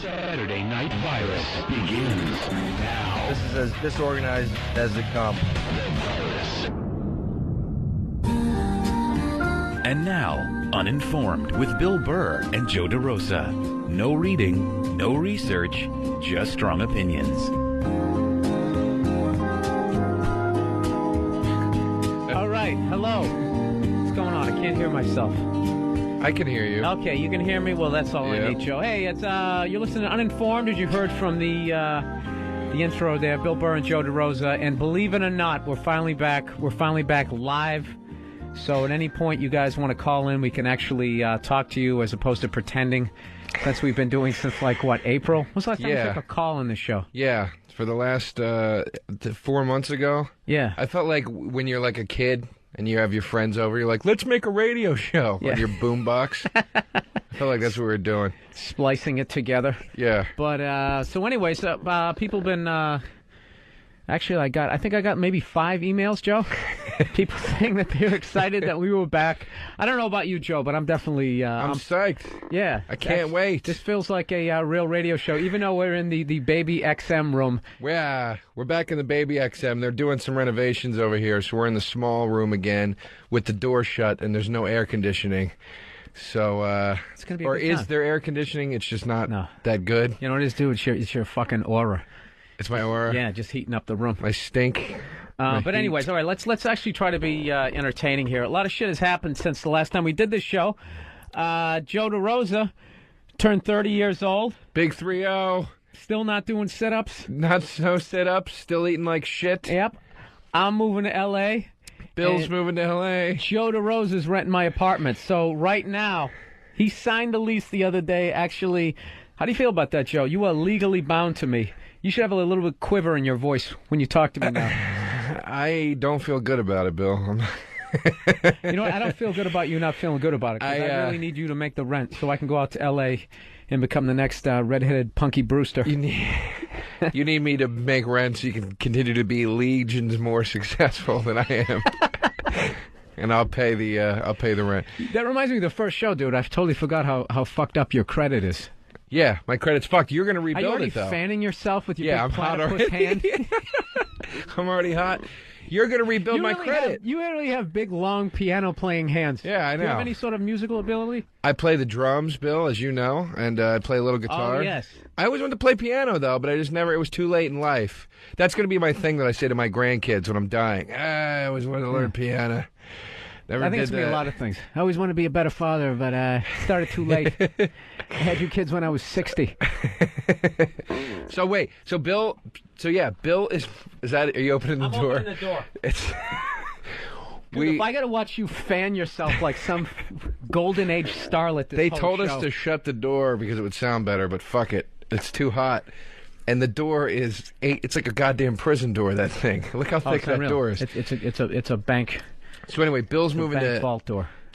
Saturday Night Virus begins now. This is as disorganized as they come. And now, Uninformed with Bill Burr and Joe DeRosa. No reading, no research, just strong opinions. All right, hello. What's going on? I can't hear myself. I can hear you. Okay, you can hear me? Well, that's all I need, Joe. Hey, it's you're listening to Uninformed, as you heard from the intro there, Bill Burr and Joe DeRosa. And believe it or not, we're finally back. We're finally back live. So at any point you guys want to call in, we can actually talk to you as opposed to pretending. That's what we've been doing since, like, what, April? When was the last time we took a call in the show? Yeah, for the last 4 months ago. Yeah. I felt like when you're like a kid and you have your friends over, you're like, let's make a radio show on your boombox. I felt like that's what we were doing. Splicing it together. Yeah. But, so anyways, people been... Actually, I think I got maybe 5 emails, Joe. People saying that they're excited that we were back. I don't know about you, Joe, but I'm definitely... I'm psyched. Yeah. I can't wait. This feels like a real radio show, even though we're in the Baby XM room. Yeah, we're back in the Baby XM. They're doing some renovations over here, so we're in the small room again with the door shut, and there's no air conditioning. So, it's gonna be or is time. there air conditioning? It's just not that good. You know what it is, dude? It's your fucking aura. It's my aura. Yeah, just heating up the room. My stink. But anyways, all right, let's actually try to be entertaining here. A lot of shit has happened since the last time we did this show. Joe DeRosa turned 30 years old. Big 3-0. Still not doing sit-ups. Not so sit-ups. Still eating like shit. Yep. I'm moving to L.A. Bill's moving to L.A. Joe DeRosa's renting my apartment. So right now, he signed a lease the other day. Actually, how do you feel about that, Joe? You are legally bound to me. You should have a little bit quiver in your voice when you talk to me now. I don't feel good about it, Bill. You know what? I don't feel good about you not feeling good about it. 'Cause I really need you to make the rent so I can go out to L.A. and become the next redheaded Punky Brewster. You need me to make rent so you can continue to be legions more successful than I am. And I'll pay the rent. That reminds me of the first show, dude. I totally forgot how fucked up your credit is. Yeah, my credit's fucked. You're going to rebuild it, though. Are you already fanning yourself with your big platypus hand? I'm already hot. You're going to rebuild my credit. You really have big, long piano-playing hands. Yeah, I know. Do you have any sort of musical ability? I play the drums, Bill, as you know, and I play a little guitar. Oh, yes. I always wanted to play piano, though, but I just never... It was too late in life. That's going to be my thing that I say to my grandkids when I'm dying. I always wanted to learn piano. I think it's going to be a lot of things. I always want to be a better father, but I started too late. I had you kids when I was 60. So wait, Bill is that? Are you opening the door? I'm opening the door. Dude, if I got to watch you fan yourself like some golden age starlet, they told us to shut the door because it would sound better, but fuck it, it's too hot. And the door is it's like a goddamn prison door. That thing. Look how thick that door is. It's a bank. So anyway, Bill's moving to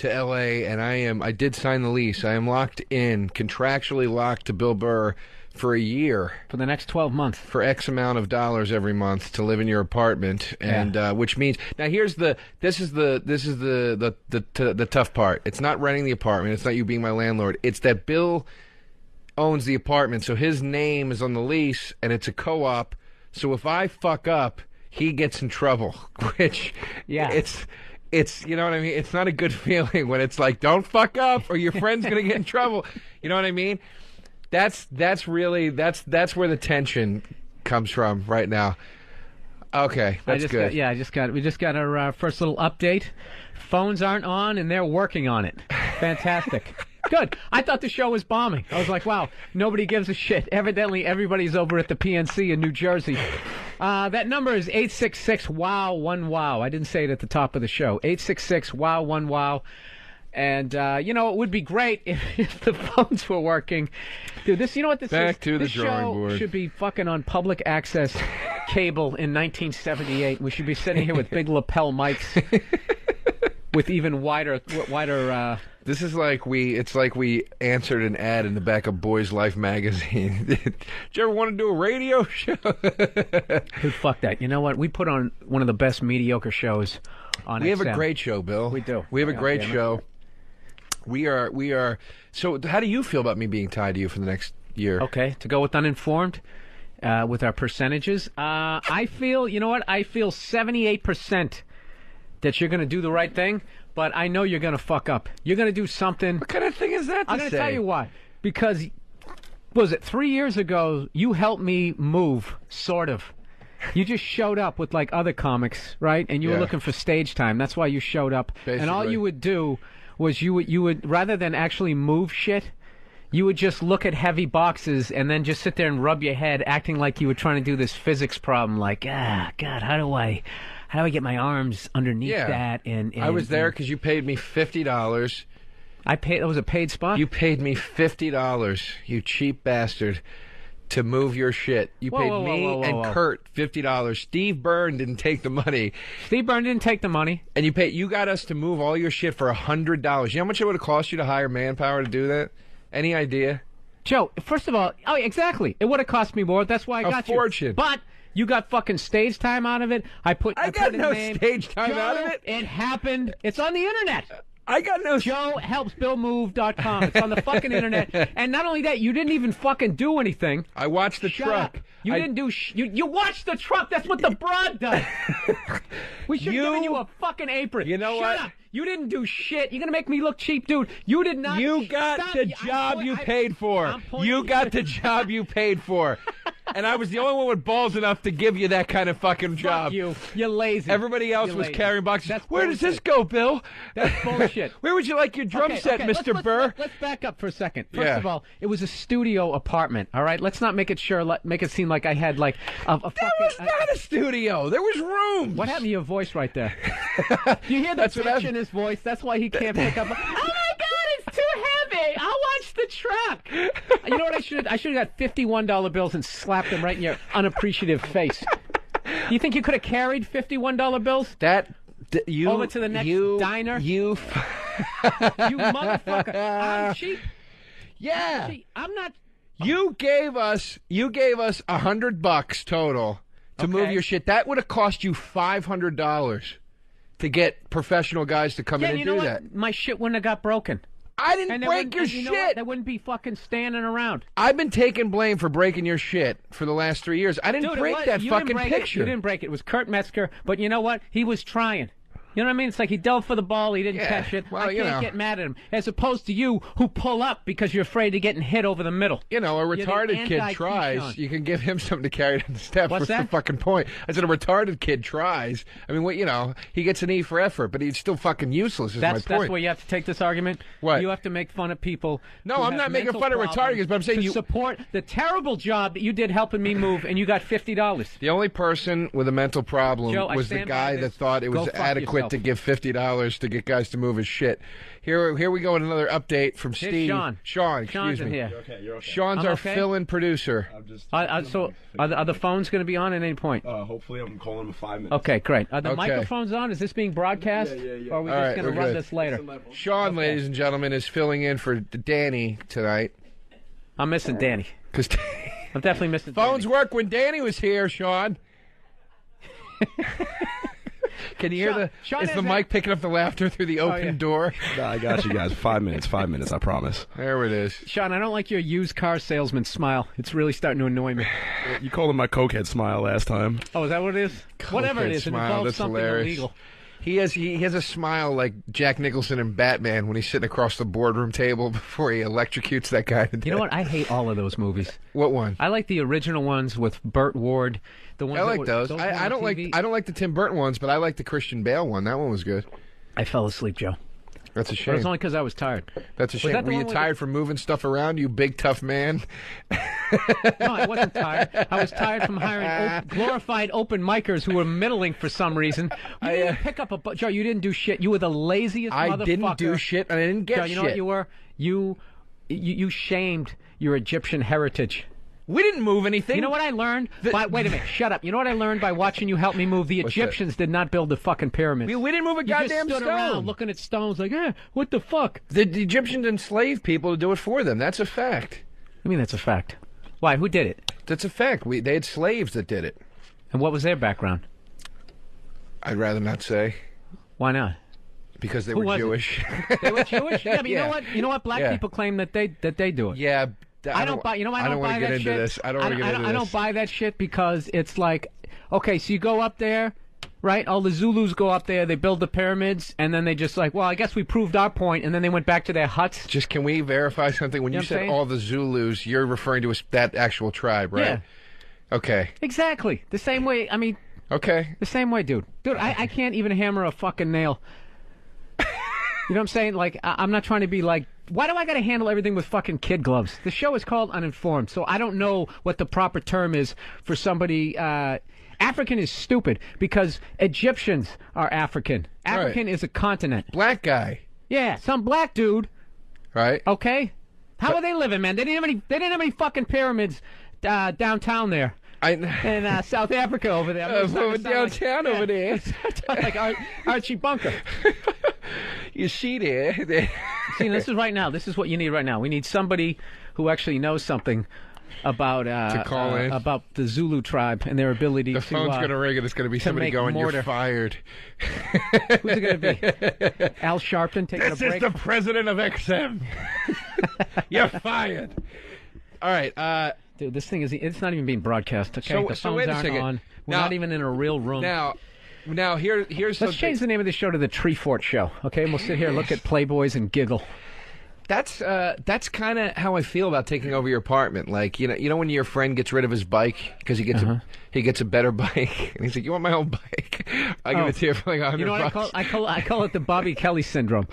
L.A. and I did sign the lease. I am locked in, contractually locked to Bill Burr for a year. For the next 12 months. For X amount of dollars every month to live in your apartment, and which means now this is the tough part. It's not renting the apartment. It's not you being my landlord. It's that Bill owns the apartment, so his name is on the lease, and it's a co-op. So if I fuck up, he gets in trouble, which it's you know what I mean? It's not a good feeling when it's like, don't fuck up or your friend's going to get in trouble. You know what I mean? That's where the tension comes from right now. Okay, that's good. We just got our first little update. Phones aren't on and they're working on it. Fantastic. Good. I thought the show was bombing. I was like, wow, nobody gives a shit. Evidently, everybody's over at the PNC in New Jersey. That number is 866-WOW-1-WOW. I didn't say it at the top of the show. 866-WOW-1-WOW. And, it would be great if the phones were working. Dude, this is? Back to the drawing board. This show should be fucking on public access cable in 1978. We should be sitting here with big lapel mics with even wider This is like it's like we answered an ad in the back of Boys Life magazine. Did you ever want to do a radio show? Dude, fuck that. You know what? We put on one of the best mediocre shows on We have XM. a great show, Bill. We do. We have a great show. We are. So how do you feel about me being tied to you for the next year. Okay, to go with Uninformed, with our percentages, I feel, you know what? I feel 78% that you're going to do the right thing, but I know you're going to fuck up. You're going to do something. What kind of thing is that to I'm going to say? tell you why. Because, was it 3 years ago, you helped me move, sort of. You just showed up with, like, other comics, right? And you were looking for stage time. That's why you showed up. Basically. And all you would do was you would rather than actually move shit, you would just look at heavy boxes and then just sit there and rub your head, acting like you were trying to do this physics problem. Like, God, how do I get my arms underneath that? And I was there because you paid me $50. I paid. That was a paid spot. You paid me $50, you cheap bastard, to move your shit. You paid me and Kurt $50. Steve Byrne didn't take the money. Steve Byrne didn't take the money. And you got us to move all your shit for $100. You know how much it would have cost you to hire manpower to do that? Any idea? Joe, first of all, exactly. It would have cost me more. That's why I got you. A fortune. But you got fucking stage time out of it. I got no stage time out of it. It happened. It's on the internet. I got no. JoeHelpsBillMove.com. It's on the fucking internet. And not only that, you didn't even fucking do anything. I watched the Shut truck. Up. You didn't do you watched the truck. That's what the broad does. We should have given you a fucking apron. You know Shut what? Up. You didn't do shit. You're going to make me look cheap, dude. You did not. You got the job you paid for. You got the job you paid for. And I was the only one with balls enough to give you that kind of fucking job. Fuck you. You're lazy. Everybody else was carrying boxes. That's Where bullshit. does this go, Bill? That's bullshit. Where would you like your drum set, Mr. Burr? Let's back up for a second. First of all, it was a studio apartment, all right? Let's not make it seem like I had, like, a fucking... That was not a studio. There was room. What happened to your voice right there? Do you hear the pitch in his voice? That's why he can't pick up... Oh, my God, it's too heavy. I'll watch the truck. You know what I should have got $51 bills and slapped them right in your unappreciative face. You think you could have carried $51 bills? Over to the next diner? You motherfucker. I'm cheap. Yeah. I'm not... You gave us $100 total to move your shit. That would have cost you $500 to get professional guys to come in and you know do what? that. My shit wouldn't have got broken. I didn't break your shit. You know what? They wouldn't be fucking standing around. I've been taking blame for breaking your shit for the last 3 years. I didn't break that fucking picture. You didn't break it. It was Kurt Metzger. But you know what? He was trying. You know what I mean? It's like he dove for the ball, he didn't catch it. Well, I can't get mad at him. As opposed to you, who pull up because you're afraid of getting hit over the middle. You know, a retarded kid tries. You can give him something to carry down the steps. What's the fucking point? I said a retarded kid tries. I mean, he gets an E for effort, but he's still fucking useless, is my point. That's where you have to take this argument? What? You have to make fun of people. No, I'm not making fun of retarded kids, but I'm saying you support the terrible job that you did helping me move, and you got $50. The only person with a mental problem was the guy that thought it was adequate to give $50 to get guys to move his shit. Here we go with another update from Steve. Sean, excuse me. Here. You're okay. Sean's our fill-in producer. So are the phones going to be on at any point? Hopefully, I'm calling in 5 minutes. Okay, great. Are the microphones on? Is this being broadcast? Yeah. Or are we just going to run this later? Sean, ladies and gentlemen, is filling in for Danny tonight. I'm missing Danny. I'm definitely missing Phones work when Danny was here, Sean. Can you hear is the mic picking up the laughter through the open door? No, I got you guys. 5 minutes, I promise. There it is. Sean, I don't like your used car salesman smile. It's really starting to annoy me. You called him my cokehead smile last time. Oh, is that what it is? Whatever it is, it involves something illegal. He has a smile like Jack Nicholson in Batman when he's sitting across the boardroom table before he electrocutes that guy to death. You know what? I hate all of those movies. What one? I like the original ones with Burt Ward. The ones I like those. I don't like the Tim Burton ones, but I like the Christian Bale one. That one was good. I fell asleep, Joe. That's a shame. But it was only because I was tired. That's a shame. Were you tired from moving stuff around, you big tough man? No, I wasn't tired. I was tired from hiring glorified open micers who were middling for some reason. You didn't pick up Joe, you didn't do shit. You were the laziest motherfucker. I didn't do shit, and I didn't get Joe, shit. You know what you were? You shamed your Egyptian heritage. We didn't move anything. You know what I learned? Wait a minute, shut up. You know what I learned by watching you help me move? The Egyptians did not build the fucking pyramids. We didn't move a goddamn stone. You just stood around looking at stones like, what the fuck? The Egyptians enslaved people to do it for them. That's a fact. I mean, that's a fact. Why? Who did it? That's a fact. They had slaves that did it. And what was their background? I'd rather not say. Why not? Because they were Jewish. They were Jewish? Yeah, but you know what? You know what? Black people claim that they do it. Yeah, I don't buy. You know why I don't buy that shit? I don't want to get into this. I don't buy that shit because it's like, okay, so you go up there, right? All the Zulus go up there, they build the pyramids, and then they just like, well, I guess we proved our point, and then they went back to their huts. Just can we verify something? When you said all the Zulus, you're referring to that actual tribe, right? Yeah. Okay. Exactly. The same way. I mean. Okay. The same way, dude. Dude, I can't even hammer a fucking nail. You know what I'm saying? Like, I'm not trying to be like, why do I got to handle everything with fucking kid gloves? The show is called Uninformed, so I don't know what the proper term is for somebody. African is stupid because Egyptians are African. African is a continent. Black guy. Yeah, some black dude. Right. Okay. How are they living, man? They didn't have any fucking pyramids downtown there. In South Africa over there. Downtown over there. Like Archie Bunker. You see there. See, this is right now. This is what you need right now. We need somebody who actually knows something about to call in about the Zulu tribe and their ability to. The phone's going to ring and it's going to be somebody going, mortar. You're fired. Who's it going to be? Al Sharpton taking a break? This is the president of XM. You're fired. All right. Dude, this thing it's not even being broadcast, okay? The phones aren't on. We're not even in a real room. Now here's Let's change the name of the show to the Tree Fort Show, okay? And we'll sit here, look at Playboys, and giggle. That's kind of how I feel about taking over your apartment. Like, you know when your friend gets rid of his bike because he gets a better bike, and he's like, "You want my old bike? I'll give it to you for like $100." You know what I call it the Bobby Kelly syndrome.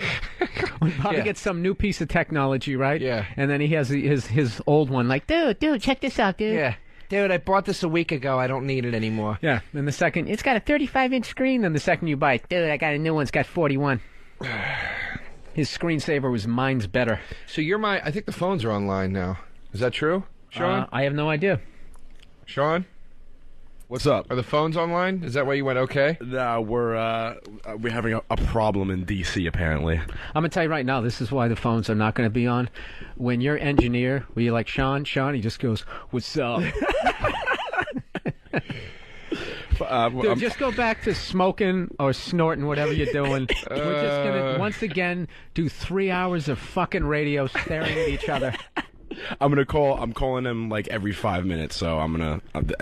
When Bobby gets some new piece of technology, right? Yeah. And then he has his old one, like, dude, check this out, dude. Yeah. Dude, I bought this a week ago. I don't need it anymore. Yeah. And the second, it's got a 35-inch screen. Then the second you buy it, dude, I got a new one. It's got 41. His screensaver was mine's better. So I think the phones are online now. Is that true, Sean? I have no idea. Sean? What's up? Are the phones online? Is that why you went okay? No, we're having a problem in D.C. apparently. I'm gonna tell you right now. This is why the phones are not gonna be on. When your engineer, where you're like Sean, he just goes, "What's up?" Dude, just go back to smoking or snorting, whatever you're doing. We're just gonna once again do 3 hours of fucking radio staring at each other. I'm calling him like every 5 minutes, so I'm gonna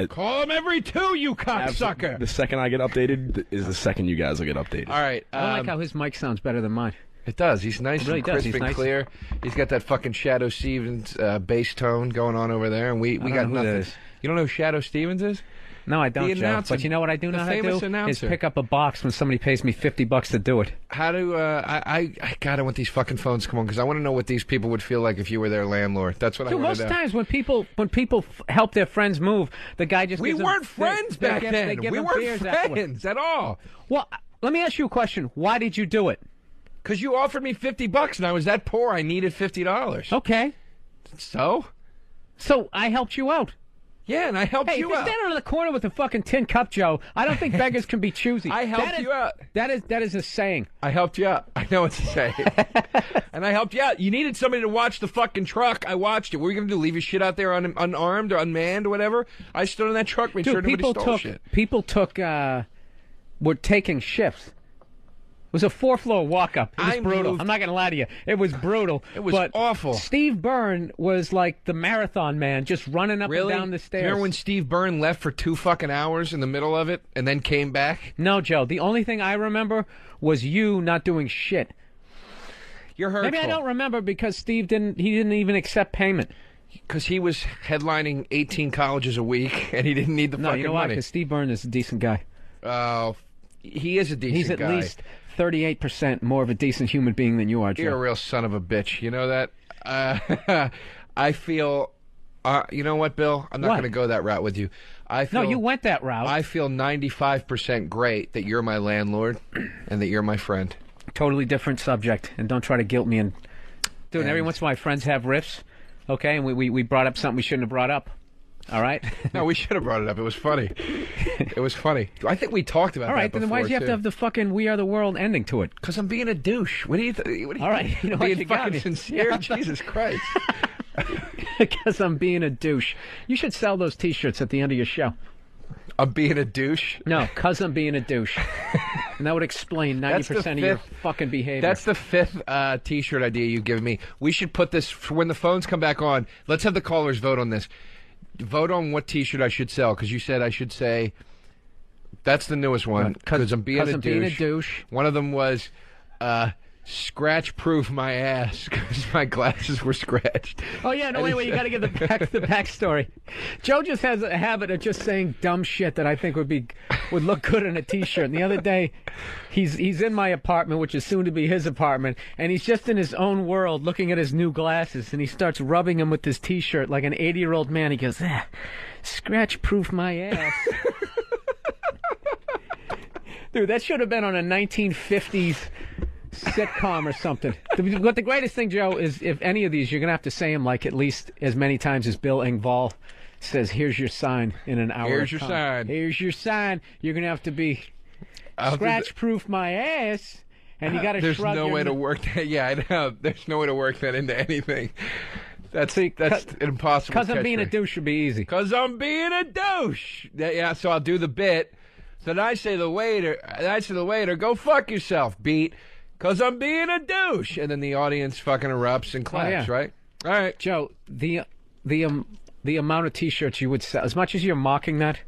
call him every 2, you cocksucker. The second I get updated is the second you guys will get updated. All right. I like how his mic sounds better than mine. It does. He's nice really and crisp and clear. He's got that fucking Shadow Stevens bass tone going on over there, and we got nothing. You don't know who Shadow Stevens is? No, I don't, Joe. But you know what I do know how to do? Is pick up a box when somebody pays me $50 to do it. How do I want these fucking phones to come on because I want to know what these people would feel like if you were their landlord. That's what I want to know. Most times when people help their friends move, the guy just gives weren't friends back then. We weren't friends at all. Well, let me ask you a question. Why did you do it? Because you offered me $50 and I was that poor. I needed $50. Okay. So I helped you out. Yeah, and I helped you out. Hey, if you're standing on the corner with a fucking tin cup, Joe, I don't think beggars can be choosy. I helped you out. That is a saying. I helped you out. I know it's a saying. And I helped you out. You needed somebody to watch the fucking truck. I watched it. What were you going to do, leave your shit out there unarmed or unmanned or whatever? I stood on that truck, made sure nobody stole shit. People were taking shifts. It was a 4-floor walk-up. It was brutal. I'm not going to lie to you. It was brutal. It was awful. Steve Byrne was like the marathon man, just running up and down the stairs. Remember when Steve Byrne left for 2 fucking hours in the middle of it and then came back? No, Joe. The only thing I remember was you not doing shit. You're hurtful. Maybe I don't remember because Steve didn't even accept payment. Because he was headlining 18 colleges a week and he didn't need the fucking money. No, you know why? Because Steve Byrne is a decent guy. He is a decent guy. He's at least 38% more of a decent human being than you are, Joe. You're a real son of a bitch. You know that? I feel... you know what, Bill? I'm not going to go that route with you. No, you went that route. I feel 95% great that you're my landlord and that you're my friend. Totally different subject, and don't try to guilt me. And every once in a while, friends have riffs, okay? And we brought up something we shouldn't have brought up. All right? No, we should have brought it up. It was funny. It was funny. I think we talked about that before. All right, then why do you have to have the fucking "We Are the World" ending to it? Because I'm being a douche. What do you All right, you know what, being you fucking sincere? Yeah, Jesus Christ. Because I'm being a douche. You should sell those T-shirts at the end of your show. I'm being a douche. No, because I'm being a douche. And that would explain 90% of your fucking behavior. That's the fifth T-shirt idea you've given me. We should put this, when the phones come back on, let's have the callers vote on this. Vote on what T-shirt I should sell, because you said I should say, that's the newest one, because I'm being a douche. One of them was, scratch-proof my ass, because my glasses were scratched. Oh, yeah, no, wait, you got to give the backstory. Joe just has a habit of just saying dumb shit that I think would look good on a T-shirt. And the other day, he's in my apartment, which is soon to be his apartment, and he's just in his own world looking at his new glasses, and he starts rubbing them with his T-shirt like an 80-year-old man. He goes, scratch-proof my ass. Dude, that should have been on a 1950s sitcom or something. But the greatest thing, Joe, is if any of these, you're going to have to say them like at least as many times as Bill Engvall says, here's your sign in an hour. Here's your sign. Here's your sign. You're going to have to be scratch-proof my ass, and you got to shrug. There's no way to work that. Yeah, I know. There's no way to work that into anything. That's impossible. Because I'm being a douche would be easy. Because I'm being a douche. Yeah, so I'll do the bit. So then I say the waiter, go fuck yourself, beat. Because I'm being a douche. And then the audience fucking erupts and claps, right? All right. Joe, the amount of T-shirts you would sell, as much as you're mocking that,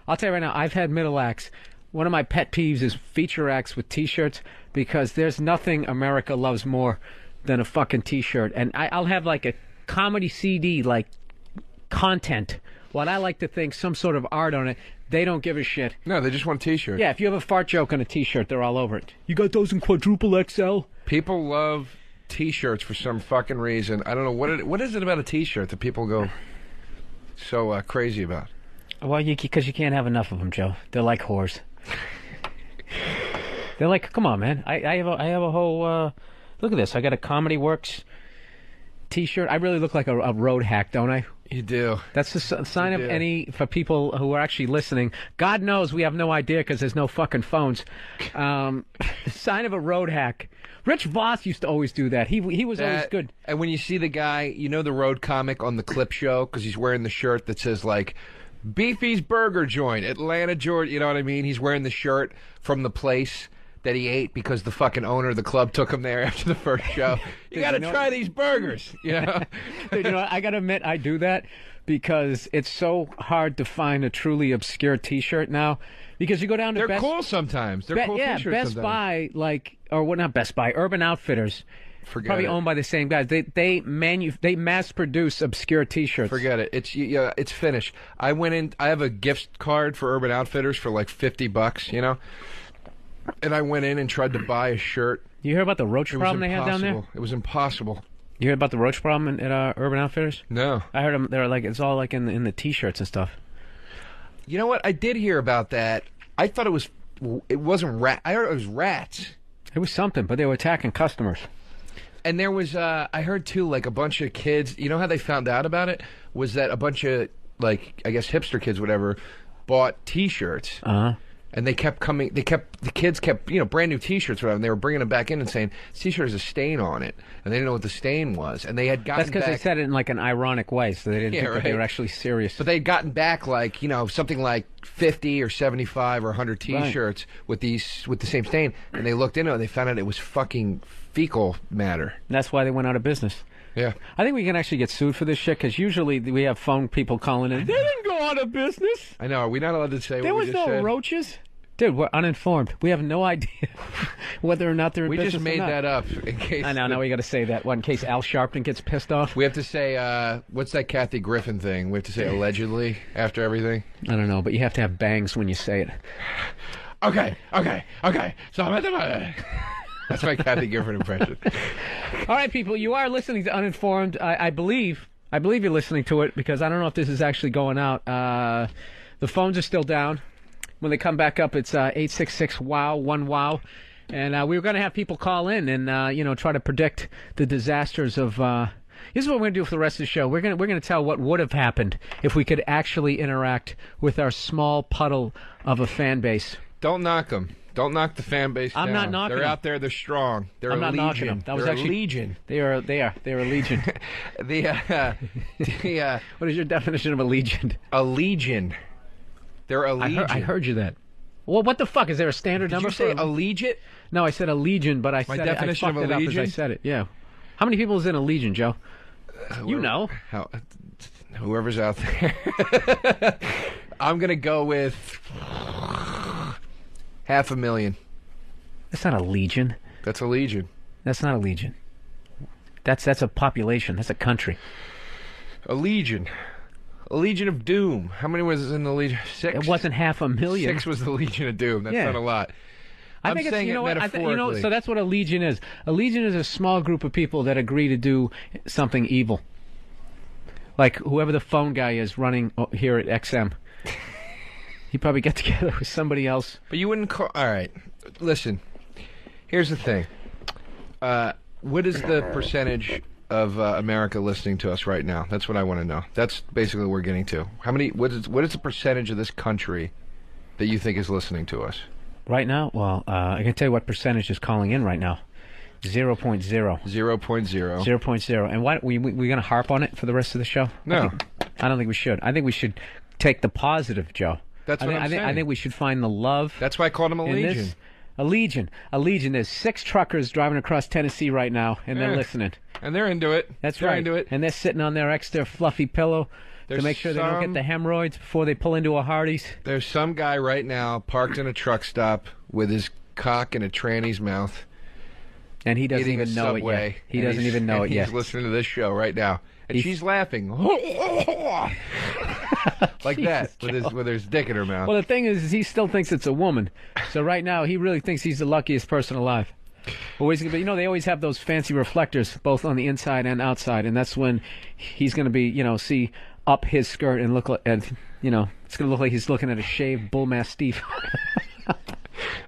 I'll tell you right now, I've had middle acts. One of my pet peeves is feature acts with T-shirts, because there's nothing America loves more than a fucking T-shirt. And I'll have like a comedy CD, like content, what I like to think, some sort of art on it. They don't give a shit. No, they just want a T-shirt. Yeah, if you have a fart joke on a T-shirt, they're all over it. You got those in quadruple XL? People love T-shirts for some fucking reason. I don't know what is it about a T-shirt that people go so crazy about. Well, because you can't have enough of them, Joe. They're like whores. They're like, come on, man. I have a whole. Look at this. I got a Comedy Works T-shirt. I really look like a road hack, don't I? You do. That's the sign of any, for people who are actually listening. God knows we have no idea because there's no fucking phones. The sign of a road hack. Rich Voss used to always do that. He was always good. And when you see the guy, you know the road comic on the clip show, because he's wearing the shirt that says, like, Beefy's Burger Joint, Atlanta, Georgia. You know what I mean? He's wearing the shirt from the place that he ate because the fucking owner of the club took him there after the first show. You got to try these burgers, you know? Dude, you know what? I got to admit, I do that because it's so hard to find a truly obscure T-shirt now. Because you go down to They're cool sometimes. They're cool T-shirts Best sometimes. Buy, not Best Buy, Urban Outfitters. Probably owned by the same guys. They mass produce obscure T-shirts. Forget it. It's finished. I went in. I have a gift card for Urban Outfitters for like $50, you know. And I went in and tried to buy a shirt. You hear about the roach problem they had down there? It was impossible. You heard about the roach problem at Urban Outfitters? No. I heard them. They're like, it's all like in the T-shirts and stuff. You know what? I did hear about that. I thought it wasn't rat. I heard it was rats. It was something, but they were attacking customers. And there was, I heard too, like a bunch of kids. You know how they found out about it? Was that a bunch of, like, I guess hipster kids, whatever, bought T-shirts. And the kids kept, brand new T-shirts, whatever, and they were bringing them back in and saying, this T-shirt has a stain on it. And they didn't know what the stain was. And they had gotten That's because they said it in like an ironic way, so they didn't think that they were actually serious. But they had gotten back like, something like 50 or 75 or 100 T-shirts with the same stain. And they looked into it and they found out it was fucking fecal matter. That's why they went out of business. Yeah. I think we can actually get sued for this shit, because usually we have phone people calling in. They didn't go out of business. I know. Are we not allowed to say what we just said? There was no roaches. Dude, we're uninformed. We have no idea whether or not they're in business. We just made that up in case. I know. Now we got to say that one in case Al Sharpton gets pissed off. We have to say, what's that Kathy Griffin thing? We have to say allegedly after everything? I don't know, but you have to have bangs when you say it. Okay. So I'm at the... That's my Kathy Griffin impression. All right, people, you are listening to Uninformed. I believe you're listening to it, because I don't know if this is actually going out. The phones are still down. When they come back up, it's 866-WOW, and we were going to have people call in and try to predict the disasters of. This is what we're going to do for the rest of the show. We're going to tell what would have happened if we could actually interact with our small puddle of a fan base. Don't knock them. Don't knock the fan base down. I'm not knocking them. They're out there. They're strong. They're I'm a not legion. knocking them. That was They're actually a legion. They are. They're a legion. What is your definition of a legion? A legion. They're a legion. I heard you that. Well, what the fuck? Is there a standard Did number you say for a legion? No, I said a legion, but I My said definition I fucked of a it up as legion? I said it. Yeah. How many people is in a legion, Joe? You know. Whoever's out there. I'm going to go with 500,000. That's not a legion. That's a legion. That's not a legion. That's a population. That's a country. A legion. A Legion of Doom. How many was in the Legion? 6? It wasn't 500,000. 6 was the Legion of Doom. That's not a lot. I think saying it's, you know it what? metaphorically. So that's what a legion is. A legion is a small group of people that agree to do something evil. Like whoever the phone guy is running here at XM. He probably get together with somebody else. But you wouldn't call... All right. Listen. Here's the thing. What is the percentage of America listening to us right now? That's what I want to know. That's basically what we're getting to. What is the percentage of this country that you think is listening to us? Right now? Well, I can tell you what percentage is calling in right now. 0.0. 0.0. 0.0. And why we going to harp on it for the rest of the show? No. I don't think we should. I think we should take the positive, Joe. That's what I'm saying. I think we should find the love. That's why I called him a legion. A legion. A legion. There's 6 truckers driving across Tennessee right now, and they're listening. And they're into it. That's right. Into it. And they're sitting on their extra fluffy pillow to make sure they don't get the hemorrhoids before they pull into a Hardee's. There's some guy right now parked in a truck stop with his cock in a tranny's mouth. And he doesn't eating even a know it Subway, yet. He doesn't even know it yet. He's listening to this show right now. And she's laughing. Like that, with his dick in her mouth. Well, the thing is he still thinks it's a woman. So right now, he really thinks he's the luckiest person alive. But you know, they always have those fancy reflectors, both on the inside and outside, and that's when he's going to be, see up his skirt and look like, and it's going to look like he's looking at a shaved bull mastiff.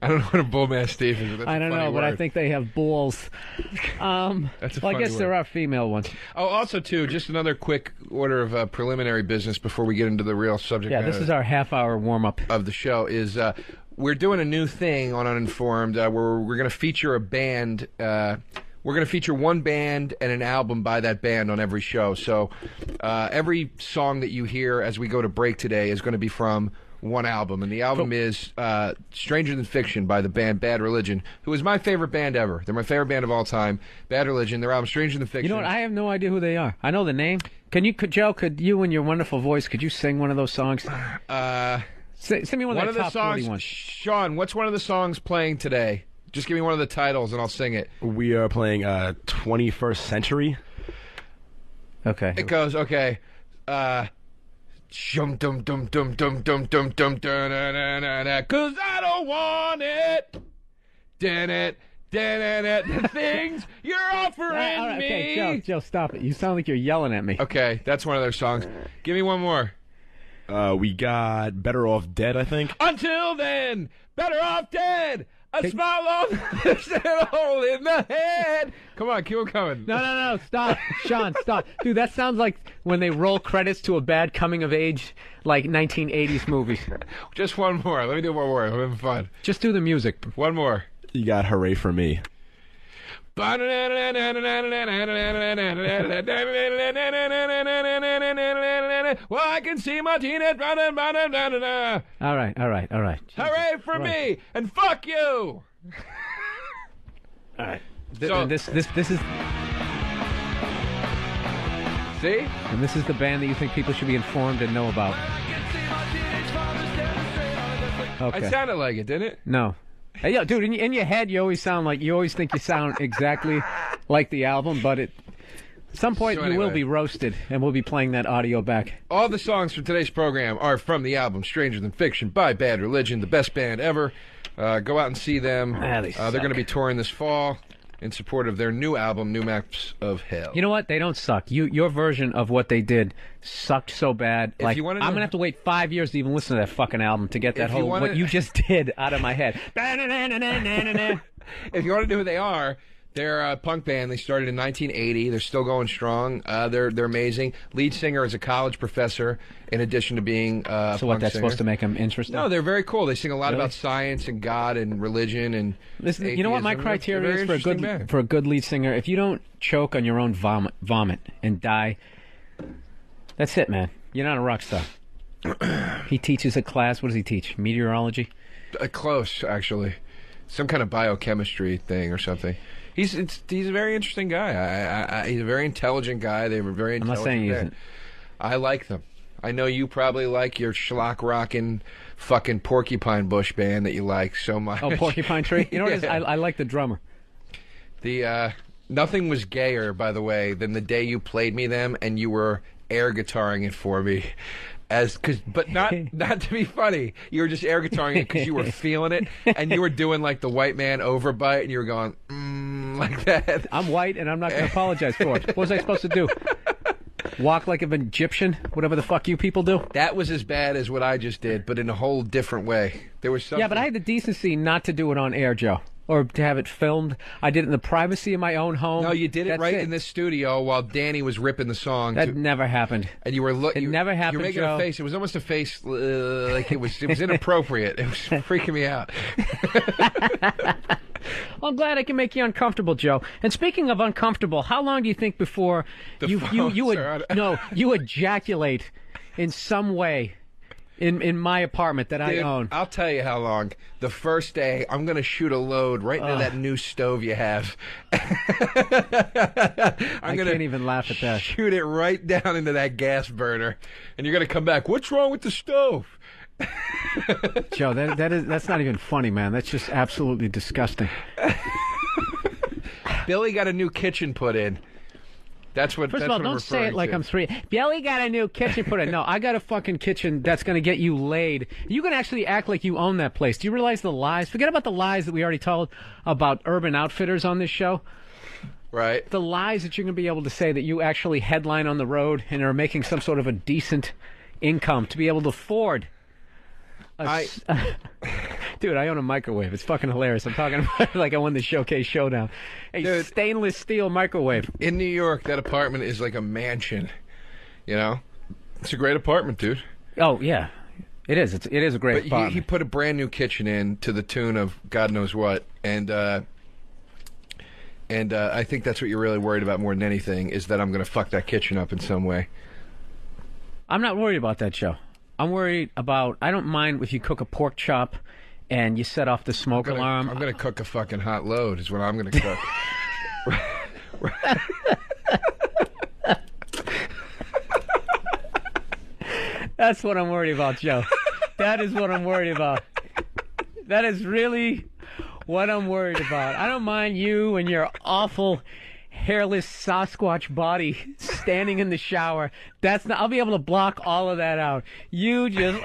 I don't know what a bull mastiff is. But I don't know, but I think they have bulls. That's a well, funny I guess word. there are female ones. Oh, also, too, just another quick order of preliminary business before we get into the real subject Yeah, this is our half-hour warm-up of the show. Is we're doing a new thing on Uninformed where we're going to feature a band. We're going to feature one band and an album by that band on every show. So every song that you hear as we go to break today is going to be from one album, and the album is Stranger Than Fiction by the band Bad Religion, who is my favorite band ever. They're my favorite band of all time. Bad Religion, their album Stranger Than Fiction. You know what? I have no idea who they are. I know the name. Joe, could you in your wonderful voice, could you sing one of those songs? Send me one of the top 40 ones. Sean, what's one of the songs playing today? Just give me one of the titles and I'll sing it. We are playing 21st Century. Okay. It goes, okay. Shum dum dum dum dum dum dum dum da da da da da. 'Cause I don't want it. Dan it. The things you're offering all right, me. Okay, Joe, stop it. You sound like you're yelling at me. Okay, that's one of their songs. Give me one more. We got Better Off Dead, I think. Until then, better off dead. A smile on the hole in the head. Come on, keep on coming. No, stop. Sean, stop. Dude, that sounds like when they roll credits to a bad coming-of-age, 1980s movie. Just one more. Let me do one more. I'm having fun. Just do the music. One more. You got Hooray for Me. Well, I can see Martinez. All right. Hooray for me and fuck you. All right. So- This is. See? And this is the band that you think people should be informed and know about. Okay. I sounded like it, didn't it? No. Hey, yo, dude, in your head, you always think you sound exactly like the album, but at some point So you will anyway. be roasted, and we'll be playing that audio back. All the songs from today's program are from the album Stranger Than Fiction by Bad Religion, the best band ever. Go out and see them. They They're going to suck. be touring this fall in support of their new album, New Maps of Hell. You know what? They don't suck. Your version of what they did sucked so bad. If you wanna know- I'm gonna have to wait 5 years to even listen to that fucking album to get that If you whole wanna- what you just did out of my head. If you want to know who they are, they're a punk band. They started in 1980. They're still going strong. They're amazing. Lead singer is a college professor, in addition to being a So what? punk That's singer. supposed to make them interesting? No, they're very cool. They sing a lot Really? about science and God and religion and. Listen, you know what my atheism. They're criteria very is for a interesting good band. for a good lead singer? If you don't choke on your own vomit and die, that's it, man. You're not a rock star. He teaches a class. What does he teach? Meteorology? Close, actually. Some kind of biochemistry thing or something. He's a very interesting guy. He's a very intelligent guy. They were very I'm intelligent. not saying he isn't. I like them. I know you probably like your schlock rockin' fucking Porcupine Bush band that you like so much. Oh, Porcupine Tree? You know what it is? I like the drummer. Nothing was gayer, by the way, than the day you played me them and you were air guitaring it for me. But not to be funny. You were just air guitaring it because you were feeling it, and you were doing like the white man overbite, and you were going like that. I'm white, and I'm not going to apologize for it. What was I supposed to do? Walk like an Egyptian? Whatever the fuck you people do? That was as bad as what I just did, but in a whole different way. There was something. Yeah, but I had the decency not to do it on air, Joe. Or to have it filmed. I did it in the privacy of my own home. No, you did it in this studio while Danny was ripping the song. That never happened. And you were looking. It never happened, You're making Joe. a face. It was almost a face like it was inappropriate. It was freaking me out. Well, I'm glad I can make you uncomfortable, Joe. And speaking of uncomfortable, how long do you think before you ejaculate in some way in my apartment that I own? I'll tell you how long. The first day, I'm going to shoot a load right into that new stove you have. I can't even laugh at that. Shoot it right down into that gas burner, and you're going to come back. What's wrong with the stove? Joe, that's not even funny, man. That's just absolutely disgusting. Billy got a new kitchen put in. That's what. First of all, don't say it like I'm 3. Billy got a new kitchen put in. No, I got a fucking kitchen that's going to get you laid. You can actually act like you own that place. Do you realize the lies? Forget about the lies that we already told about Urban Outfitters on this show. Right. The lies that you're going to be able to say that you actually headline on the road and are making some sort of a decent income to be able to afford. Dude, I own a microwave. It's fucking hilarious. I'm talking about it like I won the Showcase Showdown. A stainless steel microwave. In New York, that apartment is like a mansion. You know? It's a great apartment, dude. Oh, yeah. It is. It is a great apartment. He put a brand new kitchen in to the tune of God knows what. And I think that's what you're really worried about more than anything, is that I'm going to fuck that kitchen up in some way. I'm not worried about that, Joe. I'm worried about, I don't mind if you cook a pork chop and you set off the smoke alarm. I'm going to cook a fucking hot load is what I'm going to cook. That's what I'm worried about, Joe. That is what I'm worried about. That is really what I'm worried about. I don't mind you and your awful hairless Sasquatch body standing in the shower. That's not. I'll be able to block all of that out. You just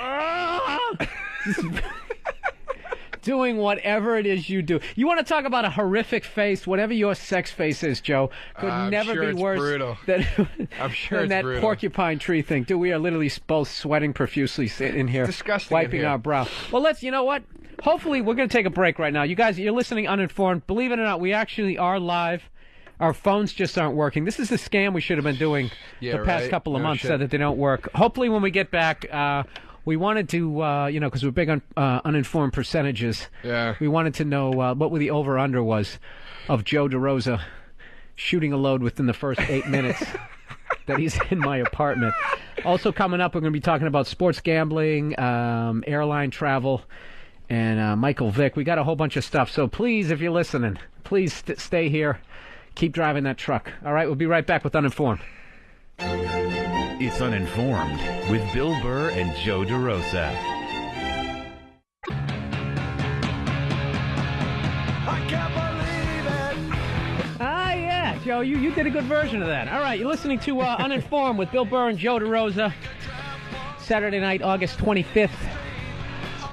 doing whatever it is you do. You want to talk about a horrific face? Whatever your sex face is, Joe, could never sure be worse than, I'm sure than that brutal. Porcupine Tree thing. Dude, we are literally both sweating profusely sitting in here, disgusting wiping our brow. Well, you know what? Hopefully, we're going to take a break right now. You guys, you're listening Uninformed. Believe it or not, we actually are live. Our phones just aren't working. This is the scam we should have been doing the past couple of months so that they don't work. Hopefully when we get back, we wanted to, because we're big on uninformed percentages. Yeah. We wanted to know what the over-under was of Joe DeRosa shooting a load within the first 8 minutes that he's in my apartment. Also coming up, we're going to be talking about sports gambling, airline travel, and Michael Vick. We got a whole bunch of stuff. So please, if you're listening, please stay here. Keep driving that truck. All right, we'll be right back with Uninformed. It's Uninformed with Bill Burr and Joe DeRosa. I can't believe it. Ah, yeah, Joe, you did a good version of that. All right, you're listening to Uninformed with Bill Burr and Joe DeRosa. Saturday night, August 25th.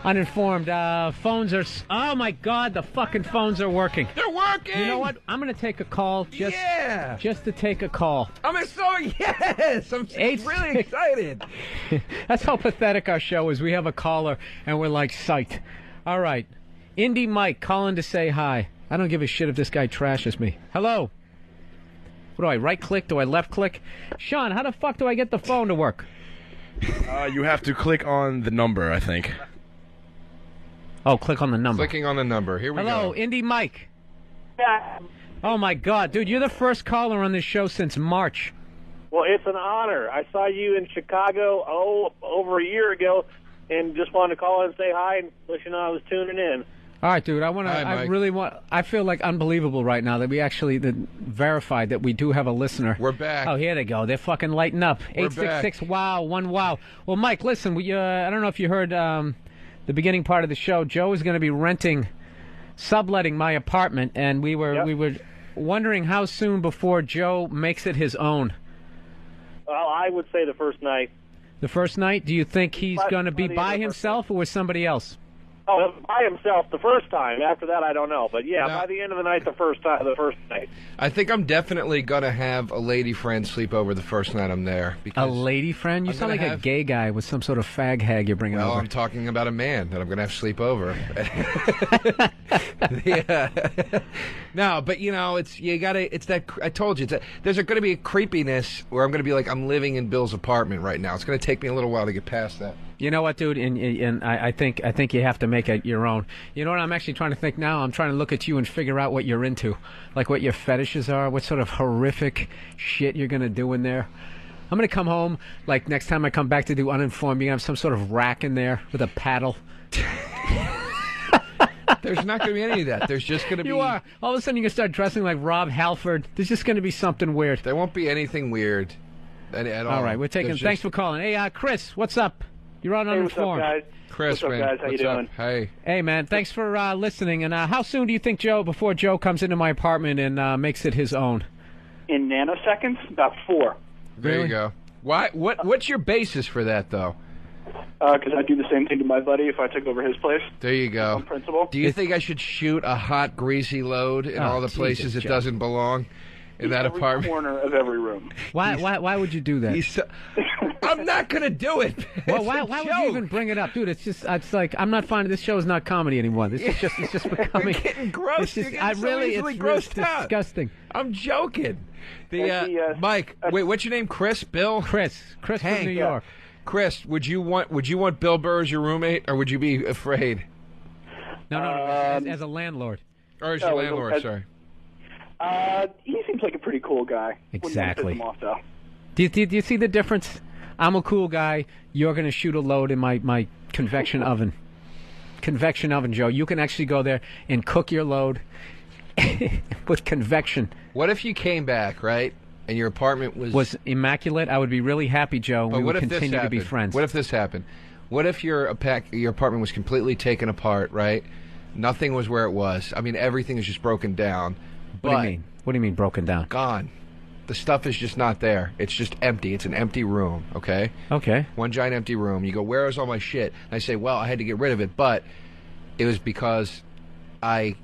Uninformed. Phones are... Oh, my God, the fucking phones are working. They're working! You know what? I'm going to take a call just to take a call. Yes! I'm really excited. That's how pathetic our show is. We have a caller, and we're like, psyched. All right. Indy Mike calling to say hi. I don't give a shit if this guy trashes me. Hello? What do I, right-click? Do I left-click? Sean, how the fuck do I get the phone to work? You have to click on the number, I think. Oh, click on the number. Clicking on the number. Here we go. Hello, Indy Mike. Yeah. Oh, my God. Dude, you're the first caller on this show since March. Well, it's an honor. I saw you in Chicago, over a year ago, and just wanted to call in and say hi and let you know I was tuning in. All right, dude. Hi, I feel like unbelievable right now that we actually verified that we do have a listener. We're back. Oh, here they go. They're fucking lighting up. We're 866 back. wow 1 wow. Well, Mike, listen. I don't know if you heard the beginning part of the show. Joe is going to be subletting my apartment, and we were wondering how soon before Joe makes it his own. Well, I would say the first night. The first night? Do you think he's going to be by himself or with somebody else? Oh, by himself the first time. After that, I don't know. But yeah, No. by the end of the night, the first night. I think I'm definitely gonna have a lady friend sleep over the first night I'm there. A Because, lady friend? You I'm sound like gonna a have- gay guy with some sort of fag hag you're bringing well, over. I'm talking about a man that I'm gonna have sleep over. Yeah. No, but it's that I told you there's going to be a creepiness where I'm going to be like I'm living in Bill's apartment right now. It's going to take me a little while to get past that. You know what, dude? And I think you have to make it your own. You know what I'm actually trying to think now? I'm trying to look at you and figure out what you're into, like what your fetishes are, what sort of horrific shit you're gonna do in there. I'm gonna come home, like next time I come back to do Uninformed, you have some sort of rack in there with a paddle. There's not going to be any of that. There's just going to be. You are. All of a sudden, you can start dressing like Rob Halford. There's just going to be something weird. There won't be anything weird at all. All right, we're taking. There's Thanks just- for calling. Hey, Chris, what's up? You're on Hey, what's up, Uninformed. guys? Chris, What's up, man. guys? How you What's up? doing? Hey. Hey, man, thanks for listening. And how soon do you think before Joe comes into my apartment and makes it his own? In nanoseconds, about 4. There Really? you go. Why? What's your basis for that, though? Because I'd do the same thing to my buddy if I took over his place. There you go. On principle. Do you think I should shoot a hot, greasy load in Oh, all the Jesus, places it Joe. doesn't belong in that every apartment? corner of every room. Why would you do that? I'm not gonna do it. Well, It's why a would you joke. even bring it up, dude? It's like I'm not finding this show is not comedy anymore. This is it's just becoming. You're getting gross. It's just, You're getting so easily it's grossed out. disgusting. I'm joking. the, Mike, wait, what's your name? Chris? Bill? Chris from Hank. New York. Chris, would you want Bill Burr as your roommate, or would you be afraid? No, as a landlord. Or as your Oh, landlord? as- Sorry. He seems like a pretty cool guy. Exactly. Wouldn't want to piss him off, though. Do you see the difference? I'm a cool guy. You're going to shoot a load in my convection oven. Convection oven, Joe. You can actually go there and cook your load with convection. What if you came back, right, and your apartment Was immaculate. I would be really happy, Joe. But We what would if this continue to be happened? friends. What if this happened? What if your apartment was completely taken apart, right? Nothing was where it was. I mean, everything is just broken down. What do you mean? What do you mean broken down? Gone. The stuff is just not there. It's just empty. It's an empty room, okay? Okay. One giant empty room. You go, where is all my shit? And I say, well, I had to get rid of it, but it was because I...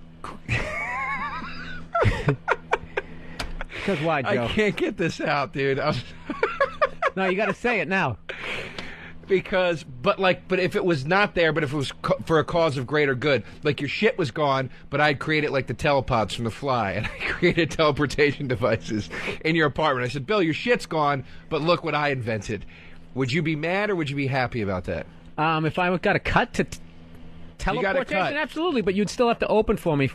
Because why, Joe? I can't get this out, dude. No, you got to say it now. But if it was not there, but if it was for a cause of greater good, like your shit was gone, but I'd created like the telepods from The Fly, and I created teleportation devices in your apartment. I said, Bill, your shit's gone, but look what I invented. Would you be mad or would you be happy about that? If I got a cut to You got a teleportation, cut. absolutely, but you'd still have to open for me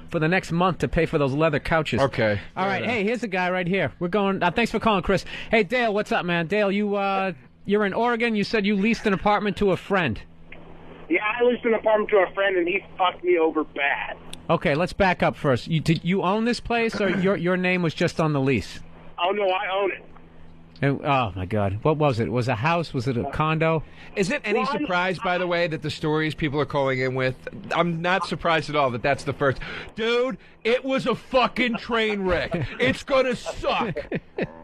for the next month to pay for those leather couches. Okay. All right. Hey, here's a guy right here. We're going. Thanks for calling, Chris. Hey, Dale, what's up, man? Dale, you're in Oregon. You said you leased an apartment to a friend. Yeah, I leased an apartment to a friend, and he fucked me over bad. Okay, let's back up first. Did you own this place, or your name was just on the lease? Oh, no, I own it. Oh my God, what was it? Was it a house? Was it a condo? Is it any surprise, by the way, that the stories people are calling in with, I'm not surprised at all that that's the first. Dude, it was a fucking train wreck. It's gonna suck.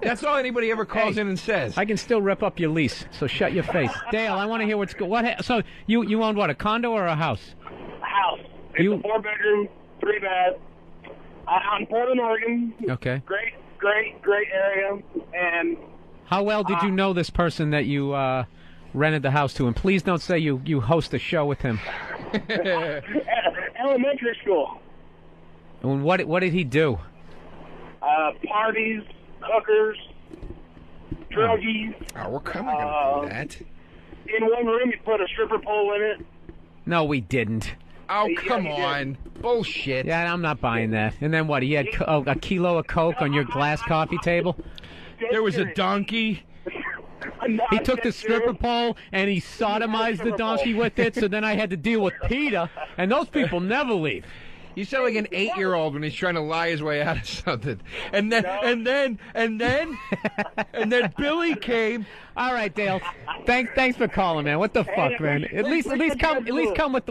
That's all anybody ever calls in and says. I can still rip up your lease, so shut your face. Dale, I want to hear what's good. So you owned what, a condo or a house? A house. It's You- a 4-bedroom, 3-bath. Out in Portland, Oregon. Okay. Great area. And How well did you know this person that you rented the house to? And please don't say you host a show with him. elementary school. And what did he do? Parties, hookers, druggies. Oh, we're coming to do that. In one room, you put a stripper pole in it. No, we didn't. Oh, Yeah, come he did. on. Bullshit. Yeah, I'm not buying that. And then what? He had a kilo of Coke on your glass coffee table? There was a donkey. He took the stripper pole and he sodomized the donkey with it, so then I had to deal with PETA, and those people never leave. You sound like an 8-year-old when he's trying to lie his way out of something. And then Billy came. All right, Dale. Thanks for calling, man. What the fuck, man? At least come with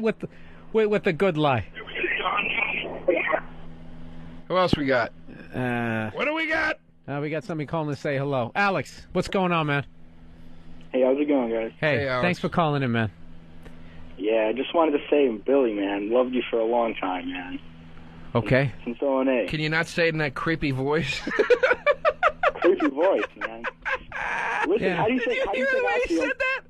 the good lie. Who else we got? What do we got? We got somebody calling to say hello. Alex, what's going on, man? Hey, how's it going, guys? Hey, Alex. Thanks for calling in, man. Yeah, I just wanted to say, Billy, man, loved you for a long time, man. Okay. Since O&A. Can you not say it in that creepy voice? Creepy voice, man. Listen, Yeah. how do you think I feel? said that?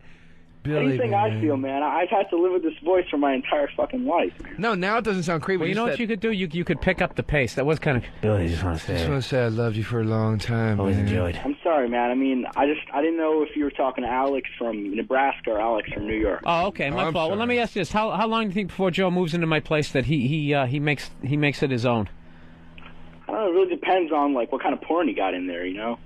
How do you think I feel, man? I've had to live with this voice for my entire fucking life, man. No, now it doesn't sound creepy. Well, you know what you could do? You could pick up the pace. That was kind of... Billy, I just want to say... I just want to say I loved you for a long time. Always man. enjoyed. I'm sorry, man. I mean, I didn't know if you were talking to Alex from Nebraska or Alex from New York. Oh, okay, my I'm fault. Well, let sorry. me ask you this: How long do you think before Joe moves into my place that he makes it his own? I don't know. It really depends on like what kind of porn he got in there, you know.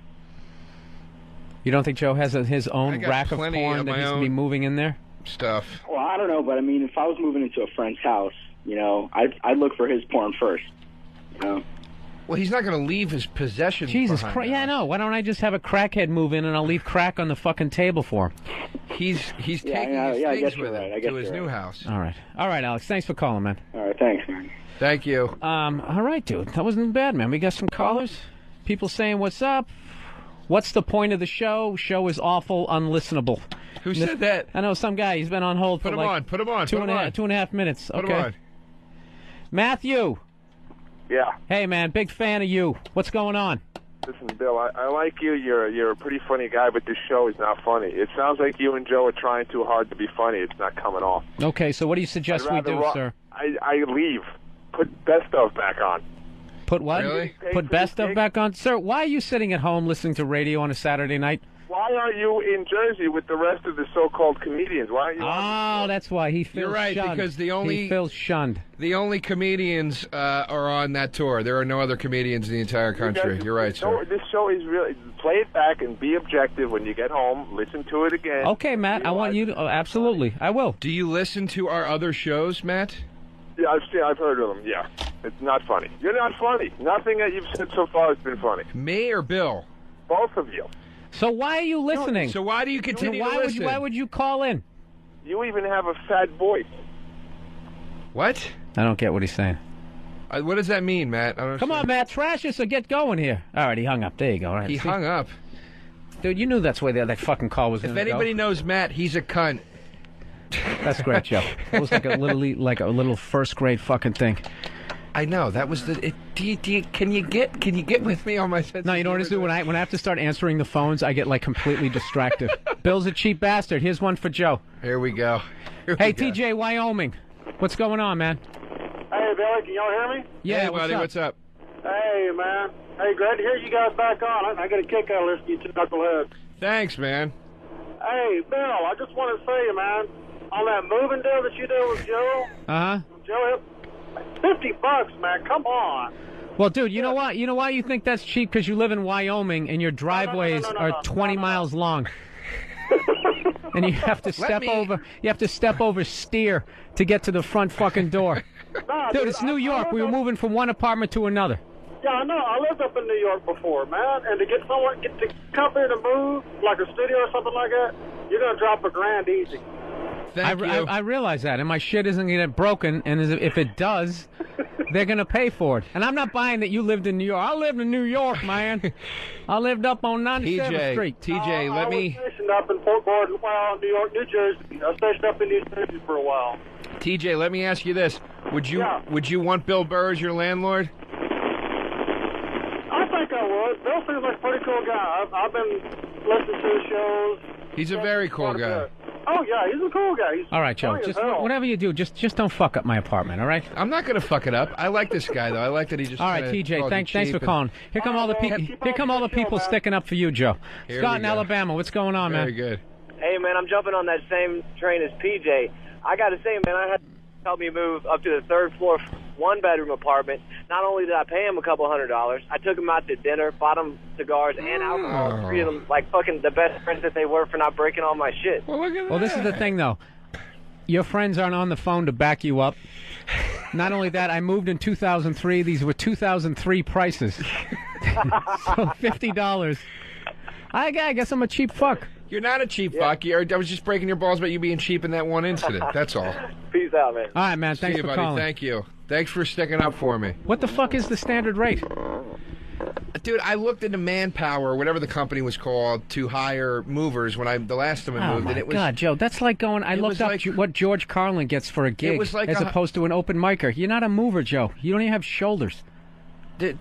You don't think Joe has his I own got rack of plenty porn of that my he's going to be own. moving in there? Stuff. Well, I don't know, but I mean, if I was moving into a friend's house, you know, I'd look for his porn first. You know. Well, he's not going to leave his possessions Jesus behind Christ! now. Yeah, no. Why don't I just have a crackhead move in and I'll leave crack on the fucking table for him? He's Yeah, taking yeah, his yeah, I things guess you're with right. I him guess to his you're new right. house. All right, Alex. Thanks for calling, man. All right, thanks, man. Thank you. All right, dude. That wasn't bad, man. We got some callers. People saying, "What's up? What's the point of the show? Show is awful, unlistenable." Who said that? I know some guy. He's been on hold for Put him like on. Put him on. two Put and him a on. half, 2.5 minutes. Put Okay. him on. Matthew. Yeah. Hey, man. Big fan of you. What's going on? Listen, Bill, I like you. You're a pretty funny guy, but this show is not funny. It sounds like you and Joe are trying too hard to be funny. It's not coming off. Okay, so what do you suggest we do, sir? I leave. Put best of back on. Put what? Really? Put best of back on? Sir, why are you sitting at home listening to radio on a Saturday night? Why aren't you in Jersey with the rest of the so-called comedians? Why aren't you? Oh, that's why he feels You're right, shunned. because he feels shunned. The only comedians are on that tour. There are no other comedians in the entire country. You're right, sir. This show is really... Play it back and be objective when you get home. Listen to it again. Okay, Matt, I want you to... Oh, absolutely, I will. Do you listen to our other shows, Matt? Yeah, I've heard of them, yeah. It's not funny. You're not funny. Nothing that you've said so far has been funny. Me or Bill? Both of you. So why are you listening? So why do you continue to listen? Why would you call in? You even have a fat voice. What? I don't get what he's saying. What does that mean, Matt? I don't Come on, understand. Matt, trash us or get going here. All right, he hung up. There you go. All right, He see? hung up. Dude, you knew that's where that fucking call was going If to go. anybody knows Matt, he's a cunt. That's great, Joe. It was like a little first grade fucking thing. I know that was the. Can you get with me on my sense? No, you know what I do when I have to start answering the phones, I get like completely distracted. Bill's a cheap bastard. Here's one for Joe. Here we go. Hey, TJ, Wyoming, what's going on, man? Hey, Billy, can y'all hear me? Yeah, hey, buddy, what's up? Hey, man. Hey, glad to hear you guys back on. I get a kick out of listening to you two knuckleheads. Thanks, man. Hey, Bill, I just want to say, man, on that moving deal that you did with Joe, Joe, $50, man. Come on. Well, dude, you know what? You know why you think that's cheap? Because you live in Wyoming and your driveways are 20 miles long. And you have to step over steer to get to the front fucking door. Dude, it's New York. We were moving from one apartment to another. Yeah, I know. I lived up in New York before, man. And to get to come here to move, like a studio or something like that, you're going to drop $1,000 easy. Thank you. I realize that, and my shit isn't going to get broken, and if it does, they're going to pay for it. And I'm not buying that you lived in New York. I lived in New York, man. I lived up on 97th Street. TJ, I was stationed up in Fort Gordon, New York, New Jersey. I was stationed up in New Jersey for a while. TJ, let me ask you this: Would you want Bill Burr as your landlord? I think I would. Bill seems like a pretty cool guy. I've been listening to his shows. He's a very cool guy. Oh, yeah, he's a cool guy. He's All right, Joe. funny as Just hell. whatever you do, just don't fuck up my apartment. All right. I'm not going to fuck it up. I like this guy though. I like that he just. All right, TJ. Thanks for calling. Here come all the people. Here come all the people sticking up for you, Joe. Here Scott we in go. Alabama. What's going on, Very man? good. Hey, man, I'm jumping on that same train as PJ. I got to say, man, I had to help me move up to the third floor one-bedroom apartment. Not only did I pay him a couple $100, I took him out to dinner, bought him cigars and alcohol, treated them like fucking the best friends that they were for not breaking all my shit. Well, this is the thing, though. Your friends aren't on the phone to back you up. Not only that, I moved in 2003. These were 2003 prices. So $50. I guess I'm a cheap fuck. You're not a cheap fuck. I was just breaking your balls about you being cheap in that one incident. That's all. Peace out, man. All right, man. Thanks for buddy. calling. Thank you. Thanks for sticking up for me. What the fuck is the standard rate? Dude, I looked into Manpower, whatever the company was called, to hire movers when the last time I moved. And it was, God, Joe, that's like going. I looked up what George Carlin gets for a gig, as opposed to an open micer. You're not a mover, Joe. You don't even have shoulders. You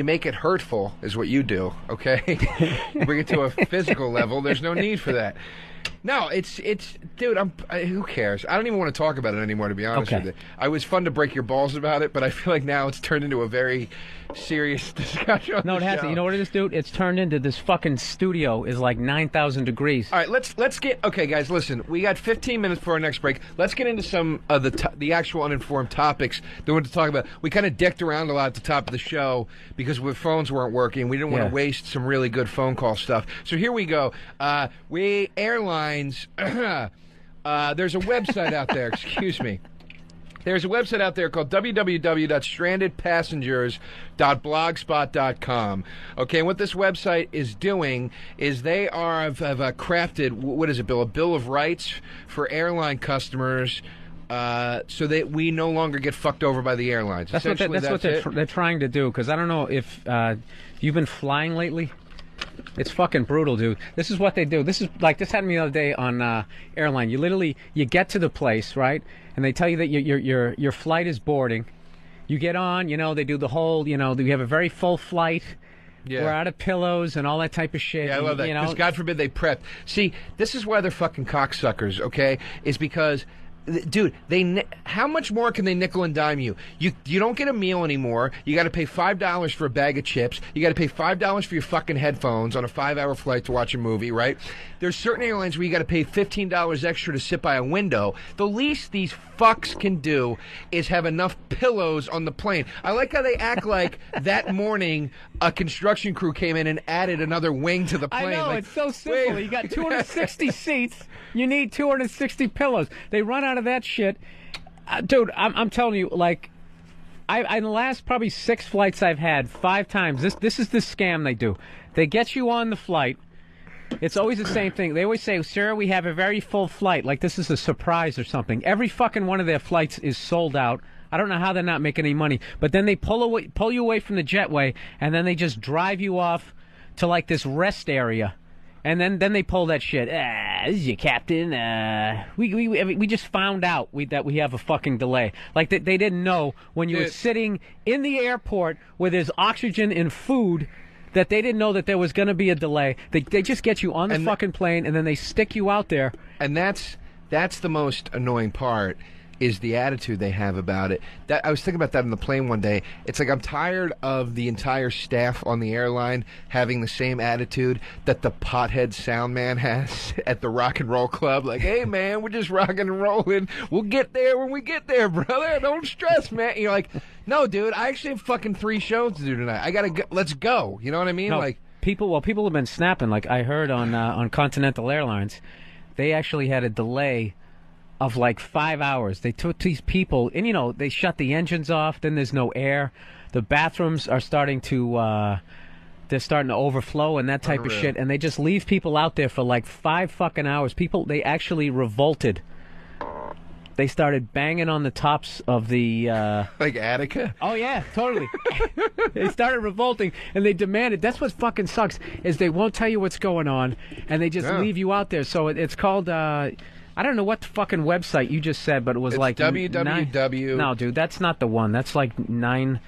make it hurtful, is what you do. Okay, you bring it to a physical level. There's no need for that. No, it's dude. Who cares? I don't even want to talk about it anymore. To be honest with you, I was fun to break your balls about it, but I feel like now it's turned into a very serious discussion. No, it hasn't. You know what it is, dude? It's turned into this fucking studio is like 9,000 degrees. All right, let's get okay, guys. Listen, we got 15 minutes for our next break. Let's get into some of the actual uninformed topics that we want to talk about. We kind of dicked around a lot at the top of the show because the phones weren't working. We didn't want to waste some really good phone call stuff. So here we go. Airlines. There's a website out there. Excuse me. There's a website out there called www.strandedpassengers.blogspot.com. Okay, and what this website is doing is they have crafted, what is it, Bill? A Bill of Rights for airline customers so that we no longer get fucked over by the airlines. That's what they're trying to do, because I don't know if you've been flying lately. It's fucking brutal, dude. This is what they do. This happened the other day on airline. You get to the place, right? And they tell you that your flight is boarding. You get on, they do the whole, you have a very full flight. Yeah. We're out of pillows and all that type of shit. Yeah, I love that. Because God forbid they prep. See, this is why they're fucking cocksuckers, okay? Is because, dude, how much more can they nickel and dime you? You don't get a meal anymore. You got to pay $5 for a bag of chips. You got to pay $5 for your fucking headphones on a 5-hour flight to watch a movie, right? There's certain airlines where you got to pay $15 extra to sit by a window. The least these fucks can do is have enough pillows on the plane. I like how they act like that morning a construction crew came in and added another wing to the plane. I know, it's so simple. You got 260 seats. You need 260 pillows. They run out of that shit. Dude, I'm telling you, like, in the last probably 6 flights I've had, 5 times, this is the scam they do. They get you on the flight. It's always the same thing. They always say, sir, we have a very full flight. Like this is a surprise or something. Every fucking one of their flights is sold out. I don't know how they're not making any money. But then they pull you away from the jetway, and then they just drive you off to like this rest area. And then they pull that shit. This is your captain. We just found out that we have a fucking delay. Like they didn't know when you were sitting in the airport where there's oxygen and food that they didn't know that there was going to be a delay. They just get you on the fucking plane and then they stick you out there. And that's the most annoying part. Is the attitude they have about it. I was thinking about that on the plane one day. It's like I'm tired of the entire staff on the airline having the same attitude that the pothead sound man has at the Rock and Roll Club. Like, hey, man, we're just rocking and rolling. We'll get there when we get there, brother. Don't stress, man. And you're like, no, dude, I actually have fucking 3 shows to do tonight. I got to go. Let's go. You know what I mean? No, like people have been snapping. Like I heard on Continental Airlines, they actually had a delay of like 5 hours. They took these people, and they shut the engines off. Then there's no air. The bathrooms are starting to, they're starting to overflow and that type of shit. And they just leave people out there for like 5 fucking hours. They actually revolted. They started banging on the tops of the... like Attica? Oh, yeah, totally. They started revolting, and they demanded... That's what fucking sucks, is they won't tell you what's going on, and they just leave you out there. So it's called... I don't know what the fucking website you just said, but it was like... www... No, dude, that's not the one. That's like 9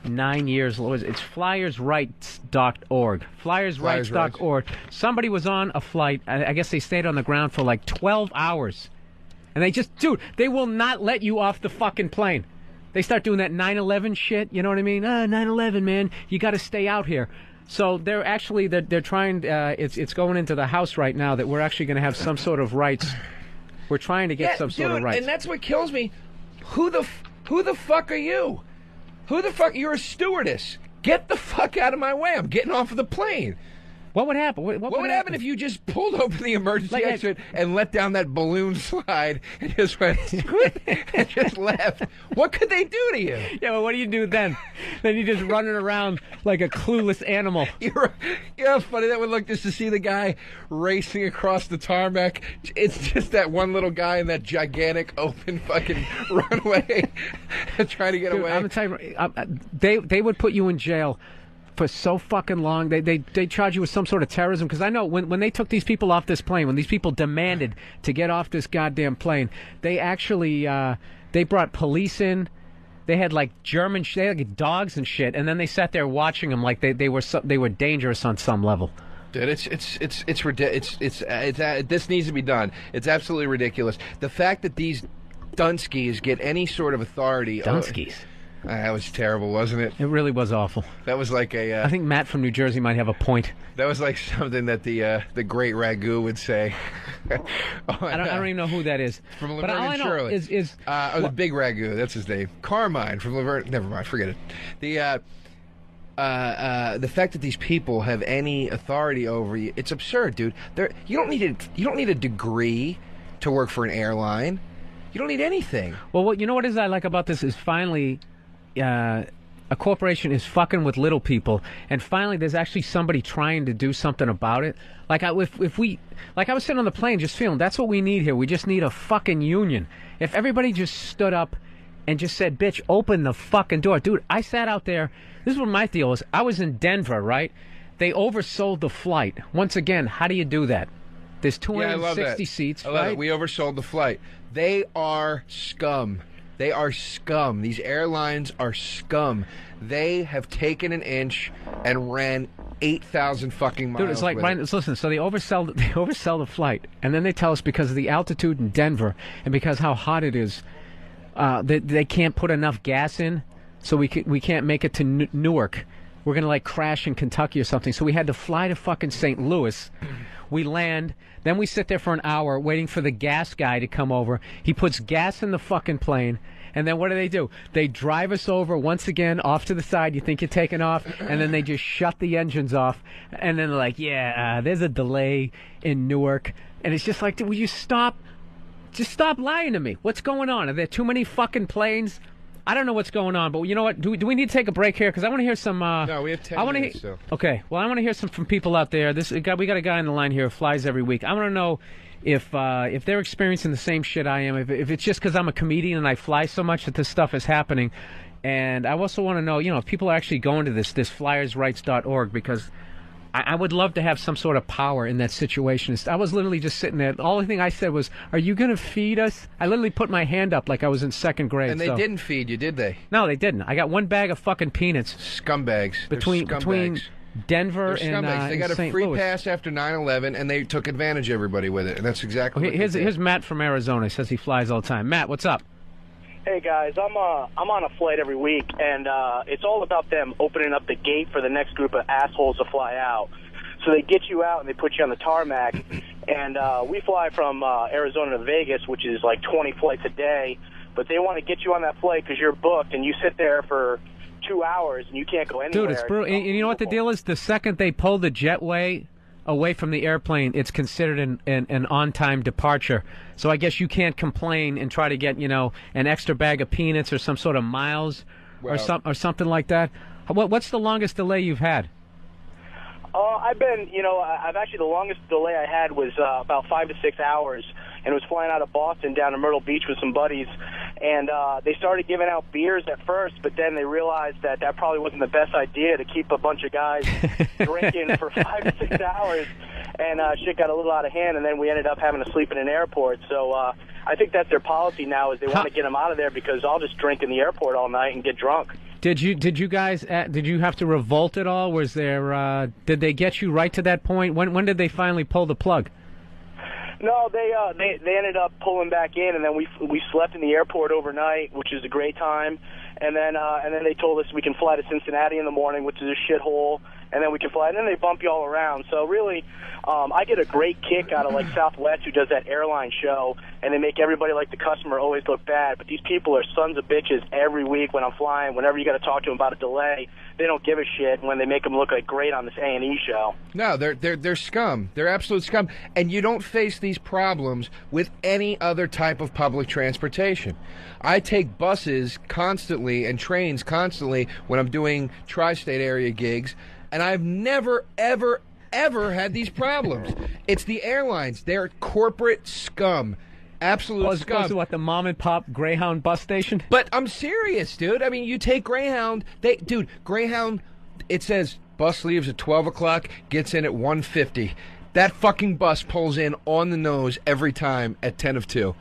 years... It's flyersrights.org. Flyersrights.org. Somebody was on a flight. I guess they stayed on the ground for like 12 hours. And they just... Dude, they will not let you off the fucking plane. They start doing that 9/11 shit. You know what I mean? 9/11, man. You got to stay out here. So they're actually they're trying. It's going into the House right now that we're actually going to have some sort of rights. We're trying to get some sort of rights. And that's what kills me. Who the fuck are you? Who the fuck? You're a stewardess. Get the fuck out of my way. I'm getting off of the plane. What would happen? What would happen if you just pulled open the emergency exit and let down that balloon slide and just went and just left? What could they do to you? Yeah, well, what do you do then? Then you're just running around like a clueless animal. You know how funny that would look just to see the guy racing across the tarmac? It's just that one little guy in that gigantic open fucking runway trying to get away. I'm telling you, they would put you in jail for so fucking long. They charge you with some sort of terrorism, because I know when they took these people off this plane, when these people demanded to get off this goddamn plane, they actually they brought police in. They had like they had like dogs and shit, and then they sat there watching them like they were dangerous on some level. Dude, it's ridiculous. This needs to be done. It's absolutely ridiculous. The fact that these Dunskies get any sort of authority. Dunskies. That was terrible, wasn't it? It really was awful. That was like I think Matt from New Jersey might have a point. That was like something that the great Ragu would say. I don't even know who that is. From Laverne and Shirley. The big Ragu, that's his name. Carmine from Laverne. Never mind, forget it. The fact that these people have any authority over you, it's absurd, dude. You don't need a degree to work for an airline. You don't need anything. Well, what I like about this is finally. A corporation is fucking with little people, and finally there's actually somebody trying to do something about it. Like I was sitting on the plane just feeling that's what we need here. We just need a fucking union. If everybody just stood up and just said, bitch, open the fucking door. Dude, I sat out there. This is what my deal was. I was in Denver, right? They oversold the flight. Once again, how do you do that? There's 260 seats, I love it. We oversold the flight. They are scum. They are scum. These airlines are scum. They have taken an inch and ran 8,000 fucking miles. Dude, it's like listen. So they oversell the flight, and then they tell us because of the altitude in Denver and because how hot it is, they can't put enough gas in, so we can't make it to Newark. We're gonna like crash in Kentucky or something. So we had to fly to fucking St. Louis. We land, then we sit there for an hour waiting for the gas guy to come over. He puts gas in the fucking plane, and then what do? They drive us over once again off to the side. You think you're taking off, and then they just shut the engines off, and then they're like, there's a delay in Newark. And it's just like, will you stop? Just stop lying to me. What's going on? Are there too many fucking planes? I don't know what's going on, but you know what? Do we need to take a break here? Because I want to hear some... no, we have 10 minutes still. Okay, well, I want to hear some from people out there. We got a guy on the line here who flies every week. I want to know if they're experiencing the same shit I am, if it's just because I'm a comedian and I fly so much that this stuff is happening. And I also want to know, if people are actually going to this flyersrights.org, because... I would love to have some sort of power in that situation. I was literally just sitting there. The only thing I said was, are you going to feed us? I literally put my hand up like I was in second grade. And they didn't feed you, did they? No, they didn't. I got one bag of fucking peanuts. Scumbags. Between Denver and they got a St. free Louis. pass after 9/11, and they took advantage of everybody with it. And that's exactly what here's Matt from Arizona. He says he flies all the time. Matt, what's up? Hey guys, I'm on a flight every week, and it's all about them opening up the gate for the next group of assholes to fly out. So they get you out and they put you on the tarmac, and we fly from Arizona to Vegas, which is like 20 flights a day, but they want to get you on that flight because you're booked, and you sit there for 2 hours and you can't go anywhere. Dude, it's brutal. And you know what the deal is? The second they pull the jetway away from the airplane, it's considered an on-time departure. So I guess you can't complain and try to get, an extra bag of peanuts or some sort of miles or something like that. What's the longest delay you've had? I've actually, the longest delay I had was about 5 to 6 hours, and it was flying out of Boston down to Myrtle Beach with some buddies, and they started giving out beers at first, but then they realized that probably wasn't the best idea to keep a bunch of guys drinking for 5 to 6 hours, and shit got a little out of hand, and then we ended up having to sleep in an airport. So I think that's their policy now, is they want to get them out of there, because I'll just drink in the airport all night and get drunk. Did you guys did you have to revolt at all? Was there did they get you right to that point? When did they finally pull the plug? No, they ended up pulling back in, and then we slept in the airport overnight, which is a great time. And then they told us we can fly to Cincinnati in the morning, which is a shithole. and then we can fly. And then they bump you all around. So really, I get a great kick out of like Southwest, who does that airline show, and they make everybody like the customer always look bad. But these people are sons of bitches every week when I'm flying. Whenever you got to talk to them about a delay, they don't give a shit when they make them look like great on this A&E show. No, they're scum. They're absolute scum. And you don't face these problems with any other type of public transportation. I take buses constantly and trains constantly when I'm doing tri-state area gigs, and I've never, ever had these problems. It's the airlines. They're corporate scum. Absolute as scum. opposed to what, the mom and pop Greyhound bus station? But I'm serious, dude. I mean, you take Greyhound. Greyhound, it says bus leaves at 12 o'clock, gets in at 1:50. That fucking bus pulls in on the nose every time at 10 of 2.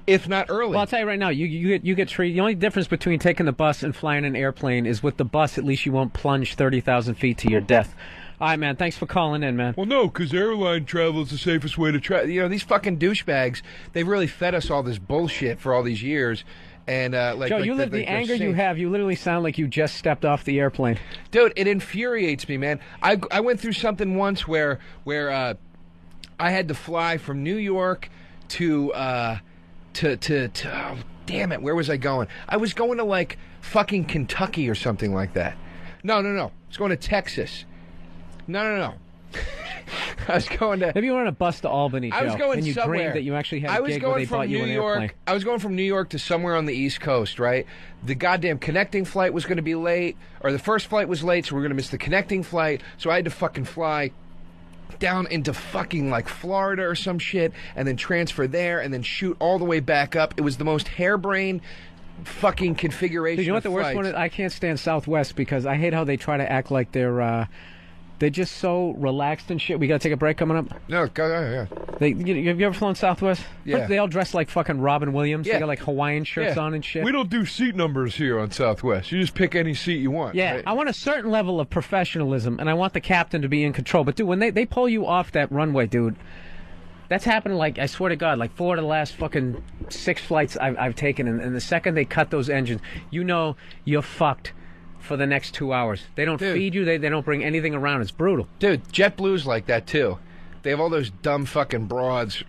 If not early. Well, I'll tell you right now, you get treated. The only difference between taking the bus and flying an airplane is with the bus, at least you won't plunge 30,000 feet to your death. All right, man. Thanks for calling in, man. Well, no, because airline travel is the safest way to travel. You know, these fucking douchebags, they've really fed us all this bullshit for all these years. And Joe, the anger you have, you literally sound like you just stepped off the airplane. Dude, it infuriates me, man. I went through something once where I had to fly from New York to oh, damn it, where was I going? I was going to like fucking Kentucky or something like that. No. I was going to Texas. No. I was going to... Maybe you were on a bus to Albany, Joe. I was going and you somewhere. dreamed that you actually had a gig where they bought you an airplane. I was going from New York to somewhere on the East Coast, right? The goddamn connecting flight was going to be late, or the first flight was late, so we were going to miss the connecting flight, so I had to fucking fly down into fucking like Florida or some shit, and then transfer there, and then shoot all the way back up. It was the most harebrained fucking configuration. Dude, you know what the worst one is? I can't stand Southwest because I hate how they try to act like they're just so relaxed and shit. We gotta take a break coming up. No, go yeah. Have you ever flown Southwest? Yeah. They all dress like fucking Robin Williams. Yeah. They got like Hawaiian shirts Yeah. on and shit. We don't do seat numbers here on Southwest. You just pick any seat you want. Yeah, right? I want a certain level of professionalism, and I want the captain to be in control. But, dude, when they pull you off that runway, dude, that's happened, like, I swear to God, like 4 of the last fucking 6 flights I've taken, and the second they cut those engines, you know you're fucked for the next 2 hours. They don't feed you. They don't bring anything around. It's brutal. Dude, JetBlue's like that, too. They have all those dumb fucking broads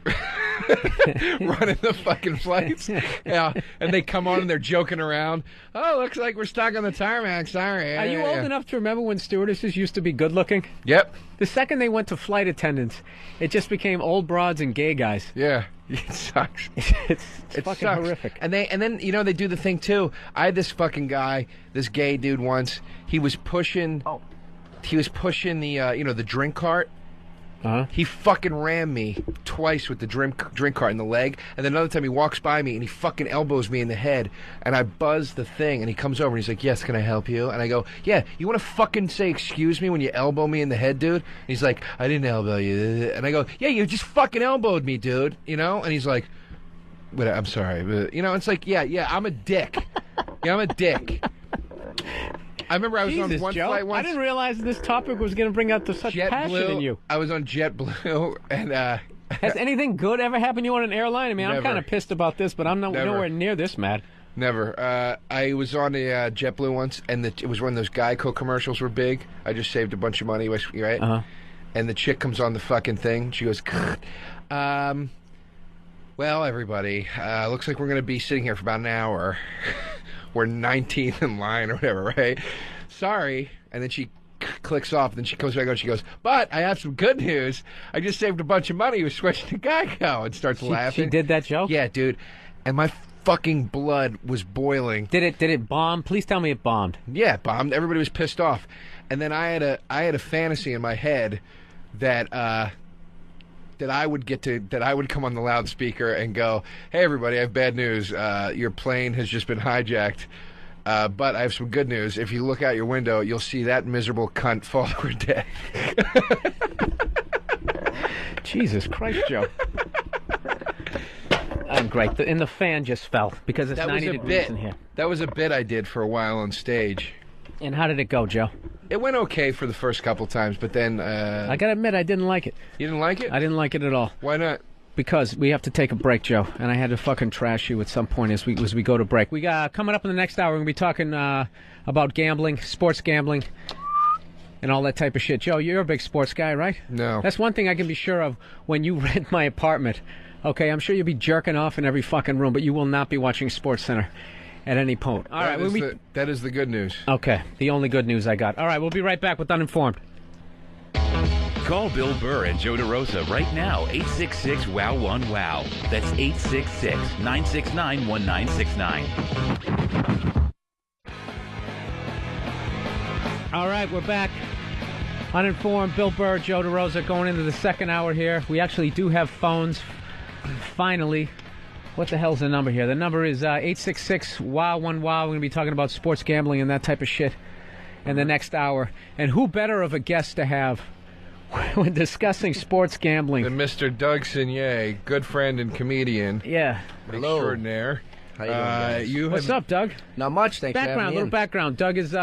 running the fucking flights. Yeah, and they come on and they're joking around. Oh, looks like we're stuck on the tarmac. Sorry. Are you old enough to remember when stewardesses used to be good looking? Yep. The second they went to flight attendants, it just became old broads and gay guys. Yeah. It sucks. It's fucking sucks. horrific. And then you know they do the thing too. I had this fucking guy, this gay dude once. He was pushing the the drink cart. Uh-huh. He fucking rammed me twice with the drink cart in the leg, and then another time he walks by me and he fucking elbows me in the head, and I buzz the thing, and he comes over and he's like, "Yes, can I help you?" And I go, "Yeah, you want to fucking say excuse me when you elbow me in the head, dude?" And he's like, "I didn't elbow you." And I go, "Yeah, you just fucking elbowed me, dude," you know? And he's like, "But I'm sorry." But, you know, it's like, yeah, I'm a dick. Yeah, I'm a dick. I remember I was on one flight once. I didn't realize this topic was going to bring out such passion in you. I was on JetBlue, and has anything good ever happened to you on an airline? I mean, Never. I'm kind of pissed about this, but I'm nowhere near this mad. Never. I was on a JetBlue once, and it was when those Geico commercials were big. I just saved a bunch of money, right? Uh-huh. And the chick comes on the fucking thing. She goes, well, everybody, looks like we're going to be sitting here for about an hour. We're 19th in line or whatever, right? Sorry. And then she clicks off, and then she comes back on and she goes, "But I have some good news. I just saved a bunch of money. We're switching to Geico," and starts laughing. She did that joke? Yeah, dude. And my fucking blood was boiling. Did it bomb? Please tell me it bombed. Yeah, it bombed. Everybody was pissed off. And then I had a fantasy in my head that I would come on the loudspeaker and go, "Hey everybody, I have bad news. Your plane has just been hijacked. But I have some good news. If you look out your window, you'll see that miserable cunt fall to her death." Jesus Christ, Joe. I'm great. And the fan just fell because it's 90 degrees in here. That was a bit I did for a while on stage. And how did it go, Joe? It went okay for the first couple times, but then... I gotta admit, I didn't like it. You didn't like it? I didn't like it at all. Why not? Because we have to take a break, Joe, and I had to fucking trash you at some point as we go to break. We got coming up in the next hour. We're gonna be talking about gambling, sports gambling, and all that type of shit. Joe, you're a big sports guy, right? No. That's one thing I can be sure of when you rent my apartment. Okay, I'm sure you'll be jerking off in every fucking room, but you will not be watching SportsCenter at any point. All right, that is the good news. Okay, the only good news I got. All right, we'll be right back with Uninformed. Call Bill Burr and Joe DeRosa right now, 866-WOW-1-WOW. That's 866-969-1969. All right, we're back. Uninformed, Bill Burr, Joe DeRosa, going into the second hour here. We actually do have phones, finally. What the hell's the number here? The number is 866-WOW-1-WOW. We're going to be talking about sports gambling and that type of shit in the next hour. And who better of a guest to have when discussing sports gambling than Mr. Doug Signier, good friend and comedian. Yeah. Extraordinaire. How you doing, guys? What's up, Doug? Not much, thanks for having me Little in. background. Doug's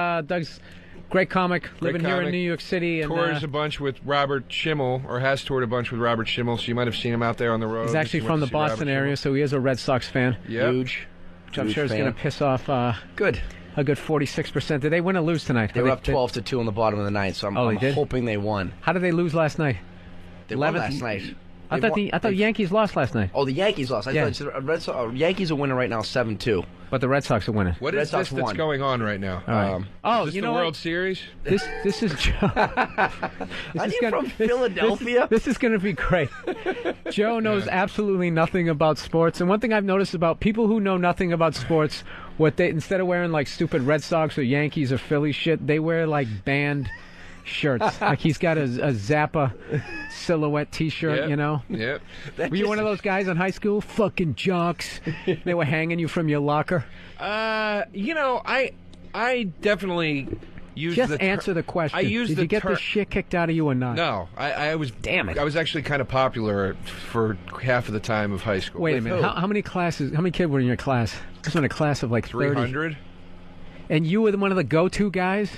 great comic, living here in New York City. And tours a bunch with Robert Schimmel, or has toured a bunch with Robert Schimmel, so you might have seen him out there on the road. He's actually from the Boston area, so he is a Red Sox fan. Yep. Huge. Which I'm sure is going to piss off a good 46%. Did they win or lose tonight? They were up 12-2 in the bottom of the ninth, so I'm hoping they won. How did they lose last night? They won last night. I thought the Yankees lost last night. Oh, the Yankees lost. I thought Yankees are winning right now 7-2. But the Red Sox are winning. What is this that's going on right now? Is this the World Series? This is Joe. Are you from Philadelphia? This is going to be great. Joe knows absolutely nothing about sports, and one thing I've noticed about people who know nothing about sports, instead of wearing like stupid Red Sox or Yankees or Philly shit, they wear like band shirts. Like he's got a Zappa silhouette T-shirt, you know? Yep. Were you one of those guys in high school? Fucking jocks. They were hanging you from your locker? I definitely used Just answer the question. Did you get the shit kicked out of you or not? No. I was... Damn it. I was actually kind of popular for half of the time of high school. Wait a minute. How many kids were in your class? This was in a class of like 30. 300. And you were one of the go-to guys?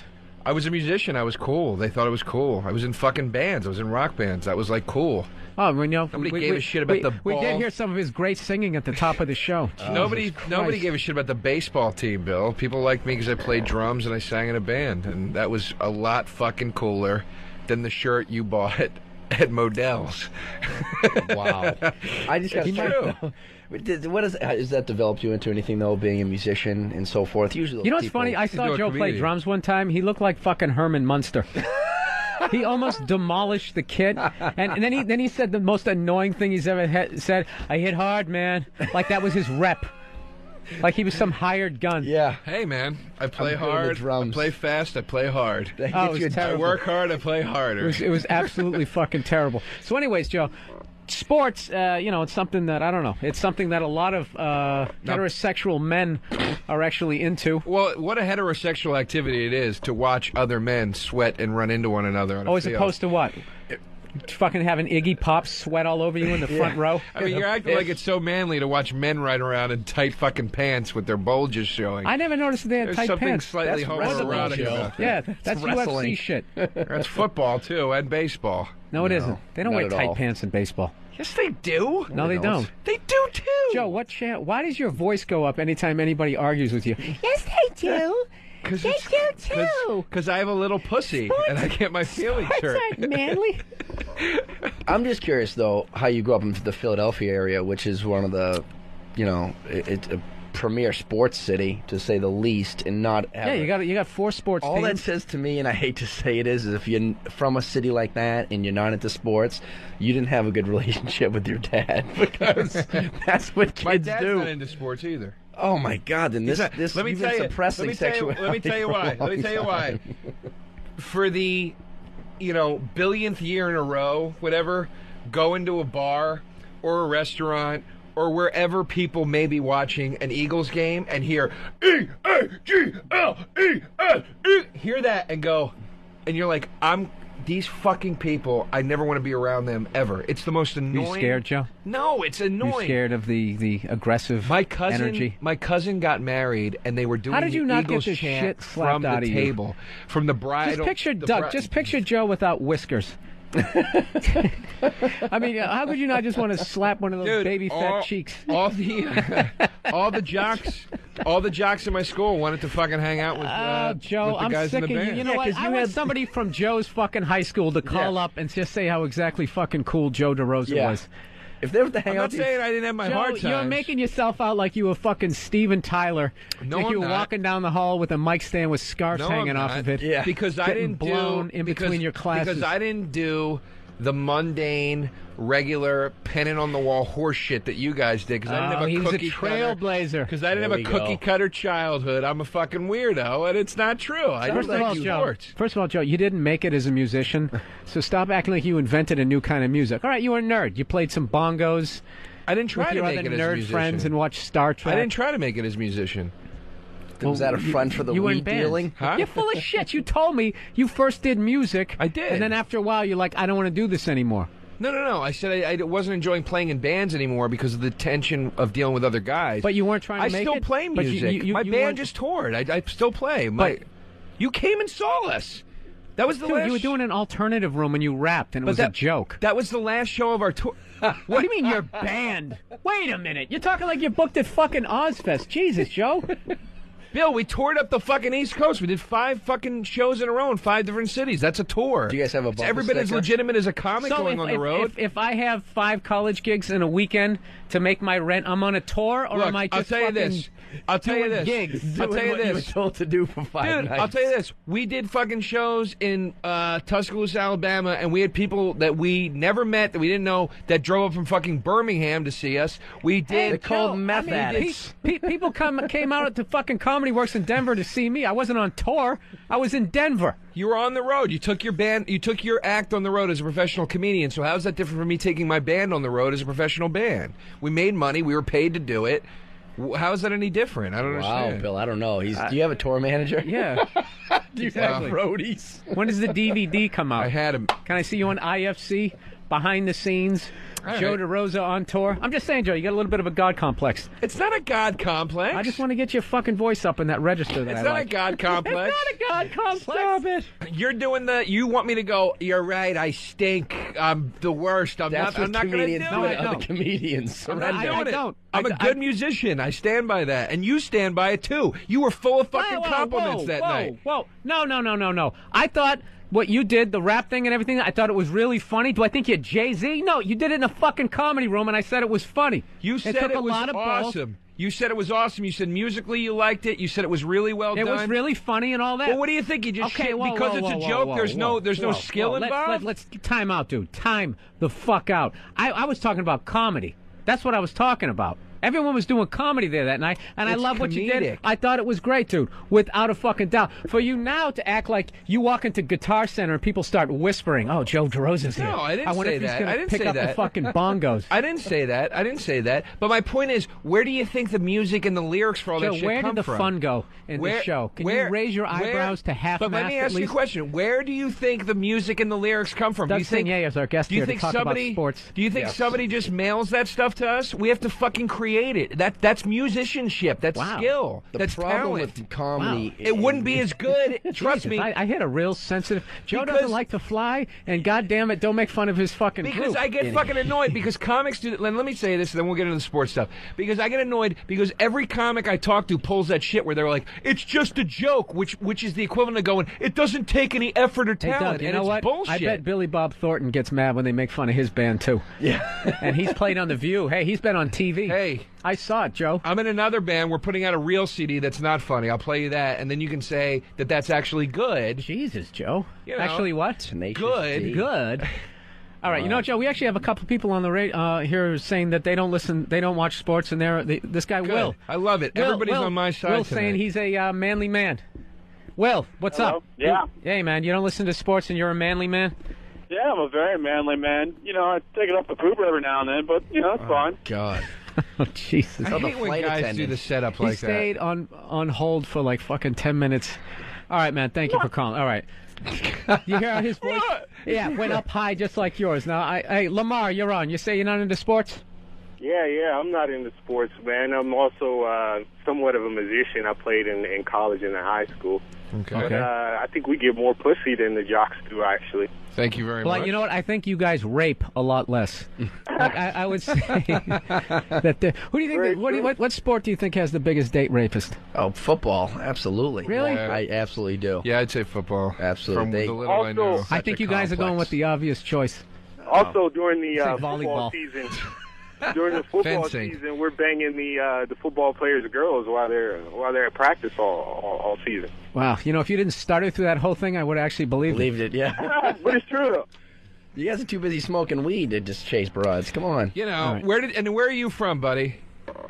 I was a musician. I was cool. They thought it was cool. I was in fucking bands. I was in rock bands. That was like cool. Oh, well, nobody gave a shit about the ball. We did hear some of his great singing at the top of the show. Nobody gave a shit about the baseball team, Bill. People liked me because I played drums and I sang in a band, and that was a lot fucking cooler than the shirt you bought at Modell's. Wow. I just got to know. What has that developed you into anything, though, being a musician and so forth? Usually, you know what's funny? I saw Joe play drums one time. He looked like fucking Herman Munster. He almost demolished the kid, and then he said the most annoying thing he's ever said. I hit hard, man. Like that was his rep. Like he was some hired gun. Yeah. Hey, man, I play hard. I play fast. I play hard. I work hard. I play harder. It was absolutely fucking terrible. So, anyways, Joe. Sports, it's something that, I don't know, it's something that a lot of heterosexual men are actually into. Well, what a heterosexual activity it is to watch other men sweat and run into one another on a field. As opposed to what? Fucking having Iggy Pop sweat all over you in the front row? I mean, you're acting like it's so manly to watch men ride around in tight fucking pants with their bulges showing. I never noticed they had tight pants. Slightly homoerotic about that. Yeah, that's UFC shit. That's football, too, and baseball. No, it isn't. They don't wear tight pants in baseball. Yes, they do. No, they don't. They do, too. Joe, why does your voice go up anytime anybody argues with you? Yes, they do. They do, too. Because I have a little pussy, and I get my feelings hurt. Aren't manly. I'm just curious, though, how you grew up in the Philadelphia area, which is one of the, it's a premier sports city, to say the least, and not have you got 4 sports all teams. That says to me, and I hate to say it, is if you're from a city like that and you're not into sports, you didn't have a good relationship with your dad, because that's what kids do. My dad's not into sports either. Oh my God! Then this let me tell you why. For the billionth year in a row, whatever, go into a bar or a restaurant or wherever people may be watching an Eagles game and hear E-A-G-L-E-S-E, hear that and go, and you're like, these fucking people, I never want to be around them ever. It's the most annoying. You scared, Joe? No, it's annoying. You scared of the aggressive energy? My cousin got married, and they were doing How did you the not Eagles get the chant shit slapped from out the of table, from the bridal. Just picture Joe without whiskers. I mean, how could you not just want to slap one of those baby fat cheeks? All the jocks All the jocks in my school wanted to fucking hang out with, Joe, with the I'm guys sick in the of band. you. You know what? I want somebody from Joe's fucking high school to call up and just say how exactly fucking cool Joe DeRosa was. If they were to hang I'm out, not saying I didn't have my Joe, hard times. you're making yourself out like you were fucking Steven Tyler. No, like you I'm were not. walking down the hall with a mic stand with scarves hanging off of it. Yeah. Because I Getting didn't blown do in between your classes. Because I didn't do the mundane, regular, pennant on the wall horse shit that you guys did. Because I didn't have a he was a cookie trailblazer. Because I didn't There have a we cookie go. cutter childhood. I'm a fucking weirdo, and it's not true. I First just of all, like Joe. sports. First of all, Joe, you didn't make it as a musician, so stop acting like you invented a new kind of music. All right, you were a nerd. You played some bongos. I didn't try with to your make other it as a nerd musician. friends and watch Star Trek. I didn't try to make it as a musician. was that a front for the you were in weed bands. dealing? Huh? You're full of shit. You told me you first did music. I did. And then after a while, you're like, I don't want to do this anymore. No. I said I wasn't enjoying playing in bands anymore because of the tension of dealing with other guys. But you weren't trying to I make still it? play But music. My you band weren't- just toured. I still play. You came and saw us. That was the Dude, last. you were doing an alternative room and you rapped, and it But was a joke. That was the last show of our tour. What do you mean your band? Wait a minute. You're talking like you're booked at fucking Ozfest. Jesus, Joe. Bill, we toured up the fucking East Coast. We did 5 fucking shows in a row in 5 different cities. That's a tour. Do you guys have a It's bumper every bit as sticker? legitimate as a comic going on the road. If I have 5 college gigs in a weekend to make my rent, I'm on a tour, or Look, am I I'll just tell you fucking this. I'll tell you doing this. gigs? I'll tell you What you were this. told to do for 5 Dude, nights. I'll tell you this. We did fucking shows in Tuscaloosa, Alabama, and we had people that we never met, that we didn't know, that drove up from fucking Birmingham to see us. We did. They're called Joe, meth addicts. People came out to fucking Comedy Works in Denver to see me. I wasn't on tour. I was in Denver. You were on the road. You took your band. You took your act on the road as a professional comedian. So how's that different from me taking my band on the road as a professional band? We made money. We were paid to do it. How is that any different? I don't Wow, understand. Bill, I don't know. Do you have a tour manager? Yeah. Do you have roadies? When does the DVD come out? I had him. Can I see you on IFC, behind the scenes? Joe DeRosa on tour. I'm just saying, Joe, you got a little bit of a God complex. It's not a God complex. I just want to get your fucking voice up in that register that It's I not like. a God complex. It's not a God complex. Stop it. You're doing the. You want me to go? You're right. I stink. I'm the worst. I'm That's not. I'm what not going to comedians do do it. to other comedians. I'm not I doing it. don't. I'm a good musician. I stand by that, and you stand by it too. You were full of fucking compliments that night. Whoa. No. I thought what you did, the rap thing and everything, I thought it was really funny. Do I think you're Jay-Z? No, you did it in a fucking comedy room, and I said it was funny. You said took it a was lot of balls. awesome. You said it was awesome. You said musically you liked it. You said it was really well It done. was really funny and all that. Well, what do you think? You just Okay, shit whoa, because whoa, it's a whoa, joke. whoa, There's no whoa, skill involved. Let's time out, dude. Time the fuck out. I was talking about comedy. That's what I was talking about. Everyone was doing comedy there that night, and I It's love what you comedic. did. I thought it was great, dude, without a fucking doubt. For you now to act like you walk into Guitar Center and people start whispering, "Oh, Joe DeRosa's here." No, I didn't wonder say if he's that. gonna I didn't pick say up the that. fucking bongos. I didn't say that. But my point is, where do you think the music and the lyrics for all Joe, that shit where come did the from? fun go in this show? Can you raise your eyebrows to half But let mast me at ask you a least? question. Where do you think the music and the lyrics come from? Doug do you think Singh is our guest do you here to think talk about somebody sports. Do you think Yes. somebody just mails that stuff to us? We have to fucking create it. That's musicianship. That's Wow. skill. The That's problem talent. with comedy, It wouldn't be as good. Trust Jesus, me. I hit a real sensitive. Joe Because- doesn't like to fly, and goddamn it, don't make fun of his fucking Because group. I get fucking annoyed because comics do. Let me say this, and then we'll get into the sports stuff. Because I get annoyed because every comic I talk to pulls that shit where they're like, "It's just a joke," which is the equivalent of going, "It doesn't take any effort or Hey, talent." Doug, you and know it's what? bullshit. I bet Billy Bob Thornton gets mad when they make fun of his band too. Yeah. And he's played on The View. Hey, he's been on TV. Hey, I saw it, Joe. I'm in another band. We're putting out a real CD that's not funny. I'll play you that, and then you can say that that's actually good. Jesus, Joe. You know, Actually, what? Tenacious Good. D. Good. All right, you know, Joe, we actually have a couple people on the here saying that they don't watch sports, and this guy Good. Will. I love it. Everybody's on my side Will's saying tonight. he's a manly man. Will, what's up? Yeah. Hey, man, you don't listen to sports, and you're a manly man. Yeah, I'm a very manly man. You know, I take it off the pooper every now and then, but, you know, it's fine. God. Oh, Jesus. I hate when flight guys do attendant. the setup He like stayed on hold for like fucking 10 minutes. All right, man. Thank you for calling. All right. You hear how his voice? Yeah, went up high just like yours. Now, hey, Lamar, you're on. You say you're not into sports? Yeah, I'm not into sports, man. I'm also somewhat of a musician. I played in college and in high school. Okay. But I think we get more pussy than the jocks do, actually. Thank you very much. Well, you know what? I think you guys rape a lot less. Like, I would say that. Who do you think? What sport do you think has the biggest date rapist? Oh, football, absolutely. Really? Yeah. I absolutely do. Yeah, I'd say football. Absolutely. From They- the little I know. I think you guys are going with the obvious choice. Also, during the Say football volleyball. season, during the football Fencing. season, we're banging the football players' girls while they're at practice all season. Wow. You know, if you didn't stutter through that whole thing, I would have actually believed Believed it, yeah. But it's true though. You guys are too busy smoking weed to just chase broads. Come on. You know, All right. where are you from, buddy?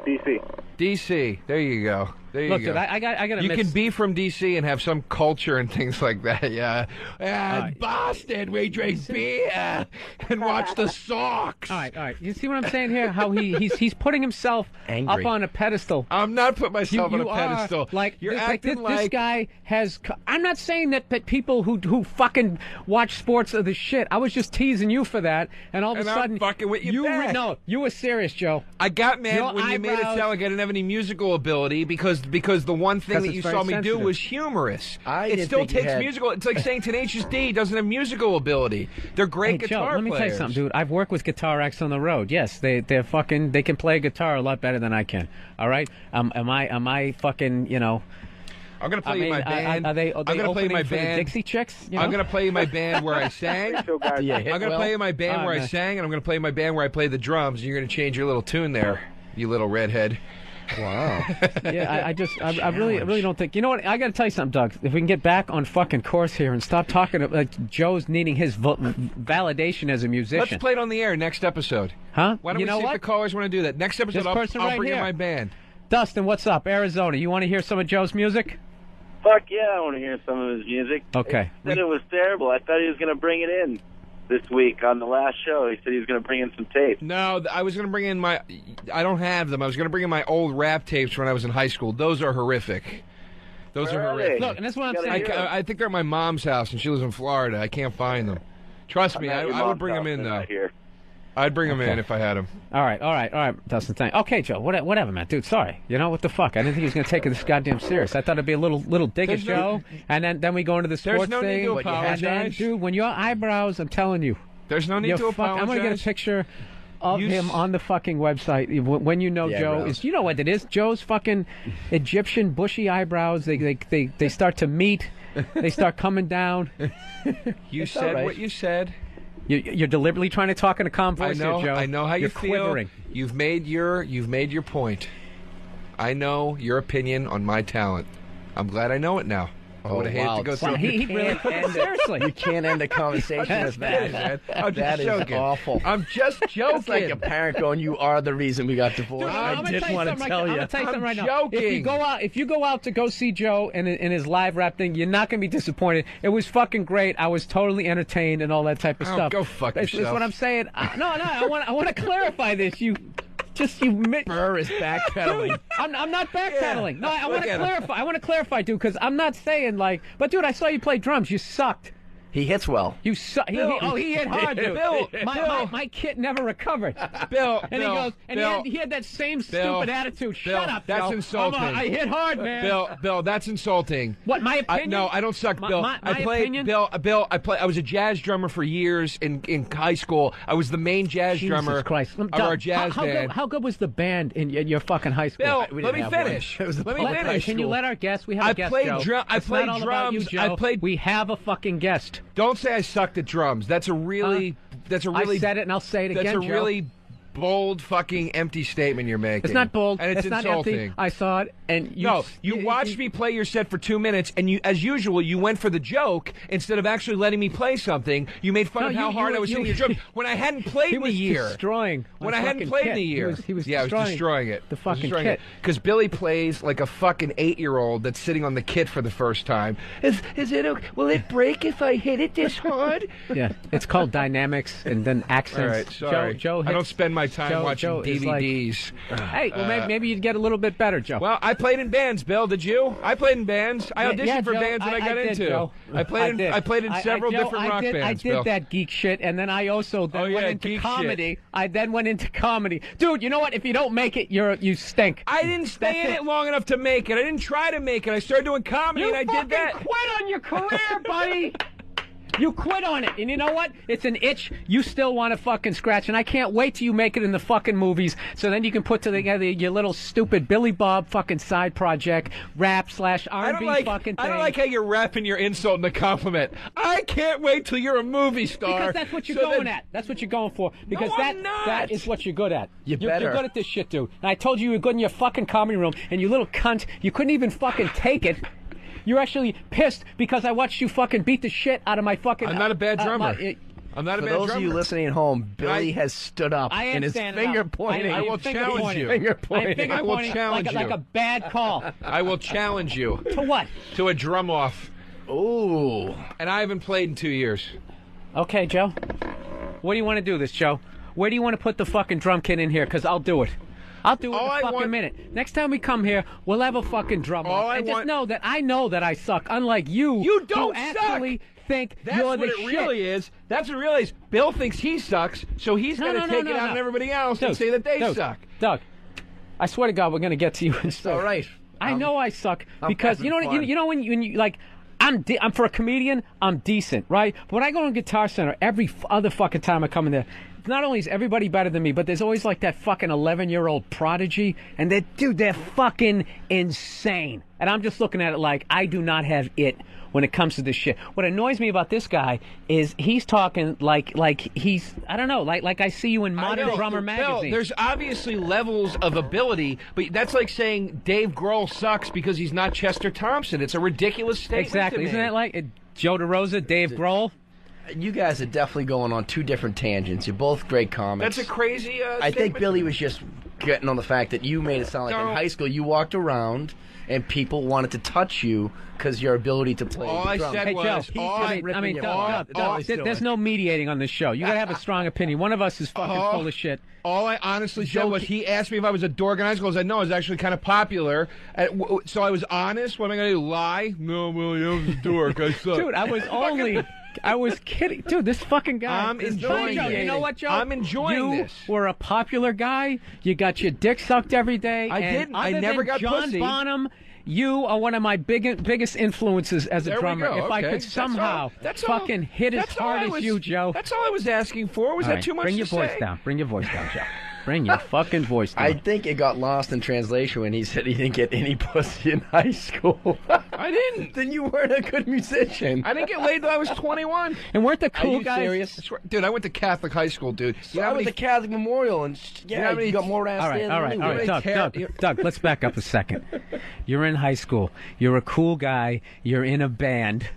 DC. D.C. There you go. There you Look, go. dude, I got to You admit, can be from D.C. and have some culture and things like that, yeah. And Boston, we drink beer and watch the Sox. All right. You see what I'm saying here? How he's putting himself Angry. up on a pedestal. I'm not putting myself on a You pedestal. Are, like You're this, acting this like guy has. I'm not saying that people who fucking watch sports are the shit. I was just teasing you for that, and all of And a I'm sudden fucking with you back. No, you were serious, Joe. I got mad Your when you made it eyebrows- sound like I didn't have any musical ability because the one thing 'Cause that it's you very saw me do sensitive. was humorous. I It didn't still think you takes had- musical. It's like saying Tenacious D doesn't have musical ability. They're great Hey, Joe, guitar let me tell players. you something, dude. I've worked with guitar acts on the road. Yes, they can play guitar a lot better than I can. All right, am I fucking I'm gonna play I you mean, my band. are they I'm gonna play you opening my for the band. Dixie Chicks? You I'm know? gonna play you my band where I sang. Do you hit I'm gonna well? play you my band where I man. sang, and I'm gonna play my band where I play the drums. And you're gonna change your little tune there, you little redhead. Wow. Yeah, I really don't think. You know what? I got to tell you something, Doug. If we can get back on fucking course here and stop talking like Joe's needing his validation as a musician. Let's play it on the air next episode. Huh? Why don't you we know see what? if the callers want to do that? Next episode, This I'll person right bring here. in my band. Dustin, what's up? Arizona. You want to hear some of Joe's music? Fuck yeah, I want to hear some of his music. Okay. He said it was terrible. I thought he was going to bring it in this week on the last show. He said he was going to bring in some tape. No, I was going to bring in my... I don't have them. I was going to bring in my old rap tapes when I was in high school. Those are horrific. Those are horrific. Look, and that's what I'm saying. I think they're at my mom's house, and she lives in Florida. I can't find them. Trust me, I would bring them in, though. I'd bring them in if I had them. All right, Dustin. Thank. Okay, Joe. Whatever, man. Dude, sorry. You know what the fuck? I didn't think he was going to take this goddamn serious. I thought it'd be a little dig at There's no- Joe, and then we go into the sports There's no need thing. to And then, apologize. dude, when your eyebrows, I'm telling you, There's no need to apologize. I'm going to get a picture of him on the fucking website when you know Yeah, Joe bros. is. You know what it is? Joe's fucking Egyptian bushy eyebrows. They start to meet. They start coming down. You It's said all right. what you said. You're deliberately trying to talk in a calm voice here, Joe. I know how You're you feel. quivering. You've made your point. I know your opinion on my talent. I'm glad I know it now. I would have hated to go through. Wow, he really took it seriously. You can't end a conversation with that. man. I'm That just is joking. awful. I'm just joking. It's like a parent going, "You are the reason we got divorced." Dude, I didn't want to tell I'm you. gonna tell you something right now. joking. If you go out to go see Joe in his live rap thing, you're not gonna be disappointed. It was fucking great. I was totally entertained and all that type of Oh, stuff. go fuck That's yourself. what I'm saying. No. I want to clarify this. You Burr is backpedaling. I'm not backpedaling. Yeah. No, I want Look to at him. clarify. I want to clarify, dude, because I'm not saying like. But dude, I saw you play drums. You sucked. He hits well. You suck. He hit hard, dude. Bill, my kid never recovered. Bill, And Bill, he goes, and Bill, he had that same Bill, stupid attitude. Bill, Shut up, that's Joe. insulting. I hit hard, man. Bill, that's insulting. What, my opinion? No, I don't suck, Bill. My I played opinion? Bill. I was a jazz drummer for years in high school. I was the main jazz Jesus drummer Christ. of Doug, our jazz how band. How good was the band in your fucking high school? Bill, We let didn't me have one. finish. It was a Let me public finish. Can you let our guest? We have I a guest, played Joe. drum- I It's played not all about you, drums. Joe. I played- We have a fucking guest. Don't say I sucked at drums. That's a really. I said it, and I'll say it That's again, a Joe. really bold, fucking empty statement you're making. It's not bold. and it's not insulting. empty. I saw it, and You watched me play your set for 2 minutes, and you, as usual, you went for the joke instead of actually letting me play something. You made fun No, of how hard I was hitting your drum when I hadn't played He in a was year. destroying. When my I hadn't fucking played kit. in a year. He was I was destroying it. The fucking kit. Because Billy plays like a fucking 8-year-old that's sitting on the kit for the first time. Is it okay? Will it break if I hit it this hard? Yeah, it's called dynamics and then accents. All right, sorry. Joe I don't spend my time watching DVDs. Hey, well, maybe you'd get a little bit better, Joe. Well, I played in bands, Bill. Did you? I played in bands. I auditioned for Joe, bands that I got did, into. Joe. I played in several different rock bands. I did Bill. that geek shit, and then I also went into geek comedy. shit. I then went into comedy. Dude, you know what? If you don't make it, you stink. I didn't stay in it long enough to make it. I didn't try to make it. I started doing comedy, and I did that. You quit on your career, buddy. You quit on it, and you know what? It's an itch you still want to fucking scratch, and I can't wait till you make it in the fucking movies, so then you can put together your little stupid Billy Bob fucking side project, rap/R&B fucking thing. I don't like how you're wrapping your insult in the compliment. I can't wait till you're a movie star. Because that's what you're going at. That's what you're going for. Because that is what you're good at. You're good at this shit, dude. And I told you were good in your fucking comedy room, and you little cunt, you couldn't even fucking take it. You're actually pissed because I watched you fucking beat the shit out of my fucking... I'm not a bad drummer. I'm not a bad drummer. For those of you listening at home, Billy has stood up and is finger pointing. I will challenge you. Finger pointing. I will challenge you. Like a bad call. I will challenge you. To what? To a drum off. Ooh. And I haven't played in 2 years. Okay, Joe. What do you want to do this, Joe? Where do you want to put the fucking drum kit in here? Because I'll do it. I'll do it in a fucking minute. Next time we come here, we'll have a fucking drum off. And just know that I know that I suck, unlike you. You don't who suck. actually think you're the shit. That's what it really is. That's what it really is. Bill thinks he sucks, so he's going to take it out on everybody else and say that they suck. Doug, I swear to God, we're going to get to you. It's all right. I know I suck because you know when you like. I'm for a comedian, I'm decent, right? But when I go to Guitar Center, every other fucking time I come in there, not only is everybody better than me, but there's always like that fucking 11-year-old prodigy, and they're fucking insane. And I'm just looking at it like I do not have it when it comes to this shit. What annoys me about this guy is he's talking like he's, I don't know, like I see you in Modern Drummer magazine. Bill, there's obviously levels of ability, but that's like saying Dave Grohl sucks because he's not Chester Thompson. It's a ridiculous statement. Exactly. Isn't that like Joe DeRosa, Dave Grohl? You guys are definitely going on two different tangents. You're both great comics. That's a crazy I think Billy was just getting on the fact that you made it sound like in high school you walked around and people wanted to touch you because your ability to play all the I drum. said was, there's no mediating on this show. You gotta have a strong opinion. One of us is fucking full of shit. All I honestly said was he asked me if I was a dork in high school. I said no, I was actually kind of popular. So I was honest. What am I going to do? Lie? No, Willie, I was a dork. I suck. Dude, I was kidding. Dude, this fucking guy. I'm enjoying it. You know what, Joe? I'm enjoying this. You were a popular guy. You got your dick sucked every day. I didn't. I never got John pussy. Bonham, you are one of my biggest influences as a drummer. If I could somehow fucking hit as hard as you, Joe. That's all I was asking for. Was that too much to say? Bring your voice down, Joe. Bring your fucking voice down. I think it got lost in translation when he said he didn't get any pussy in high school. I didn't. Then you weren't a good musician. I didn't get laid till I was 21. And weren't the cool Are you guys? Serious? Dude, I went to Catholic high school, dude. So I went to Catholic Memorial, and you got more ass than All right. Doug, let's back up a second. You're in high school. You're a cool guy. You're in a band.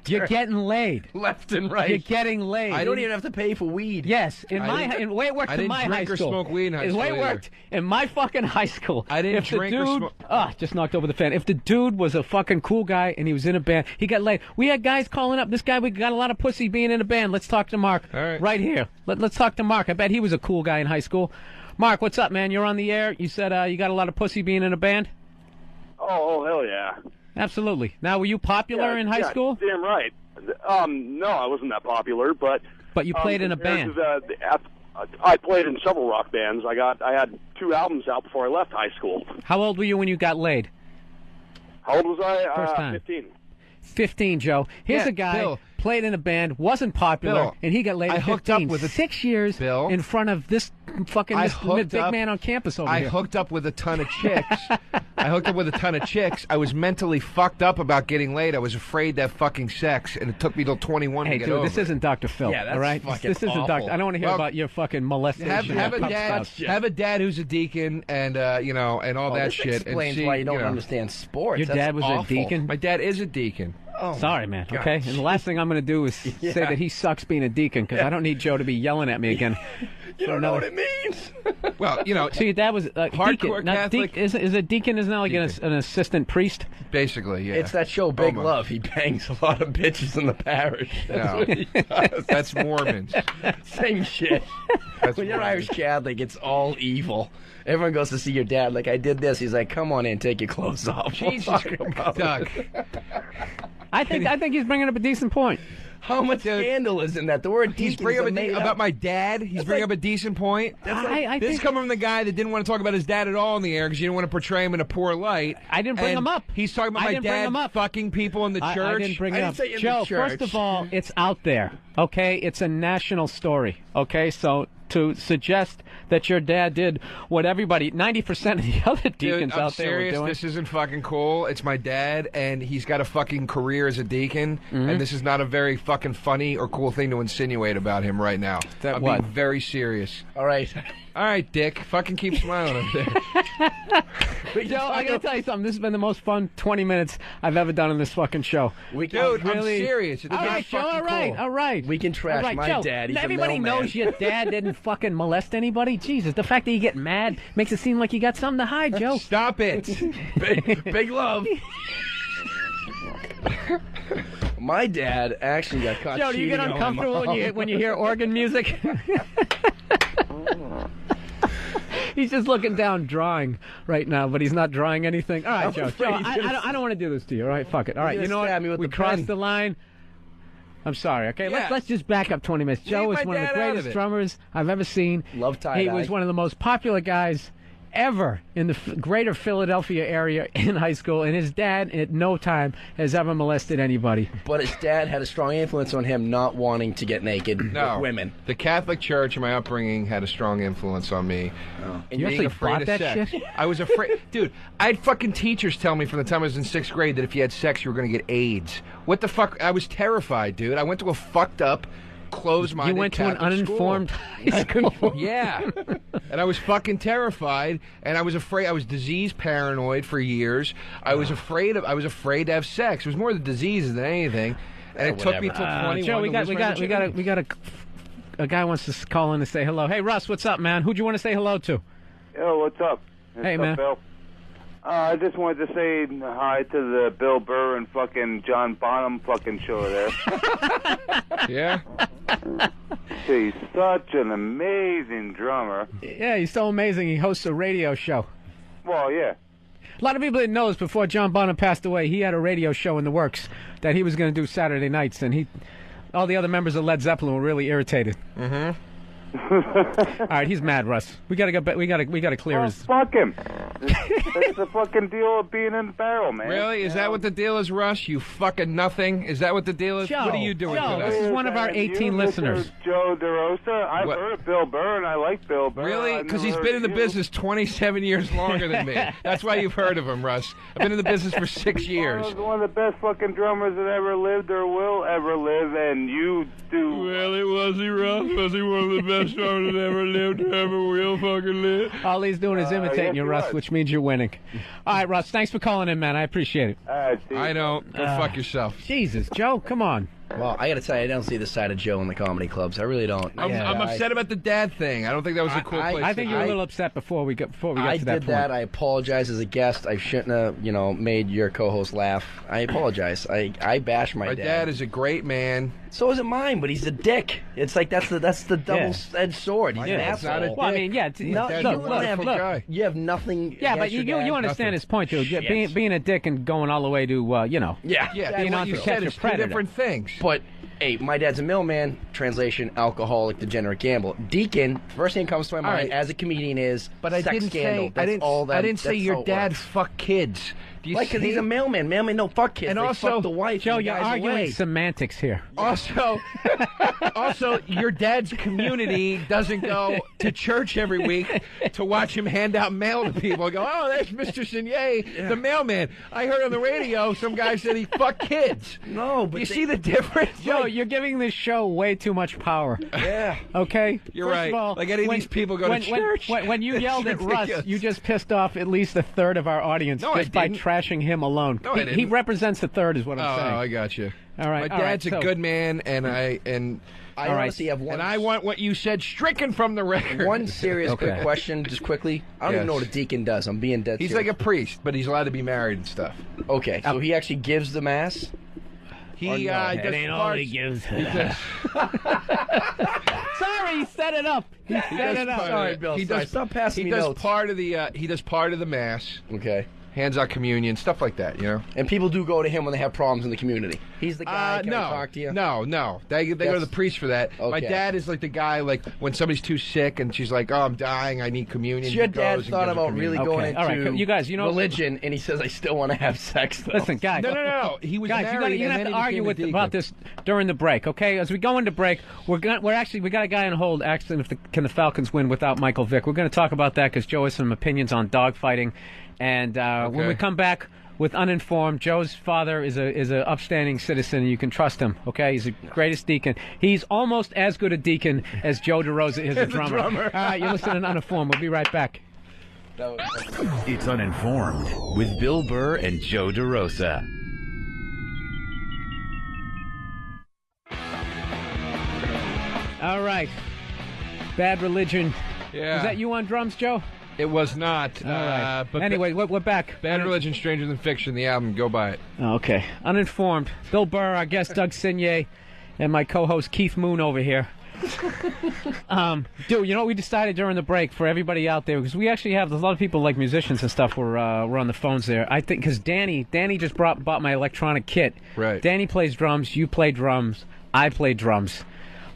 You're getting laid left and right. You're getting laid. I don't even have to pay for weed. Yes, in the way it worked in my high school. I didn't drink or smoke weed in high school. The way it worked in my fucking high school. I didn't drink or smoke. Just knocked over the fan. If the dude was a fucking cool guy and he was in a band, he got laid. We had guys calling up. This guy, we got a lot of pussy being in a band. Let's talk to Mark. All right. Right here. Let's talk to Mark. I bet he was a cool guy in high school. Mark, what's up, man? You're on the air. You said you got a lot of pussy being in a band? Oh, hell yeah. Absolutely. Now, were you popular in high school? Damn right. No, I wasn't that popular, but you played in a band. I played in several rock bands. I had 2 albums out before I left high school. How old were you when you got laid? How old was I? First time. 15. 15, Joe. Here's a guy Bill. Played in a band, wasn't popular, Bill, and he got laid at 15. I hooked up with 6 years Bill, in front of this fucking big man on campus over here. I hooked up with a ton of chicks. I was mentally fucked up about getting laid. I was afraid to have fucking sex, and it took me till 21 to get over. Hey, dude, this isn't Dr. Phil, yeah, that's all right? Fucking this isn't awful. Dr. I don't want to hear about your fucking molestation. Have a dad who's a deacon, and and all that this shit. Explains and why you don't understand sports. Your dad was awful. a deacon. My dad is a deacon. Oh, Sorry, man. God. Okay, and the last thing I'm going to do is say that he sucks being a deacon because I don't need Joe to be yelling at me again. You don't know what it means. Well, you know, so your dad was hardcore deacon. Not Catholic. Is a deacon is now like an assistant priest? Basically, yeah. It's that show Big Almost. Love. He bangs a lot of bitches in the parish. That's No. what he does. That's Mormons. Same shit. When you're Irish Catholic, it's all evil. Everyone goes to see your dad. Like, I did this. He's like, come on in, take your clothes off. Jesus, Doug. I think he's bringing up a decent point. How much scandal is in that? The word He's deacon bringing is up made about up. my dad. He's bringing up a decent point. I This is think coming from the guy that didn't want to talk about his dad at all in the air because you didn't want to portray him in a poor light. I didn't bring And him up. He's talking about I my didn't bring him dad up. fucking people in the church. I didn't bring it up. say in the Joe, church. first of all, it's out there. Okay, it's a national story. Okay, so to suggest that your dad did what 90% of the other deacons Dude, I'm out there serious. were doing. This isn't fucking cool. It's my dad, and he's got a fucking career as a deacon, and this is not a very fucking funny or cool thing to insinuate about him right now. That I'm what? being very serious. All right. All right, Dick. Fucking keep smiling up there. Joe, I gotta tell you something. This has been the most fun 20 minutes I've ever done on this fucking show. Dude, I'm really serious. It's All right, Joe. fucking All right, cool. all right. We can trash All right, my Joe, dad. He's a everybody mailman. knows your dad didn't fucking molest anybody. Jesus, the fact that you get mad makes it seem like you got something to hide, Joe. Stop it. Big love. My dad actually got caught Joe, do you get cheating on my uncomfortable mom. when you hear organ music? He's just looking down, drawing right now, but he's not drawing anything. All right, I'm Joe. afraid Joe, he's I gonna- don't want to do this to you. All right, fuck it. All right, He's you know gonna what? stab me with We the crossed pen. the line. I'm sorry. Okay, Yeah. let's just back up 20 minutes. Joe Leave is my one of the dad out of greatest it. drummers I've ever seen. Love tie-dye. He was one of the most popular guys ever in the greater Philadelphia area in high school, and his dad at no time has ever molested anybody. But his dad had a strong influence on him not wanting to get naked No. with women. The Catholic Church and my upbringing had a strong influence on me. And You Being actually afraid bought of that sex. shit? I was afraid. Dude, I had fucking teachers tell me from the time I was in 6th grade that if you had sex, you were going to get AIDS. What the fuck? I was terrified, dude. I went to a fucked up, closed-minded You went to an Catholic uninformed school. high school. Yeah. And I was fucking terrified, and I was afraid. I was disease paranoid for years. I was afraid to have sex. It was more the diseases than anything. And it took me till 21 Joe, to lose my a guy wants to call in to say hello. Hey, Russ, what's up, man? Who'd you want to say hello to? Yo, what's up? Hey, What's man. up, Bill? I just wanted to say hi to the Bill Burr and fucking John Bonham fucking show there. Yeah? He's such an amazing drummer. Yeah, he's so amazing. He hosts a radio show. Well, yeah. A lot of people didn't know this before John Bonham passed away. He had a radio show in the works that he was going to do Saturday nights, and all the other members of Led Zeppelin were really irritated. Mm-hmm. All right, he's mad, Russ. We gotta go. We gotta clear his. Fuck him. That's the fucking deal of being in the barrel, man. Really? Is that what the deal is, Russ? You fucking nothing? Is that what the deal is? Joe, What are you doing Joe, today? this is one of our 18 listeners. Joe DeRosa. I've What? heard of Bill Burr, and I like Bill Burr. Really? I've Because never he's heard been in of the you. business 27 years longer than me. That's why you've heard of him, Russ. I've been in the business for 6 years. One of the best fucking drummers that ever lived or will ever live, and you do. Well, was he, Russ? Was he one of the best drummers that ever lived or ever will fucking live? All he's doing is imitating yes, you, he Russ, was. which means you're winning. All right, Russ, thanks for calling in, man. I appreciate it. I don't. Go fuck yourself. Jesus, Joe, come on. Well, I got to tell you, I don't see the side of Joe in the comedy clubs. I really don't. I'm upset about the dad thing. I don't think that was a cool place. I think you were a little upset before we got I to that did point. that. I apologize as a guest. I shouldn't have, made your co-host laugh. I apologize. I bash my My dad is a great man. So is it mine, but he's a dick. It's like that's the double-edged sword. He's an dad's not a asshole. Well, I mean, yeah. No, Dad's you a don't have wonderful guy. You have nothing. Yeah, but against you your dad. understand Nothing. his point, too. Shit. Being a dick and going all the way to, Yeah, Yeah, Being what on you to said catch a is two predator. different things. But hey, my dad's a mailman. Translation: alcoholic, degenerate, gambler. Deacon. First thing that comes to my mind right. as a comedian is But I sex didn't scandal. say That's all that. I didn't say that's your how it dad works. fuck kids. Do you Like, because see? he's a mailman. Mailman don't fuck kids. And They also, fuck the wife. Joe, and the you're guy's arguing away. semantics here. Also, your dad's community doesn't go to church every week to watch him hand out mail to people. Go, oh, that's Mr. Signet, the mailman. I heard on the radio some guy said he fucked kids. No, but you see the difference? Joe, you're giving this show way too much power. Yeah. Okay? You're First right. Of all, Like any of these people go to church. When you It's yelled at Russ, ridiculous. you just pissed off at least a third of our audience No, I just by didn't. trashing him alone. No, I He didn't. represents the third, is what I'm saying. Oh, I got you. All right. My all right, dad's a so- good man, and I honestly have one. And I want what you said stricken from the record. One serious quick question, just quickly. I don't even know what a deacon does. I'm being dead He's serious. like a priest, but he's allowed to be married and stuff. Okay, so he actually gives the mass? He no? does It ain't all parts- he gives. he does- Sorry, he set it up. He set it up. Sorry, Bill. He sorry. does, Stop passing he me does notes. part of the he does part of the mass. Okay. Hands out communion, stuff like that, you know. And people do go to him when they have problems in the community. He's the guy. Can I talk to you? No. They go to the priest for that. My Okay. dad is like the guy, like when somebody's too sick and she's like, "Oh, I'm dying. I need communion." So your He dad goes and thought gives her about really communion. going into All right, you guys, you know- religion, and he says, "I still want to have sex." Though. Listen, guys. No. He was Guys, married you're and gonna have then to he argue became a deacon. about this during the break, okay? As we go into break, we got a guy on hold asking can the Falcons win without Michael Vick. We're going to talk about that because Joe has some opinions on dogfighting, and when we come back with Uninformed, Joe's father is a upstanding citizen, and you can trust him. Okay, he's the greatest deacon. He's almost as good a deacon as Joe DeRosa is a drummer. All right, you're listening to Uninformed. We'll be right back. It's Uninformed with Bill Burr and Joe DeRosa. All right, Bad Religion. Yeah. Was that you on drums, Joe? It was not. All right. But Anyway, we're back. Bad Religion, Stranger Than Fiction, the album. Go buy it. Okay. Uninformed. Bill Burr, our guest Doug Signier, and my co-host Keith Moon over here. Dude, you know what we decided during the break for everybody out there, because we actually have a lot of people like musicians and stuff were on the phones there. I think because Danny just bought my electronic kit. Right. Danny plays drums, you play drums, I play drums.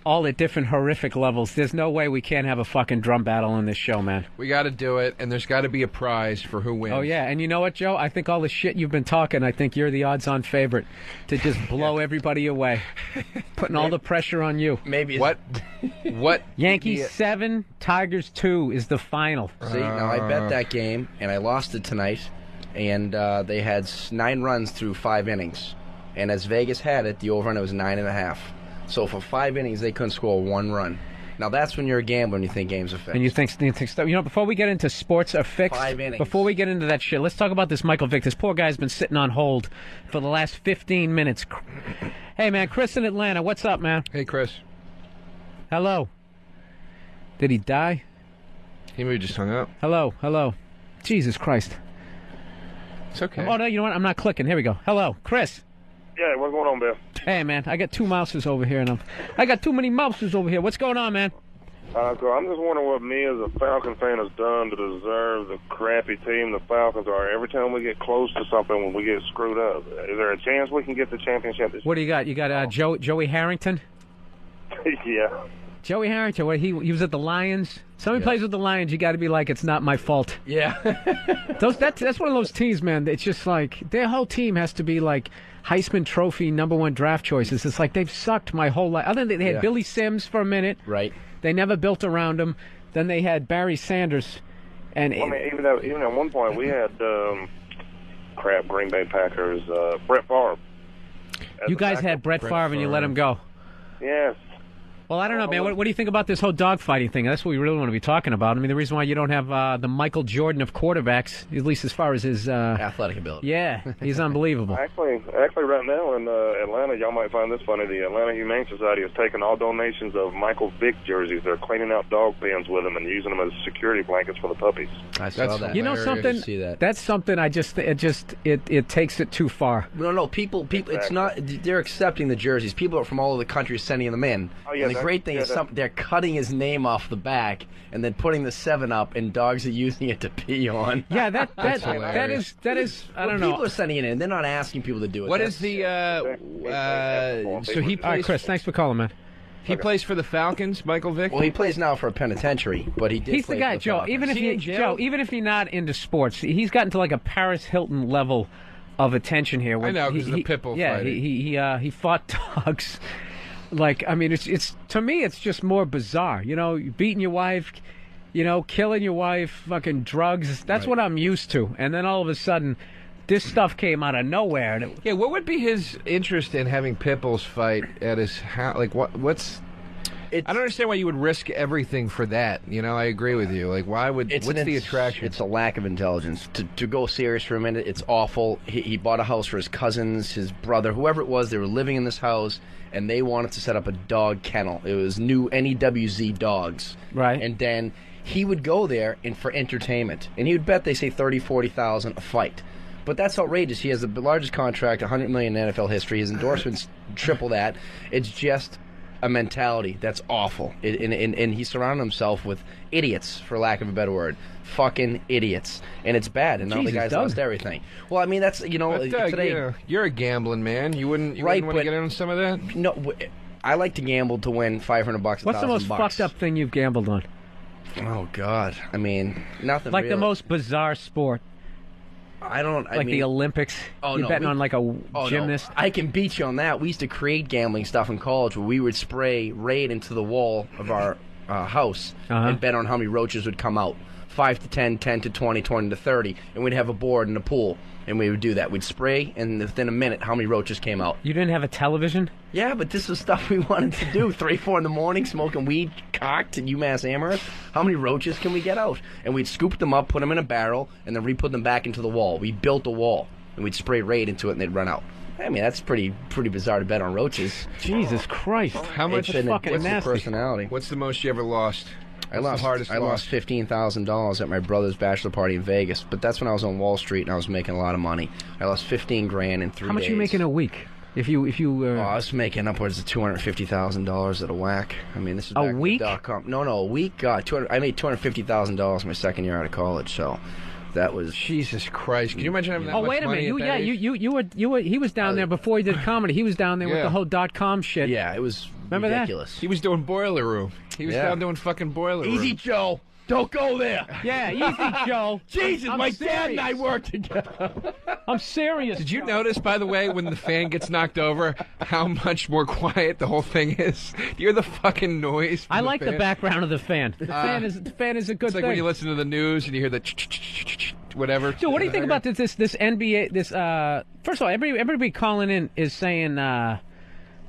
All at different horrific levels. There's no way we can't have a fucking drum battle on this show, man. We got to do it, and there's got to be a prize for who wins. Oh, yeah, and you know what, Joe? I think all the shit you've been talking, I think you're the odds-on favorite to just blow everybody away. Putting all the pressure on you. Maybe. What? Yankees 7, Tigers 2 is the final. See, now I bet that game, and I lost it tonight, and they had 9 runs through 5 innings. And as Vegas had it, the over-under was 9.5. So for 5 innings, they couldn't score 1 run. Now that's when you're a gambler and you think games are fixed. And you think stuff. You know, before we get into sports are fixed, 5 innings. before we get into that shit, let's talk about this Michael Vick. This poor guy's been sitting on hold for the last 15 minutes. Hey, man, Chris in Atlanta, what's up, man? Hey, Chris. Hello. Did he die? He maybe just hung up. Hello. Jesus Christ. It's okay. Oh, no, you know what? I'm not clicking. Here we go. Hello, Chris. Yeah, what's going on, Bill? Hey, man, I got 2 mouses over here, and I got too many mouses over here. What's going on, man? So I'm just wondering what me as a Falcon fan has done to deserve the crappy team the Falcons are. Every time we get close to something, when we get screwed up, is there a chance we can get the championship this What do you got? You got Joey Harrington? Yeah. Joey Harrington, he was at the Lions. Somebody plays with the Lions, you got to be like, it's not my fault. Yeah. That's one of those teams, man. It's just like their whole team has to be like Heisman Trophy #1 draft choices. It's like they've sucked my whole life. Other than they had Billy Sims for a minute. Right. They never built around him. Then they had Barry Sanders. And I mean, even at one point we had Green Bay Packers, Brett Favre. You guys had Brett Favre and you let him go. Yes. Well, I don't know, man. What do you think about this whole dogfighting thing? That's what we really want to be talking about. I mean, the reason why you don't have the Michael Jordan of quarterbacks, at least as far as his athletic ability. Yeah, he's unbelievable. Actually, right now in Atlanta, y'all might find this funny. The Atlanta Humane Society has taken all donations of Michael Vick jerseys. They're cleaning out dog pens with them and using them as security blankets for the puppies. I saw that. You know something? That's something. It takes it too far. No. People. It's not. They're accepting the jerseys. People from all over the country are sending them in. Oh, yeah, and the great thing is they're cutting his name off the back and then putting the 7 up, and dogs are using it to pee on. Yeah, that is. I don't know. People are sending it in. They're not asking people to do it. What is the? So he plays. All right, Chris. Thanks for calling, man. He plays for the Falcons, Michael Vick. Well, he plays now for a penitentiary, but he did. He's the guy, Joe. Even if he's not into sports, he's gotten to like a Paris Hilton level of attention here. I know, because of the pit bull fighting. He fought dogs. Like, I mean, it's to me, it's just more bizarre. You know, beating your wife, killing your wife, fucking drugs. That's what I'm used to. And then all of a sudden, this stuff came out of nowhere. And what would be his interest in having pit bulls fight at his house? Like, what's? I don't understand why you would risk everything for that. You know, I agree with you. Like, why would? What's the attraction? It's a lack of intelligence. To go serious for a minute, it's awful. He bought a house for his cousins, his brother, whoever it was. They were living in this house, and they wanted to set up a dog kennel. It was new NEWZ dogs. Right. And then he would go there for entertainment, and he would bet, they say, $30,000-$40,000 a fight. But that's outrageous. He has the largest contract, $100 million in NFL history. His endorsements triple that. It's just a mentality that's awful. And he surrounded himself with idiots, for lack of a better word. Fucking idiots. And it's bad. And now the guy's lost everything. Well, I mean, that's, today... You're a gambling man. You wouldn't want to get in on some of that? No, I like to gamble to win $500, $1,000. What's the most fucked up thing you've gambled on? Oh, God. I mean, nothing Like really. the most bizarre sport. I mean, the Olympics. Oh, You're betting on like a gymnast. No. I can beat you on that. We used to create gambling stuff in college where we would spray Raid into the wall of our house and bet on how many roaches would come out. 5 to 10, 10 to 20, 20 to 30, and we'd have a board in a pool, and we would do that. We'd spray, and within a minute, how many roaches came out. You didn't have a television? Yeah, but this was stuff we wanted to do. 3, 4 in the morning, smoking weed, cocked at UMass Amherst. How many roaches can we get out? And we'd scoop them up, put them in a barrel, and then re-put them back into the wall. We built a wall, and we'd spray Raid into it, and they'd run out. I mean, that's pretty bizarre to bet on roaches. Jesus Christ. How much? What's fucking nasty. the personality? What's the most you ever lost? I lost $15,000 at my brother's bachelor party in Vegas, but that's when I was on Wall Street and I was making a lot of money. I lost $15,000 in 3 days. How much are you making a week? If you I was making upwards of $250,000 at a whack. I mean, this is back a week? No, a week. I made $250,000 my second year out of college, so that was Jesus Christ. Can you imagine having that much wait a money minute. at that age? You were. He was down there before he did comedy. He was down there with the whole .com shit. Yeah, it was Remember ridiculous. that? He was doing Boiler Room. He was down doing fucking Boiler Room. Easy, Joe. Don't go there. Yeah, easy, Joe. Jesus, I'm my serious. dad and I worked together. I'm serious. Did you notice, by the way, when the fan gets knocked over, how much more quiet the whole thing is? Do you hear the fucking noise? I like the background of the fan. The fan is a good It's like thing. when you listen to the news and you hear the whatever. Dude, what do you think about this NBA? First of all, everybody calling in is saying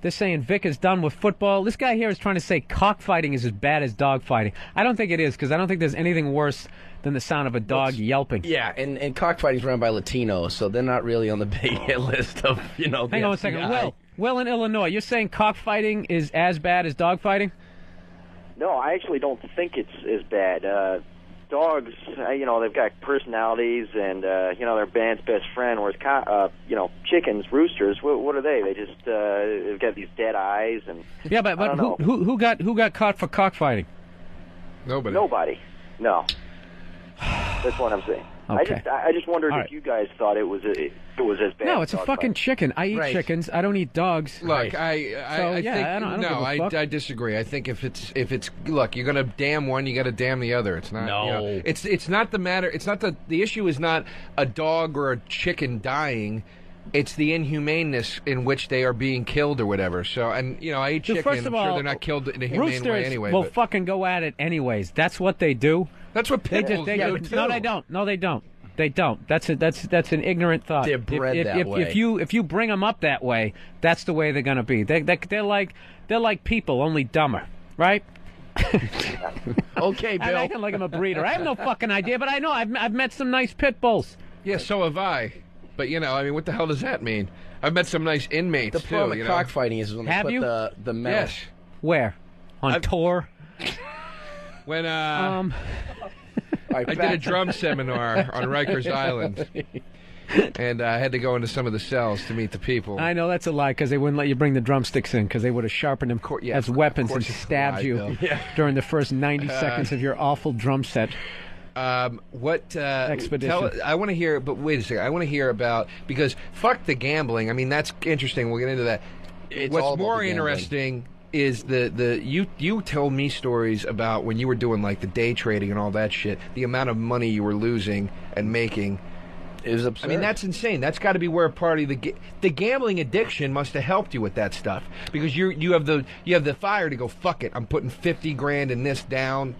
they're saying Vic is done with football. This guy here is trying to say cockfighting is as bad as dogfighting. I don't think it is, because I don't think there's anything worse than the sound of a dog yelping. Yeah, and cockfighting's run by Latinos, so they're not really on the big hit list of, Hang on a second. Will in Illinois, you're saying cockfighting is as bad as dogfighting? No, I actually don't think it's as bad. Dogs, they've got personalities, and they're band's best friend. Whereas, chickens, roosters, what are they? They just they've got these dead eyes, and yeah, but who got caught for cockfighting? Nobody. No. That's what I'm saying. Okay. I just wondered if you guys thought it was as bad. No, it's a fucking chicken. I eat chickens. I don't eat dogs. Look, I disagree. I think if it's look, you're gonna damn one, you got to damn the other. It's not. No. It's not the matter. It's not the issue is not a dog or a chicken dying. It's the inhumaneness in which they are being killed or whatever. So, and I eat chicken. First of all, I'm sure they're not killed in a humane way anyway. Will fucking go at it anyways. That's what they do. That's what pit bulls do. No, they don't. No, they don't. They don't. That's an ignorant thought. They're bred that way. If you bring them up that way, that's the way they're gonna be. They're like people, only dumber, right? Okay, Bill. I'm acting like I'm a breeder. I have no fucking idea, but I know I've met some nice pit bulls. Yeah, so have I. But what the hell does that mean? I've met some nice inmates The problem with cockfighting is when they put the metal. Yes. Where? On tour? When I did a drum seminar on Rikers Island, and I had to go into some of the cells to meet the people. I know that's a lie, because they wouldn't let you bring the drumsticks in, because they would have sharpened them as weapons and stabbed you during the first 90 seconds of your awful drum set. Expedition. I want to hear, but wait a second. I want to hear about, because fuck the gambling. I mean, that's interesting. We'll get into that. What's more interesting is you told me stories about when you were doing like the day trading and all that shit, the amount of money you were losing and making. It was absurd. I mean, that's insane. That's got to be where a part of the gambling addiction must have helped you with that stuff, because you have the fire to go, fuck it, I'm putting $50,000 in this down.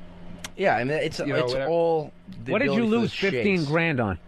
Yeah, I mean, it's all. What did you lose $15,000 on?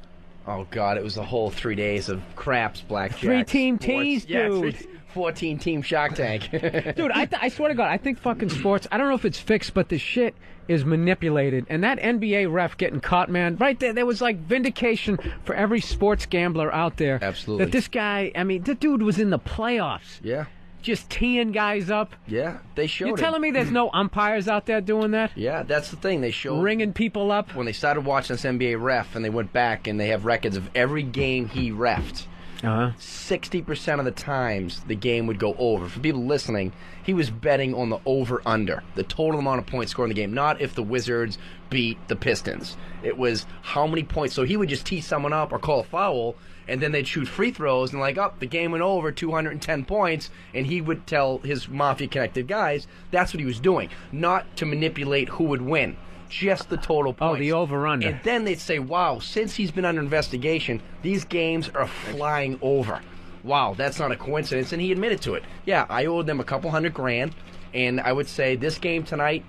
Oh, God, it was the whole 3 days of craps, blackjack. 3-team tees, dude. 14-team Shark Tank. Dude, I swear to God, I think fucking sports, I don't know if it's fixed, but the shit is manipulated. And that NBA ref getting caught, man, right there was like vindication for every sports gambler out there. Absolutely. That this guy, I mean, the dude was in the playoffs. Yeah. Just teeing guys up. Yeah, they showed You're telling me there's no umpires out there doing that? Yeah, that's the thing. They showed ringing people up. When they started watching this NBA ref, and they went back and they have records of every game he reffed. 60% of the times the game would go over. For people listening, he was betting on the over-under, the total amount of points scored in the game, not if the Wizards beat the Pistons. It was how many points. So he would just tee someone up or call a foul, and then they'd shoot free throws, and like, the game went over, 210 points, and he would tell his Mafia-connected guys that's what he was doing, not to manipulate who would win, just the total points. Oh, the over-under. And then they'd say, wow, since he's been under investigation, these games are flying over. Wow, that's not a coincidence, and he admitted to it. Yeah, I owed them a couple $100,000, and I would say, this game tonight,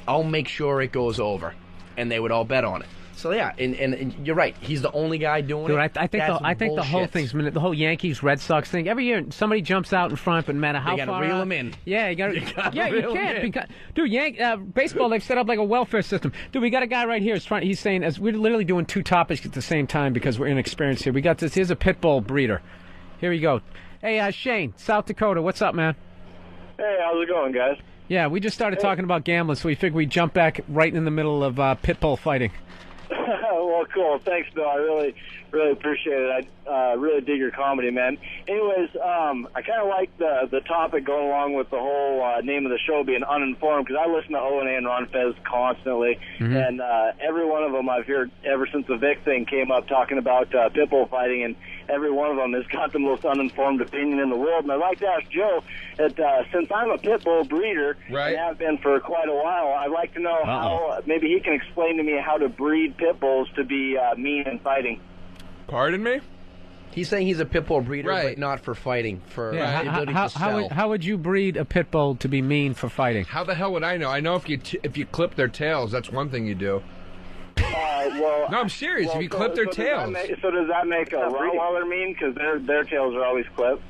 I'll make sure it goes over. And they would all bet on it. So yeah, and you're right. He's the only guy doing Dude, it. I think the whole thing's the whole Yankees Red Sox thing. Every year somebody jumps out in front, but no matter how They gotta far reel out, him in. Yeah, you got. Yeah, you reel him can't. in. Because, dude, baseball they've set up like a welfare system. Dude, we got a guy right here. He's saying as we're literally doing two topics at the same time because we're inexperienced here. We got this. Here's a pit bull breeder. Here you go. Hey, Shane, South Dakota. What's up, man? Hey, how's it going, guys? Yeah, we just started talking about gambling, so we figured we'd jump back right in the middle of pit bull fighting. Well, cool. Thanks, Bill. I really appreciate it. I really dig your comedy, man. Anyways, I kind of like the topic going along with the whole name of the show being Uninformed, because I listen to O&A and Ron Fez constantly, and every one of them I've heard ever since the Vic thing came up talking about pit bull fighting, and every one of them has got the most uninformed opinion in the world. And I'd like to ask Joe that since I'm a pit bull breeder, and have been for quite a while, I'd like to know how maybe he can explain to me how to breed pit bulls to be mean and fighting. Pardon me? He's saying he's a pit bull breeder, but not for fighting. For the ability to sell. How would you breed a pit bull to be mean for fighting? How the hell would I know? I know if you clip their tails, that's one thing you do. Well, no, I'm serious. If you clip their tails. Does that make a Rottweiler mean? Because their tails are always clipped.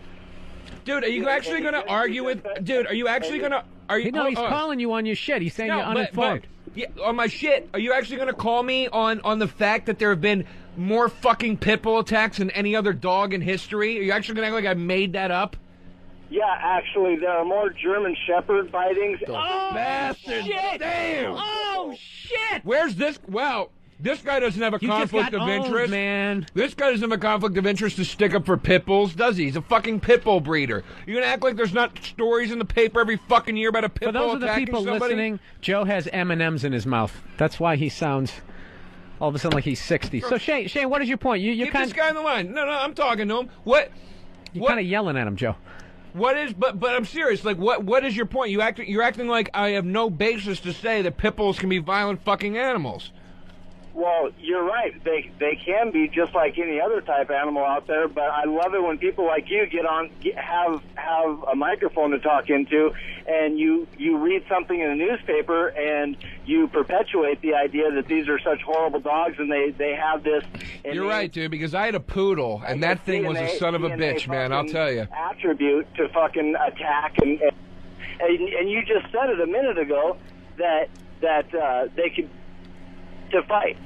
Dude, are you actually going to argue with... Dude, are you actually going to... No, he's calling you on your shit. He's saying you're uninformed. Yeah, on my shit. Are you actually going to call me on the fact that there have been more fucking pit bull attacks than any other dog in history? Are you actually going to act like I made that up? Yeah, actually, there are more German Shepherd bitings. Oh, bastard! Shit! Damn! Oh, shit! Where's this? Well, this guy doesn't have a conflict of interest. Man. This guy doesn't have a conflict of interest to stick up for pit bulls, does he? He's a fucking pit bull breeder. You're going to act like there's not stories in the paper every fucking year about a pit bull attacking somebody? For those of the people listening, Joe has M&Ms in his mouth. That's why he sounds... all of a sudden like he's 60. So, Shane, what is your point? You're Get this guy on the line. No, I'm talking to him. You're kind of yelling at him, Joe. What is? But I'm serious. Like, what is your point? You're acting like I have no basis to say that pit bulls can be violent fucking animals. Well, you're right. They can be just like any other type of animal out there. But I love it when people like you have a microphone to talk into, and you read something in a newspaper and you perpetuate the idea that these are such horrible dogs, and they have this. You're right, dude. Because I had a poodle, and that thing was a son of a bitch, man. I'll tell you. Attribute to fucking attack, and you just said it a minute ago that they could. To fight.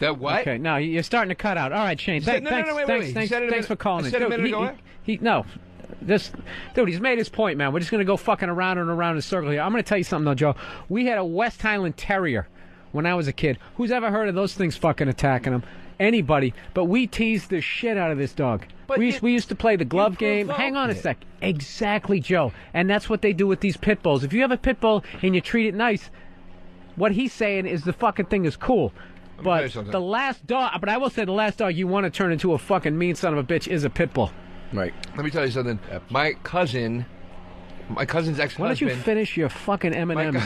That what? Okay, no, you're starting to cut out. All right, Shane. Thanks for calling in. Said a minute ago. Dude, he's made his point, man. We're just going to go fucking around and around in a circle here. I'm going to tell you something, though, Joe. We had a West Highland Terrier when I was a kid. Who's ever heard of those things fucking attacking him? Anybody. But we teased the shit out of this dog. We used to play the glove game. Hang on a sec. Exactly, Joe. And that's what they do with these pit bulls. If you have a pit bull and you treat it nice, what he's saying is the fucking thing is cool. But the last dog, but I will say the last dog you want to turn into a fucking mean son of a bitch is a pit bull. Right. Let me tell you something. My cousin's ex-husband... Why don't you finish your fucking M&Ms?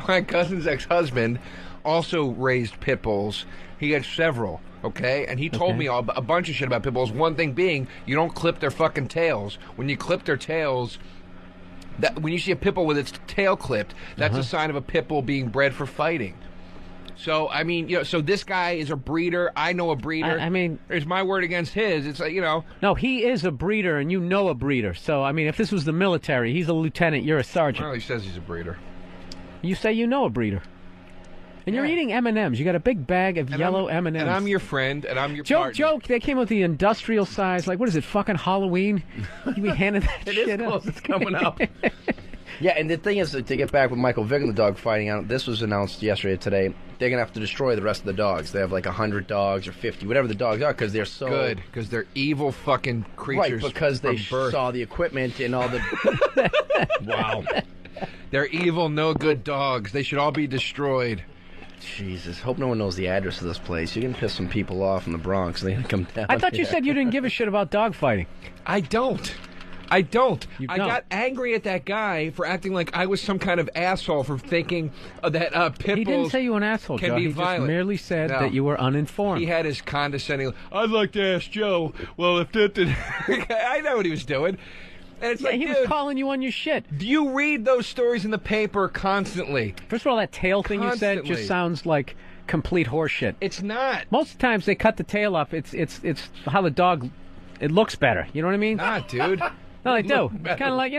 My cousin's ex-husband also raised pit bulls. He had several, okay? And he told me a bunch of shit about pit bulls. One thing being, you don't clip their fucking tails. When you clip their tails... when you see a pit bull with its tail clipped, that's a sign of a pit bull being bred for fighting. So I mean, so this guy is a breeder. I know a breeder. I mean, there's my word against his. It's like No, he is a breeder, and you know a breeder. So I mean, if this was the military, he's a lieutenant. You're a sergeant. Well, he says he's a breeder. You say you know a breeder. And you're eating M&Ms. You got a big bag of yellow M&Ms. And I'm your friend, and I'm your partner. Joke, they came with the industrial size. Like, what is it, fucking Halloween? You be handing that It shit is close. out. It's coming up. Yeah, and the thing is, to get back with Michael Vick and the dog fighting out, this was announced yesterday or today, they're going to have to destroy the rest of the dogs. They have like 100 dogs or 50, whatever the dogs are, because they're so... Good, because they're evil fucking creatures. Right, because they saw the equipment and all the... Wow. They're evil, no good dogs. They should all be destroyed. Jesus, hope no one knows the address of this place. You're going to piss some people off in the Bronx. They're going to come down I thought you said you didn't give a shit about dog fighting. I don't. I don't. You I don't. got angry at that guy for acting like I was some kind of asshole for thinking that pit bulls He didn't say you were an asshole, can Joe. be He violent. just merely said No. that you were uninformed. He had his condescending... I'd like to ask Joe, well, if that did... I know what he was doing. And it's like, he dude, was calling you on your shit. Do you read those stories in the paper constantly? First of all, that tail thing you said Constantly. just sounds like complete horseshit. It's not. Most times they cut the tail off. It's how the dog... It looks better. You know what I mean? Not, dude. No, they do. It's kind of like,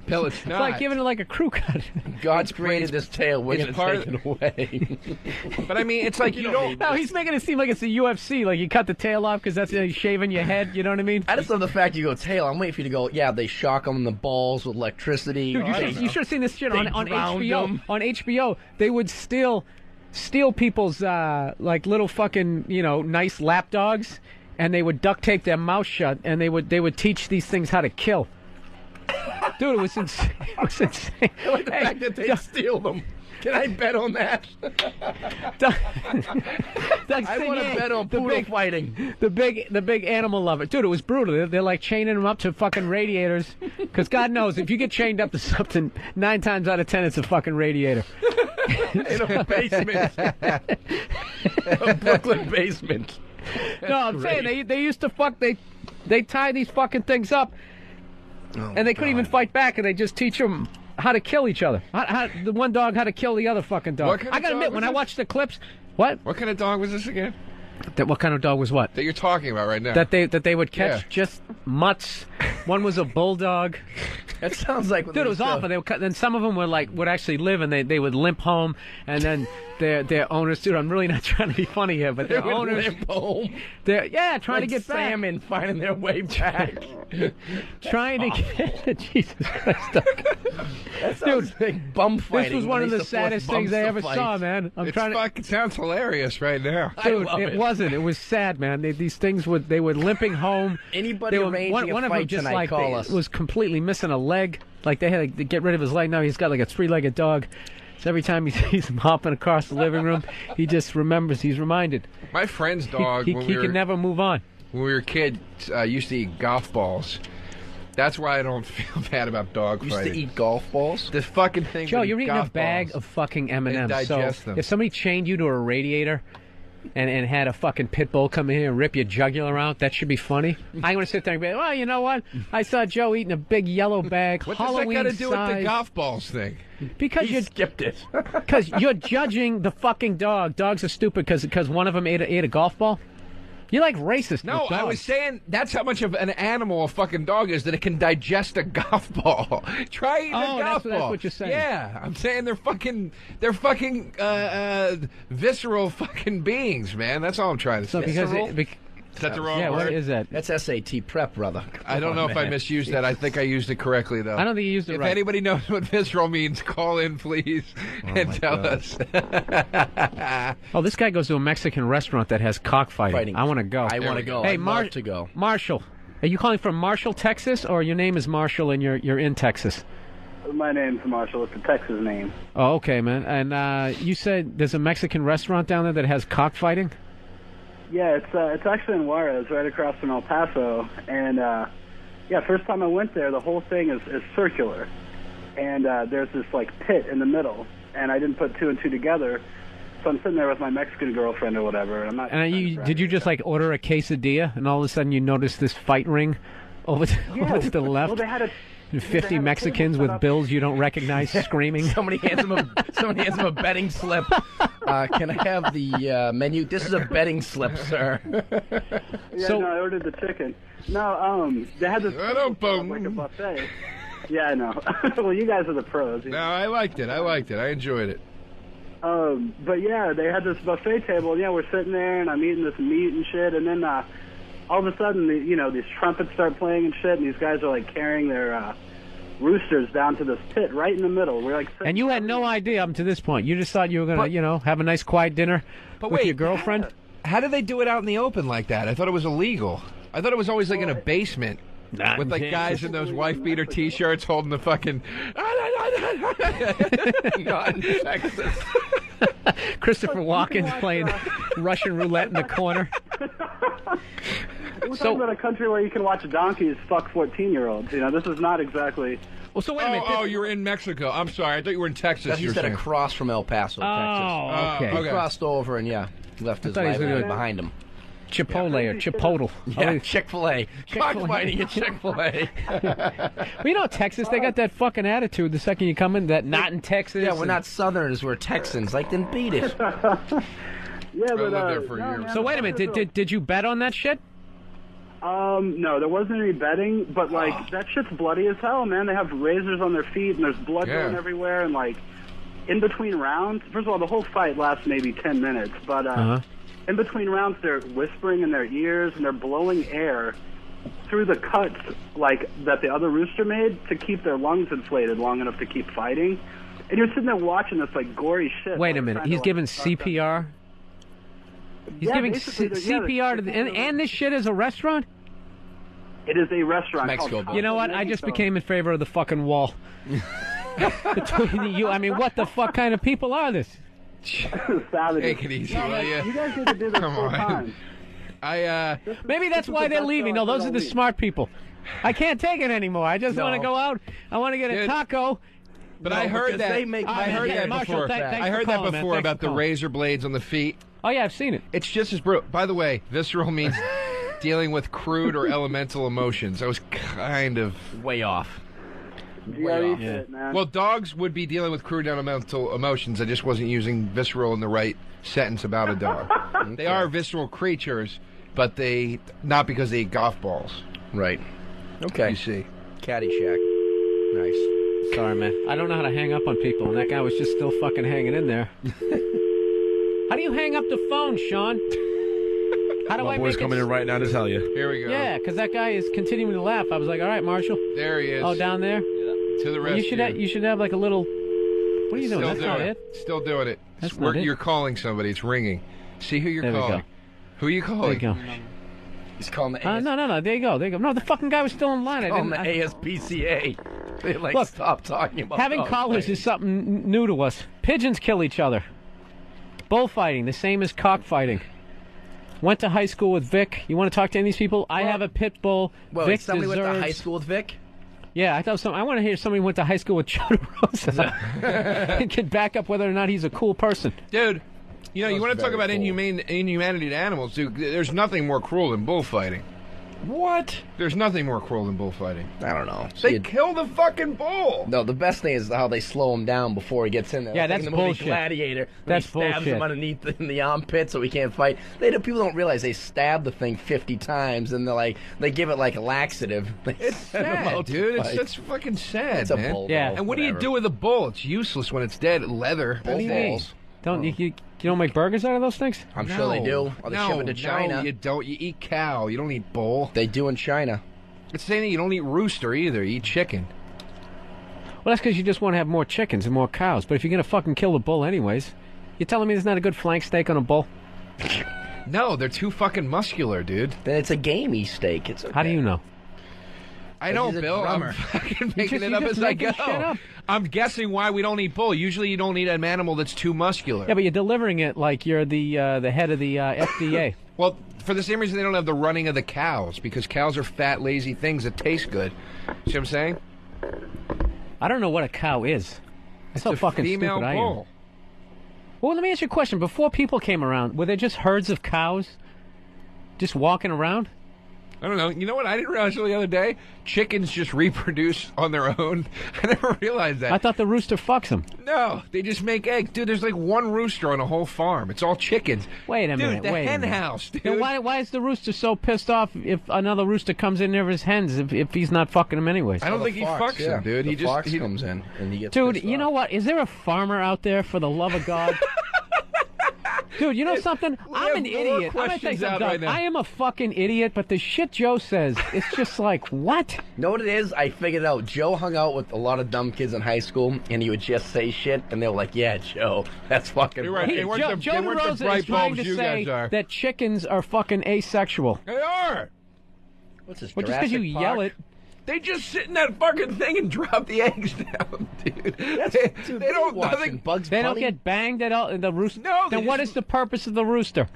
Bill, it's it's not. like giving it like a crew cut. God's created this tail. We're It's going to part take it away. But I mean, it's like you don't... No, he's making it seem like it's the UFC. Like you cut the tail off because that's shaving your head. You know what I mean? I just love the fact you go tail. I'm waiting for you to go, yeah, they shock them in the balls with electricity. Dude, you should have seen this shit on drowned HBO. them. On HBO, they would steal people's like little fucking nice lap dogs, and they would duct tape their mouth shut, and they would teach these things how to kill. Dude, it was insane. It was insane. I like the fact that they steal them. Can I bet on that? I want to bet on poodle fighting. The big animal lover. Dude, it was brutal. They're like chaining them up to fucking radiators. Because God knows, if you get chained up to something, 9 times out of 10, it's a fucking radiator. In a basement. A Brooklyn basement. No, I'm saying they used to fuck. They tie these fucking things up, and they couldn't even fight back, and they just teach them how to kill each other. The one dog how to kill the other fucking dog. What kind I of gotta dog admit, was when I this? watched the clips, what kind of dog was this again? what kind of dog was what? That you're talking about right now. That they would catch Yeah. just mutts. One was a bulldog. That sounds like... Dude, it was awful. They would cut, then some of them would actually live, and they would limp home, and then their owners. Dude, I'm really not trying to be funny here, but They their would owners limp home. They're trying to Like get back. salmon finding their way back. Trying to get Jesus Christ, Doug. That sounds like bum fighting. This was one of the saddest things I ever saw, man. It sounds hilarious right now. Dude, it wasn't. It was sad, man. These things would limping home. Anybody They were, arranging one a of them fight just tonight, like call us. was completely missing a leg. Like they had to get rid of his leg. Now he's got like a 3-legged dog. So every time he sees him hopping across the living room, he just remembers. He's reminded. My friend's dog, He when can never move on. When we were kids, used to eat golf balls. That's why I don't feel bad about dog Used fighting. to eat golf balls? This fucking thing. Joe, would you're eat eating a golf bag balls of fucking M&Ms. and digest So them. if somebody chained you to a radiator and had a fucking pit bull come in here and rip your jugular out, that should be funny. I'm going to sit there and be like, well, you know what? I saw Joe eating a big yellow bag, What Halloween does that got to do with the size. golf balls thing? Because He skipped it. Because you're judging the fucking dog. Dogs are stupid because one of them ate a golf ball. You're like racist. No, with I dogs. was saying that's how much of an animal a fucking dog is, that it can digest a golf ball. Try eating a golf ball. that's what you're saying. Yeah, I'm saying they're fucking visceral fucking beings, man. That's all I'm trying to So say. because Is that the wrong yeah, word? what is that? That's SAT prep, brother. I don't know if I misused that. I think I used it correctly, though. I don't think you used it If right. anybody knows what visceral means, call in, please, and tell us. Oh, this guy goes to a Mexican restaurant that has cockfighting. I want to go. I want to go. Hey, I'd love to go. Marshall, are you calling from Marshall, Texas, or your name is Marshall and you're in Texas? My name's Marshall. It's a Texas name. Oh, okay, man. And you said there's a Mexican restaurant down there that has cockfighting? Yeah, it's actually in Juarez, right across from El Paso. And first time I went there, the whole thing is circular, and there's this like pit in the middle, and I didn't put 2 and 2 together. So I'm sitting there with my Mexican girlfriend or whatever. And I'm not. And did you just like order a quesadilla, and all of a sudden you notice this fight ring over to the left? Well, they had a 50 Mexicans with bills you don't recognize screaming. Somebody hands him a betting slip. Can I have the menu? This is a betting slip, sir. Yeah, no, I ordered the chicken. No, they had this like a buffet. Yeah, I know. Well, you guys are the pros. No, I liked it. I enjoyed it. But yeah, they had this buffet table. And, yeah, we're sitting there, and I'm eating this meat and shit, and then all of a sudden, these trumpets start playing and shit, and these guys are like carrying their roosters down to this pit right in the middle. We're like, and you had no idea up to this point. You just thought you were gonna, have a nice quiet dinner with your girlfriend. How did they do it out in the open like that? I thought it was illegal. I thought it was always like in a basement with like guys in those wife beater T-shirts holding the fucking. God, Texas. Christopher Walken's playing Russian roulette in the corner. We're talking about a country where you can watch donkeys fuck 14-year-olds. This is not exactly. Well, so wait a minute. Oh, you were in Mexico. I'm sorry. I thought you were in Texas. He said across from El Paso, Texas. Okay. He crossed over and left his livelihood behind him. Chipotle or Chipotle. Yeah, Chick-fil-A. Cockfighting at Chick-fil-A. Well, Texas, they got that fucking attitude the second you come in, that not in Texas. Yeah, we're not Southerners, we're Texans. Like, then beat it. Yeah, but I lived there for a year. So wait a minute, did you bet on that shit? No, there wasn't any betting, but that shit's bloody as hell, man. They have razors on their feet, and there's blood going everywhere, and in between rounds. First of all, the whole fight lasts maybe 10 minutes, but in between rounds, they're whispering in their ears, and they're blowing air through the cuts that the other rooster made to keep their lungs inflated long enough to keep fighting. And you're sitting there watching this gory shit. Wait a minute, he's giving CPR. He's giving CPR to and this shit is a restaurant? It is a restaurant. Mexico. You know what? I just became in favor of the fucking wall. Between you, I mean, what the fuck kind of people are this? Take it easy, will you? You guys need to do this full time. Maybe that's why they're leaving. No, those are the smart people. I can't take it anymore. I just want to go out. I want to get a taco. But I heard that. I heard that before. I heard that before about the razor blades on the feet. Oh yeah, I've seen it. It's just as brutal. By the way, visceral means dealing with crude or elemental emotions. I was kind of way off. Yeah. Well, dogs would be dealing with crude elemental emotions. I just wasn't using visceral in the right sentence about a dog. They are visceral creatures, but they not because they eat golf balls. Right. Okay. You see. Caddyshack. Nice. Sorry, man. I don't know how to hang up on people, and that guy was just still fucking hanging in there. How do you hang up the phone, Sean? How do I boy's make coming in right now to tell you. Here we go. Yeah, because that guy is continuing to laugh. I was like, all right, Marshall. There he is. Oh, down there? To the rescue. You should have like a little... What are you doing? That's not it. Still doing it. That's not it. You're calling somebody. It's ringing. See who you're there calling. We go. Who are you calling? There you go. He's calling the No. There you go. No, the fucking guy was still in line. He's calling the ASPCA. They Look, stop talking about having callers is something new to us. Pigeons kill each other. Bullfighting, the same as cockfighting. Went to high school with Vic. You want to talk to any of these people? I have a pit bull. Well, Vic somebody deserves... went to high school with Vic? Yeah, I want to hear somebody went to high school with Joe DeRosa and can back up whether or not he's a cool person. Dude, you want to talk about inhumanity to animals, dude. There's nothing more cruel than bullfighting. What? There's nothing more cruel than bullfighting. I don't know. They kill the fucking bull. No, the best thing is how they slow him down before he gets in there. Yeah, that's in the bullshit. movie Gladiator. That's he stabs bullshit. him underneath in the armpit so he can't fight. People don't realize they stab the thing 50 times and they give it like a laxative. It's sad, dude. It's fucking sad, it's a man. bull. Yeah. And what do you do with a bull? It's useless when it's dead. Leather. Bull balls. You don't make burgers out of those things? I'm sure they do. Or they ship it to China. No, you don't. You eat cow. You don't eat bull. They do in China. It's saying that you don't eat rooster either. You eat chicken. Well, that's because you just want to have more chickens and more cows. But if you're going to fucking kill the bull anyways, you're telling me there's not a good flank steak on a bull? No, they're too fucking muscular, dude. Then it's a gamey steak. It's okay. How do you know? I don't, Bill. I'm fucking making it up as I go. I'm guessing why we don't eat bull. Usually you don't eat an animal that's too muscular. Yeah, but you're delivering it like you're the head of the FDA. Well, for the same reason they don't have the running of the cows, because cows are fat, lazy things that taste good. See what I'm saying? I don't know what a cow is. That's how fucking female stupid bull. I am. Well, let me ask you a question. Before people came around, were there just herds of cows just walking around? I don't know. You know what? I didn't realize the other day. Chickens just reproduce on their own. I never realized that. I thought the rooster fucks them. No, they just make eggs. Dude, there's like one rooster on a whole farm. It's all chickens. Wait a minute. Dude, the wait hen a minute. house, dude. Then why is the rooster so pissed off if another rooster comes in near his hens if he's not fucking them anyways? I don't think he fucks them, dude. The fox comes in and he gets Dude, pissed you off. know what? Is there a farmer out there, for the love of God? Dude, you know something? I'm an idiot. I'm gonna tell you something, Doug. I am a fucking idiot, but the shit Joe says, it's just like, what? You know what it is? I figured out. Joe hung out with a lot of dumb kids in high school, and he would just say shit, and they were like, yeah, Joe, that's fucking You're right. funny." They weren't Joe the- they weren't the DeRosa bright is trying bulbs to you say guys are. that chickens are fucking asexual. They are. What's this, Well, just because you Jurassic yell Park? it. They just sit in that fucking thing and drop the eggs down, dude. They don't. Nothing. Bugs They don't Bunny? get banged at all. The rooster. No. Then what is the purpose of the rooster?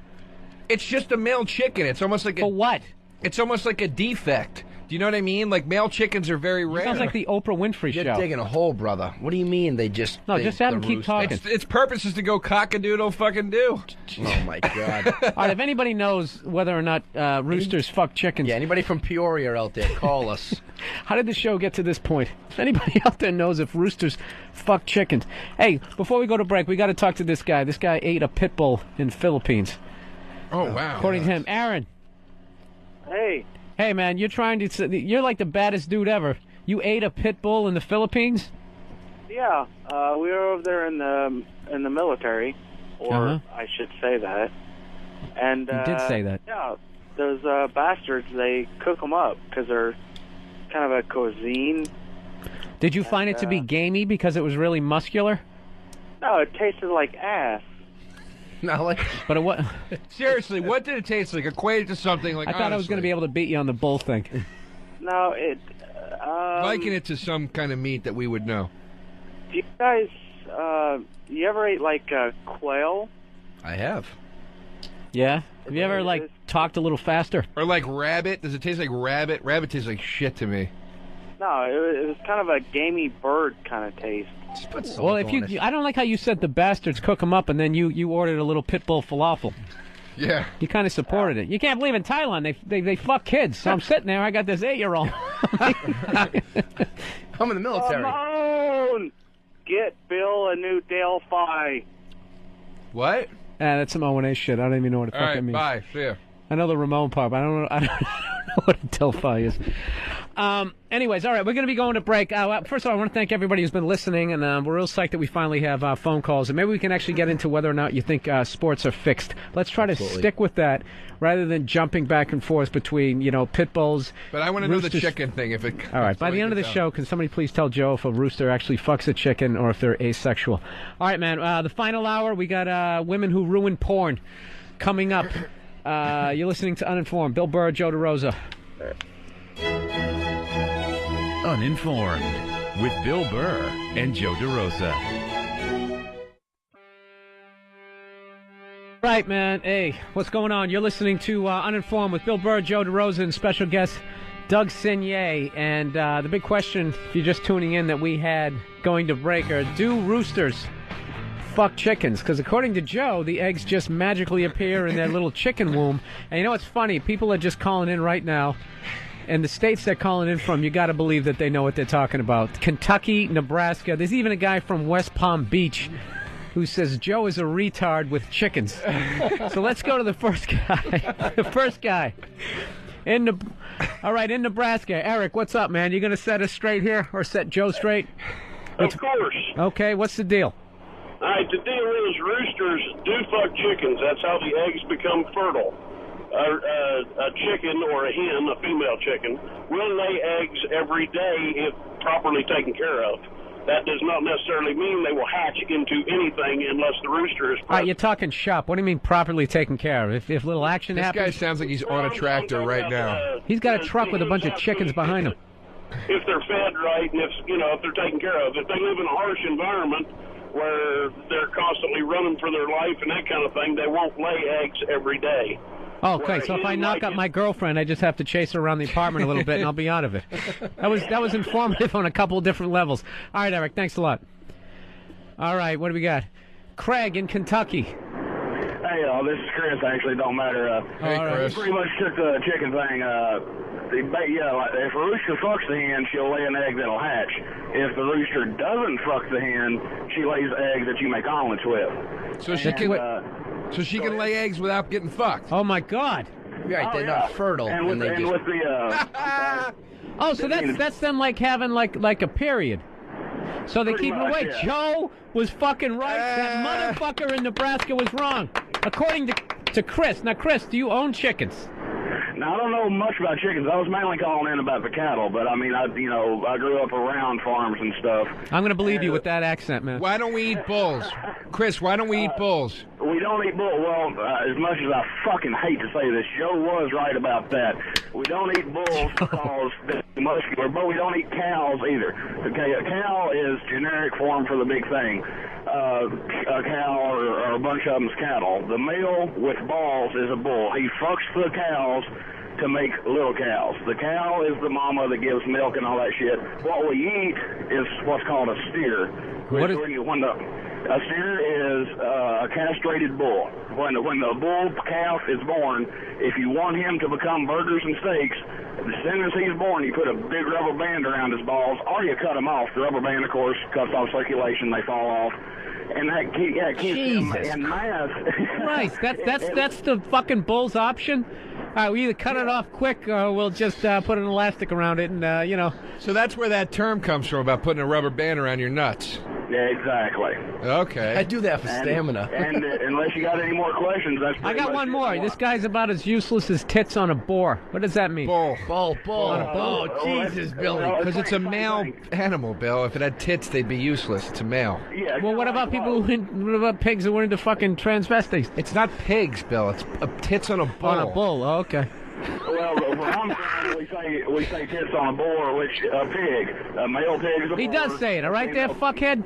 It's just a male chicken. It's almost like a. For what? It's almost like a defect. Do you know what I mean? Like male chickens are very rare. Sounds like the Oprah Winfrey You're show. digging a hole, brother. What do you mean they just... No, think just have the him keep rooster- talking. Its purpose is to go cock-a-doodle fucking do. Oh, my God. All right, if anybody knows whether or not roosters fuck chickens... Yeah, anybody from Peoria out there, call us. How did the show get to this point? If anybody out there knows if roosters fuck chickens. Hey, before we go to break, we got to talk to this guy. This guy ate a pit bull in the Philippines. Oh, wow. According to him. Aaron. Hey. Hey, man, you're like the baddest dude ever. You ate a pit bull in the Philippines? Yeah, we were over there in the military, or I should say that. And You did say that. Yeah, those bastards, they cook them up because they're kind of a cuisine. Did you find it to be gamey because it was really muscular? No, it tasted like ass. Not like. But it what? Seriously, what did it taste like? Equate it to something like. I thought I was going to be able to beat you on the bull thing. No, it. Liken it to some kind of meat that we would know. Do you guys, you ever ate like quail? I have. Yeah? Have you ever, like, talked a little faster? Or like rabbit? Does it taste like rabbit? Rabbit tastes like shit to me. No, it was kind of a gamey bird kind of taste. Well, if I don't like how you said the bastards cook them up and then you ordered a little pit bull falafel. Yeah. You kind of supported it. You can't believe in Thailand they fuck kids. So I'm sitting there, I got this 8-year-old. I'm in the military. Come on! Get Bill a new Delphi. What? That's some O&A shit. I don't even know what the All fuck it right, means. bye. See ya. I know the Ramon part, but I don't know what a Delphi is. Anyways, all right, we're going to be going to break. First of all, I want to thank everybody who's been listening, and we're real psyched that we finally have phone calls. And maybe we can actually get into whether or not you think sports are fixed. Let's try to stick with that rather than jumping back and forth between, pit bulls. But I want to know the roosters. chicken thing. If it. All right, by the end of the show, can somebody please tell Joe if a rooster actually fucks a chicken or if they're asexual? All right, man, the final hour, we got Women Who Ruin Porn coming up. You're listening to Uninformed. Bill Burr, Joe DeRosa. Uninformed with Bill Burr and Joe DeRosa. Right, man. Hey, what's going on? You're listening to Uninformed with Bill Burr, Joe DeRosa, and special guest Doug Signier. And the big question, if you're just tuning in, that we had going to break are, do roosters fuck chickens? Because according to Joe, the eggs just magically appear in their little chicken womb. And you know what's funny? People are just calling in right now. And the states they're calling in from, you got to believe that they know what they're talking about. Kentucky, Nebraska. There's even a guy from West Palm Beach who says Joe is a retard with chickens. So let's go to the first guy. The first guy. All right, in Nebraska. Eric, what's up, man? You going to set us straight here or set Joe straight? Of course. Okay, what's the deal? All right, the deal is roosters do fuck chickens. That's how the eggs become fertile. A chicken or a hen, a female chicken, will lay eggs every day if properly taken care of. That does not necessarily mean they will hatch into anything unless the rooster is present. All right, you're talking shop. What do you mean properly taken care of? If little action This happens... guy sounds like he's on a tractor right now. He's got a truck with a bunch of chickens behind him. If they're fed right and if they're taken care of. If they live in a harsh environment where they're constantly running for their life and that kind of thing, they won't lay eggs every day. Oh, okay, so if I knock up my girlfriend, I just have to chase her around the apartment a little bit, and I'll be out of it. That was informative on a couple of different levels. All right, Eric, thanks a lot. All right, what do we got? Craig in Kentucky. Hey, Joe. This is Chris. Actually, don't matter. Hey, Chris. Pretty much took the chicken thing. Like, if a rooster fucks the hen, she'll lay an egg that'll hatch. If the rooster doesn't fuck the hen, she lays eggs that you make omelets with. So she can lay eggs without getting fucked. Oh my God! Right, they're not fertile. And with the Oh, so that's them like having like a period. So they keep it away. yeah. Joe was fucking right. That motherfucker in Nebraska was wrong, according to Chris. Now, Chris, do you own chickens? Now, I don't know much about chickens. I was mainly calling in about the cattle, but I mean, I grew up around farms and stuff. I'm going to believe you with that accent, man. Why don't we eat bulls? Chris, why don't we eat bulls? We don't eat bulls. Well, as much as I fucking hate to say this, Joe was right about that. We don't eat bulls because they're muscular, but we don't eat cows either. Okay, a cow is generic form for the big thing. A cow or a bunch of them's cattle. The male with balls is a bull. He fucks the cows to make little cows. The cow is the mama that gives milk and all that shit. What we eat is what's called a steer. A steer is a castrated bull. When the bull calf is born, if you want him to become burgers and steaks, as soon as he's born, you put a big rubber band around his balls, or you cut them off. The rubber band, of course, cuts off circulation; they fall off, and that keeps him in mass. Right, that's the fucking bull's option. We either cut it off quick, or we'll just put an elastic around it, and So that's where that term comes from about putting a rubber band around your nuts. Yeah, exactly. Okay. I do that for stamina. And unless you got any more questions, that's I got one more. This guy's about as useless as tits on a boar. What does that mean? Bull. Bull. On a bull. Oh, Jesus, Billy. Because it's a male animal, Bill. If it had tits, they'd be useless. It's a male. Yeah. Well, what about what about pigs who were into fucking transvestites? It's not pigs, Bill. It's tits on a bull. On a bull. Oh, okay. Well, where I'm from, we say tits on a bull, which a pig, a male pig is a He bull. does say it, all right there, fuckhead?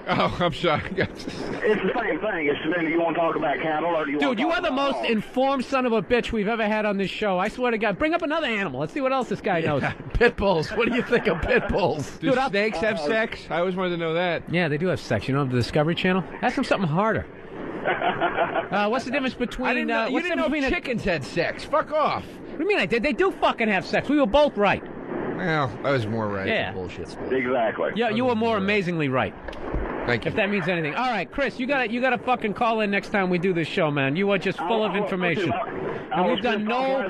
Oh, I'm sorry. It's the same thing. It's do you want to talk about cattle or do you want Dude, to you talk are the about most informed son of a bitch we've ever had on this show. I swear to God. Bring up another animal. Let's see what else this guy knows. Pit bulls. What do you think of pit bulls? Do snakes have sex? I always wanted to know that. Yeah, they do have sex. You know, the Discovery Channel? Ask them something harder. What's the difference between... I didn't know, you didn't know chickens had sex. Fuck off. What do you mean I did? They do fucking have sex. We were both right. Well, I was more right. Yeah. Bullshit. Exactly. Yeah, you were more amazingly right. Thank you. If that means anything. All right, Chris, you got to fucking call in next time we do this show, man. You are just full of information. And we've done no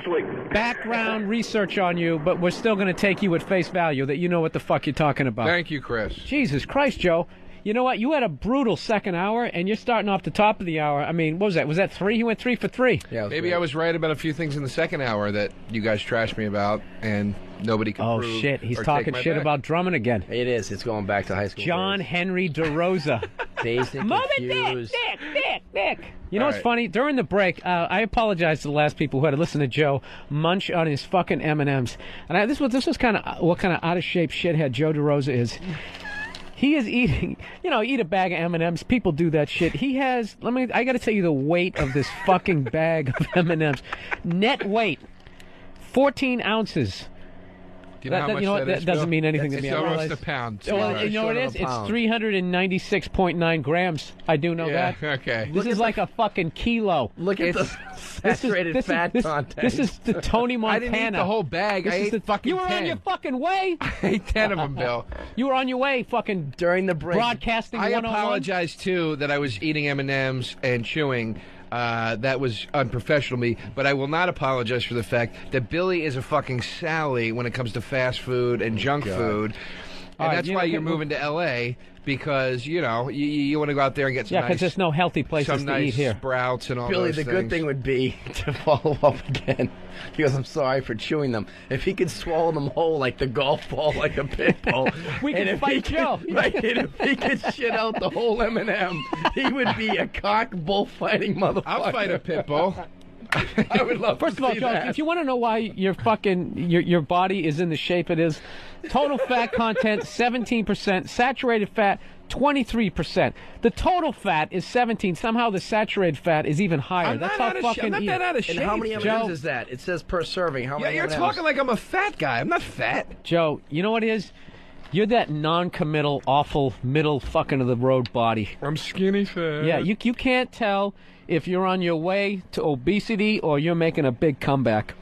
background research on you, but we're still going to take you at face value that you know what the fuck you're talking about. Thank you, Chris. Jesus Christ, Joe. You know what? You had a brutal second hour, and you're starting off the top of the hour. I mean, what was that? Was that 3? He went 3 for 3. Yeah. Maybe I was right about a few things in the second hour that you guys trashed me about, and nobody can prove. Oh, shit. He's or talking take my shit back. about Drummond again. It is. It's going back to high school. John Henry DeRosa. Dazed and Mother confused. Dick. You know what's funny? During the break, I apologize to the last people who had to listen to Joe munch on his fucking M&Ms. And this was kind of what kind of out-of-shape shithead Joe DeRosa is. He is eating, eat a bag of M&Ms. People do that shit. He has, I got to tell you the weight of this fucking bag of M&Ms. Net weight, 14 ounces. Do you know how much that is, doesn't Bill? mean anything to me. It's almost a pound. Well, you know what it is? It's 396.9 grams. I do know that. Okay. This is like a fucking kilo. Look at the saturated fat content. This is the Tony Montana. I didn't eat the whole bag. I ate fucking You were 10. on your fucking way. I ate 10 of them, Bill. You were on your way, fucking during the break. Broadcasting I 101. apologize, too, that I was eating M&Ms and chewing. That was unprofessional of me, but I will not apologize for the fact that Billy is a fucking Sally when it comes to fast food and junk food. And that's why you're moving to L.A., because, you want to go out there and get some because there's no healthy places to eat here. Sprouts and all Billy, those the things. good thing would be to follow up again. He goes, I'm sorry for chewing them. If he could swallow them whole like the golf ball, like a pit bull. We can fight Joe. Right, and if he could shit out the whole M&M, he would be a cock bullfighting motherfucker. I'll fight a pit bull. I would love First to of all, see Joe, that. if you want to know why your body is in the shape it is, total fat content 17%, saturated fat 23%. The total fat is 17. Somehow the saturated fat is even higher. I'm That's not how out of shape. fucking I'm not that out of shape. And how many M&Ms Joe, is that? It says per serving. How many you're M&Ms? talking like I'm a fat guy. I'm not fat. Joe, you know what it is? You're that non-committal, awful, middle fucking of the road body. I'm skinny fat. Yeah, you can't tell if you're on your way to obesity or you're making a big comeback.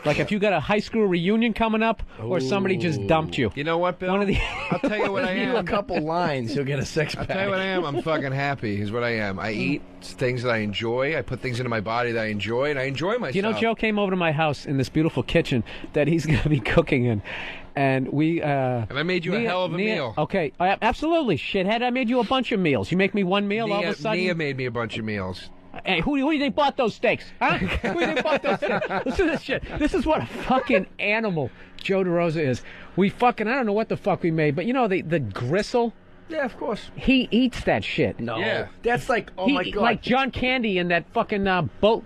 Like if you got a high school reunion coming up, or somebody just dumped you. You know what, Bill? One of the I'll tell you what I am. A couple lines, you'll get a six-pack. I'll tell you what I am. I'm fucking happy is what I am. I eat things that I enjoy. I put things into my body that I enjoy, and I enjoy myself. You know, Joe came over to my house in this beautiful kitchen that he's going to be cooking in. And we... and I made you a hell of a meal. Okay, absolutely, shithead. I made you a bunch of meals. You make me one meal, all of a sudden... Nia made me a bunch of meals. Hey, who do you think bought those steaks? Huh? Who do you think bought those steaks? Listen to this shit. This is what a fucking animal Joe DeRosa is. We fucking, I don't know what the fuck we made, but you know the gristle? Yeah, of course. He eats that shit. No. Yeah. That's like, oh my God. Like John Candy in that fucking boat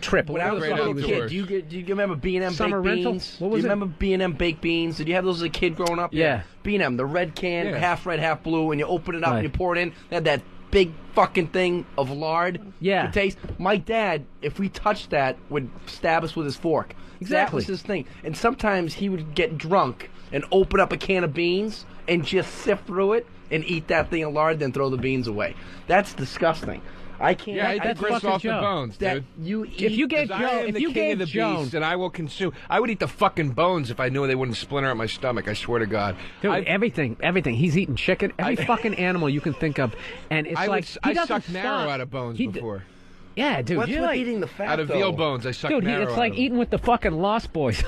trip. When I was a little kid, do you remember B&M Summer baked rental? beans? What was do you it? remember B&M baked beans? Did you have those as a kid growing up? Yeah. B&M, the red can, Yeah. half red, half blue, and you open it up Right. and you pour it in. They had that big fucking thing of lard. Yeah. To taste. My dad, if we touched that, would stab us with his fork. That was his thing. And sometimes he would get drunk and open up a can of beans and just sift through it and eat that thing of lard, then throw the beans away. That's disgusting. I can't. Yeah, I that's grist fucking off the Joe. bones, that dude. you eat. If you gave 'Cause Joe, I am if the you king gave of the Joan, beast, and I will consume. I would eat the fucking bones if I knew they wouldn't splinter out my stomach. I swear to God. dude, everything. He's eating chicken, every fucking animal you can think of, and it's I like I he doesn't sucked marrow stop. out of bones He d- before. Yeah, dude. What's you're with like, eating the fat, Out of though? veal bones, I sucked dude, marrow it's out like of eating with the fucking Lost Boys.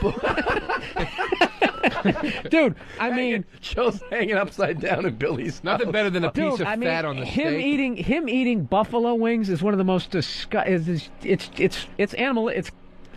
Dude, I mean, Joe's hanging upside down in Billy's. Nothing better than a piece dude, of I mean, fat on the him steak. eating buffalo wings is one of the most it's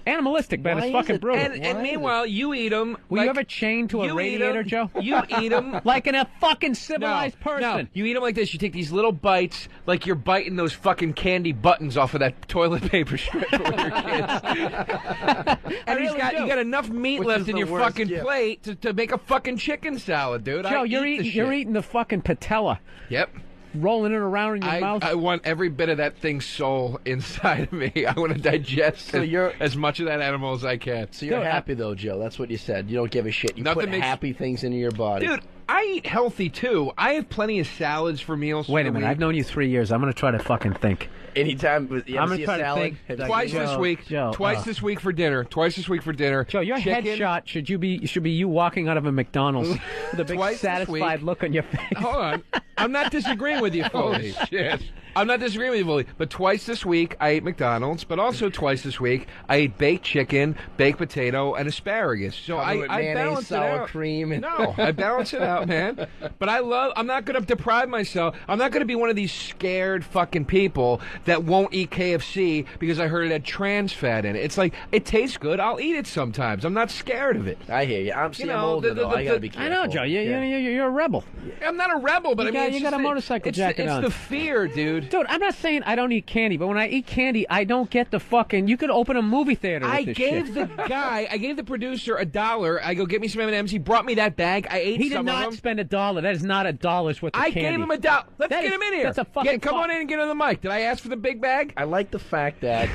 animalistic, man. Why It's is fucking it- brutal. And meanwhile, you eat them. Were you ever chained to a radiator, Joe? You eat them like in a fucking civilized person. No, you eat them like this. You take these little bites, like you're biting those fucking candy buttons off of that toilet paper strip when you're kids. And you got enough meat Which left is in the your worst fucking gift. plate to make a fucking chicken salad, dude. Joe, I you're eat the you're shit. eating the fucking patella, Yep. rolling it around in your mouth. I want every bit of that thing's soul inside of me. I want to digest as much of that animal as I can. So you're happy though, Joe. That's what you said. You don't give a shit. You put happy things into your body. Dude, I eat healthy too. I have plenty of salads for meals. Wait for a the minute, week. I've known you 3 years. I'm going to try to fucking think. Anytime you I'm ever gonna see a try to salad, think. Twice this week. Joe, Twice this week for dinner. Twice this week for dinner. Joe, your Chicken. headshot should be you walking out of a McDonald's with a big Twice this satisfied week. look on your face. Hold on. I'm not disagreeing with you fully. Oh, shit. I'm not disagreeing with you fully. But twice this week I ate McDonald's, but also twice this week I ate baked chicken, baked potato, and asparagus. So Covered with I mayonnaise, balance it sour out. cream, and No, I balance it out, man. But I'm not going to deprive myself. I'm not going to be one of these scared fucking people that won't eat KFC because I heard it had trans fat in it. It's like, it tastes good. I'll eat it sometimes. I'm not scared of it. I hear you. I'm older though. I gotta be careful. I know, Joe. You're a rebel. I'm not a rebel, but You I got- mean, it's you just got a the- motorcycle it's jacket on. It's the fear, dude. Dude, I'm not saying I don't eat candy, but when I eat candy, I don't get the fucking. You could open a movie theater with I this gave shit. I gave the producer $1. I go, get me some M&Ms. He brought me that bag. I ate He some did of not them. spend $1. That is not $1 worth of I candy. gave him $1. Let's That get is- him in here. that's a fucking Come on in and get on the mic. Did I ask for the big bag? I like the fact that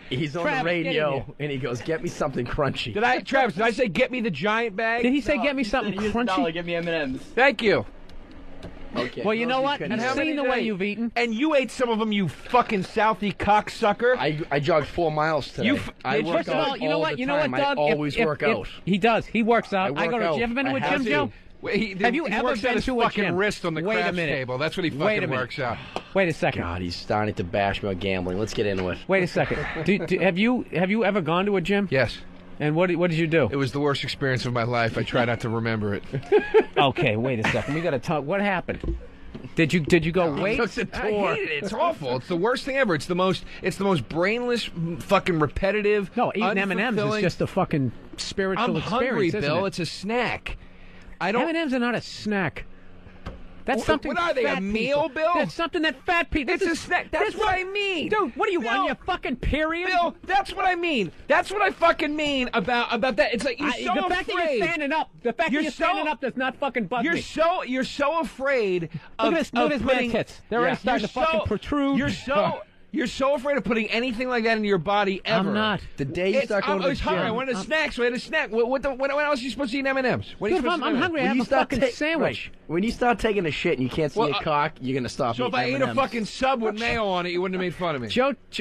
he's on Travis, the get in radio here. and he goes, "Get me something crunchy." Travis, did I say get me the giant bag? Did he say get me something crunchy? Give me M&M's. Thank you. Okay. Well, you know what? couldn't I've have seen many the did way I- you've eaten. And you ate some of them, you fucking Southie cocksucker. I jogged 4 miles today. I work First of out all, you know all what? the You know what, time. Doug? I always work out. He does. He works out. I go work to. out. You ever been to I a have gym, to. Joe? Have you he ever works out been his to a fucking gym? wrist on the Wait a crafts minute. table. That's what he Wait a fucking minute. works out. Wait a second. God, he's starting to bash me about gambling. Let's get into it. Wait a second. Have you ever gone to a gym? Yes. And what did you do? It was the worst experience of my life. I try not to remember it. Okay, wait a second. We got to talk. What happened? Did you go wait? I hate it. It's awful. It's the worst thing ever. It's the most brainless, fucking repetitive. No, eating M&Ms is unfulfilling- just a fucking spiritual I'm hungry, experience, isn't Bill. it? It's a snack. I don't. M&Ms are not a snack. That's What- something. what are they, a fat meal, people- Bill? That's something that fat people. It's a snack. That's what I mean. Dude, what are you Bill, on your fucking period? Bill, that's what I mean. That's what I fucking mean about that. It's like you're so the fact afraid. that you're standing up. The fact You're that you're standing so- up does not fucking bug me. You're so afraid of Look at this man's putting, tits. They're already starting to fucking protrude. You're so You're so afraid of putting anything like that into your body ever. I'm not. The day you start going to the was hungry. I gym. wanted a snack, so I had a snack. What else are you supposed to eat in M&Ms? What are you Dude, if supposed to I'm do? hungry, I have a fucking sandwich. Right. When you start taking a shit and you can't see a cock, you're going to stop So if eating I ate a M&Ms. fucking sub with mayo on it, you wouldn't have made fun of me.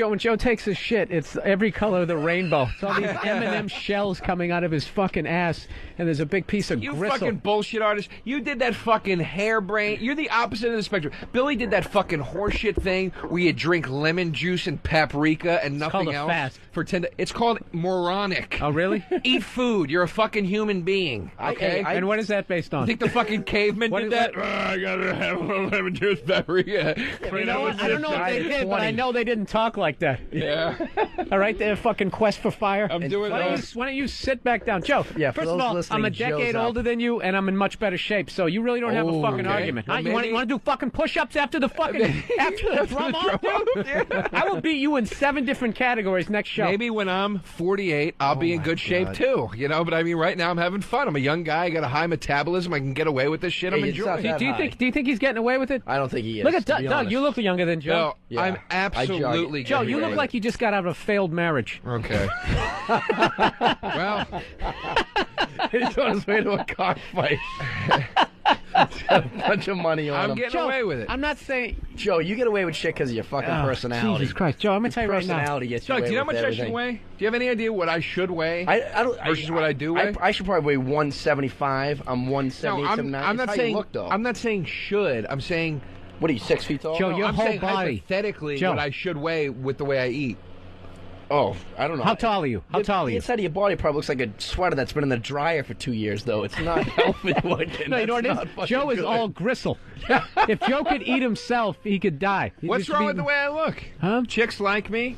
When Joe takes a shit, it's every color of the rainbow. It's all these M&M shells coming out of his fucking ass, and there's a big piece of You gristle. fucking bullshit artist. You did that fucking harebrained. You're the opposite of the spectrum. Billy did that fucking horseshit thing where you drink lemon juice and paprika and nothing called a else fast. for 10 days. It's called moronic. Oh, really? Eat food. You're a fucking human being. Okay? And what is that based on? You think the fucking cavemen did that? I gotta have a little lemon juice, paprika. You know what? I don't know if they did, but I know they didn't talk like that. Yeah. All right, their fucking quest for fire. I'm doing why don't you sit back down, Joe? Yeah, for first of those all, listening, I'm a Joe's decade up. older than you, and I'm in much better shape. So you really don't have a fucking argument. Well, Huh? You want to do fucking push-ups after the fucking after the drum off, dude? I will beat you in 7 different categories next show. Maybe when I'm 48, I'll be in good shape too. You know, but I mean, right now I'm having fun. I'm a young guy. I got a high metabolism. I can get away with this shit. I'm Hey, it's not enjoying. that it. Do you think he's getting away with it? I don't think he is. Look at to be Doug. honest. You look younger than Joe. No, Yeah. I'm absolutely. Joe, you look getting like you just got out of a failed marriage. Okay. Well, He's on his way to a cockfight. He's got a bunch of money on I'm him. getting Joe, away with it. I'm not saying. Joe, you get away with shit because of your fucking personality. Jesus Christ, Joe, I'm gonna tell you right now. Personality gets you Doug, away do you know how with much I everything. should weigh? Do you have any idea what I should weigh? I don't. Versus what I do weigh? I should probably weigh 175. I'm 178, No, 79. I'm It's not how saying. you look, though. I'm not saying should. I'm saying. What are you, 6 feet tall? Joe, No, your I'm whole saying body. hypothetically Joe. what I should weigh with the way I eat. Oh, I don't know. How tall are you? How tall are The you? inside of your body probably looks like a sweater that's been in the dryer for 2 years, though. It's not healthy looking. No, you know what it is? Joe is all gristle. If Joe could eat himself, he could die. He'd What's just wrong be- with the way I look? Huh? Chicks like me.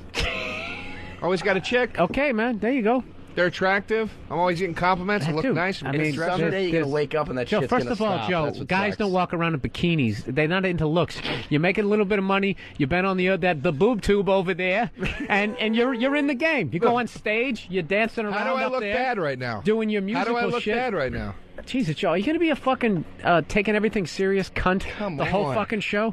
Always got a chick. Okay, man. There you go. They're attractive. I'm always getting compliments. I look Dude, nice. I I'm mean, dressed. Someday you're there's- going to wake up and that Joe, shit's first going to of all, stop. Joe, That's what guys sucks. don't walk around in bikinis. They're not into looks. You're making a little bit of money. You've been on the boob tube over there, and you're in the game. You go on stage. You're dancing around. How do I up look there, bad right now? Doing your How musical do I look shit. bad right now? Jesus, Joe, are you gonna be a fucking taking everything serious cunt the whole on. fucking show?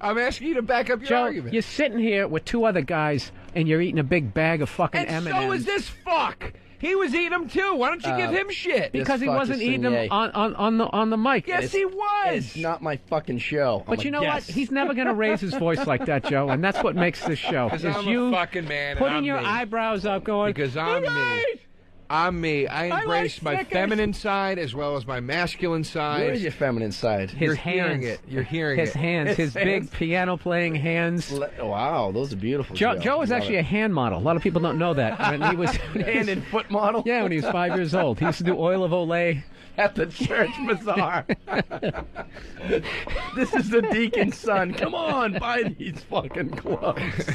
I'm asking you to back up your Joe, argument. you're sitting here with 2 other guys, and you're eating a big bag of fucking And M&Ms. so is this fuck. He was eating them too. Why don't you give him shit? Because he fuck wasn't is eating them Singh. on the mic. Yes, he was. It's not my fucking show. But you know what? He's never going to raise his voice like that, Joe, and that's what makes this show. Because Is I'm you a fucking man. and putting I'm your me. eyebrows up, going. Because I'm me. I'm me. I embrace my Snickers. feminine side as well as my masculine side. Where is your feminine side? His You're hands. hearing it. You're hearing his it. hands, his big piano-playing hands. Wow, those are beautiful. Joe was actually a hand model. A lot of people don't know that. When he was hand and foot model. Yeah, when he was 5 years old, he used to do oil of Olay. At the church bazaar. This is the deacon's son. Come on, buy these fucking clothes.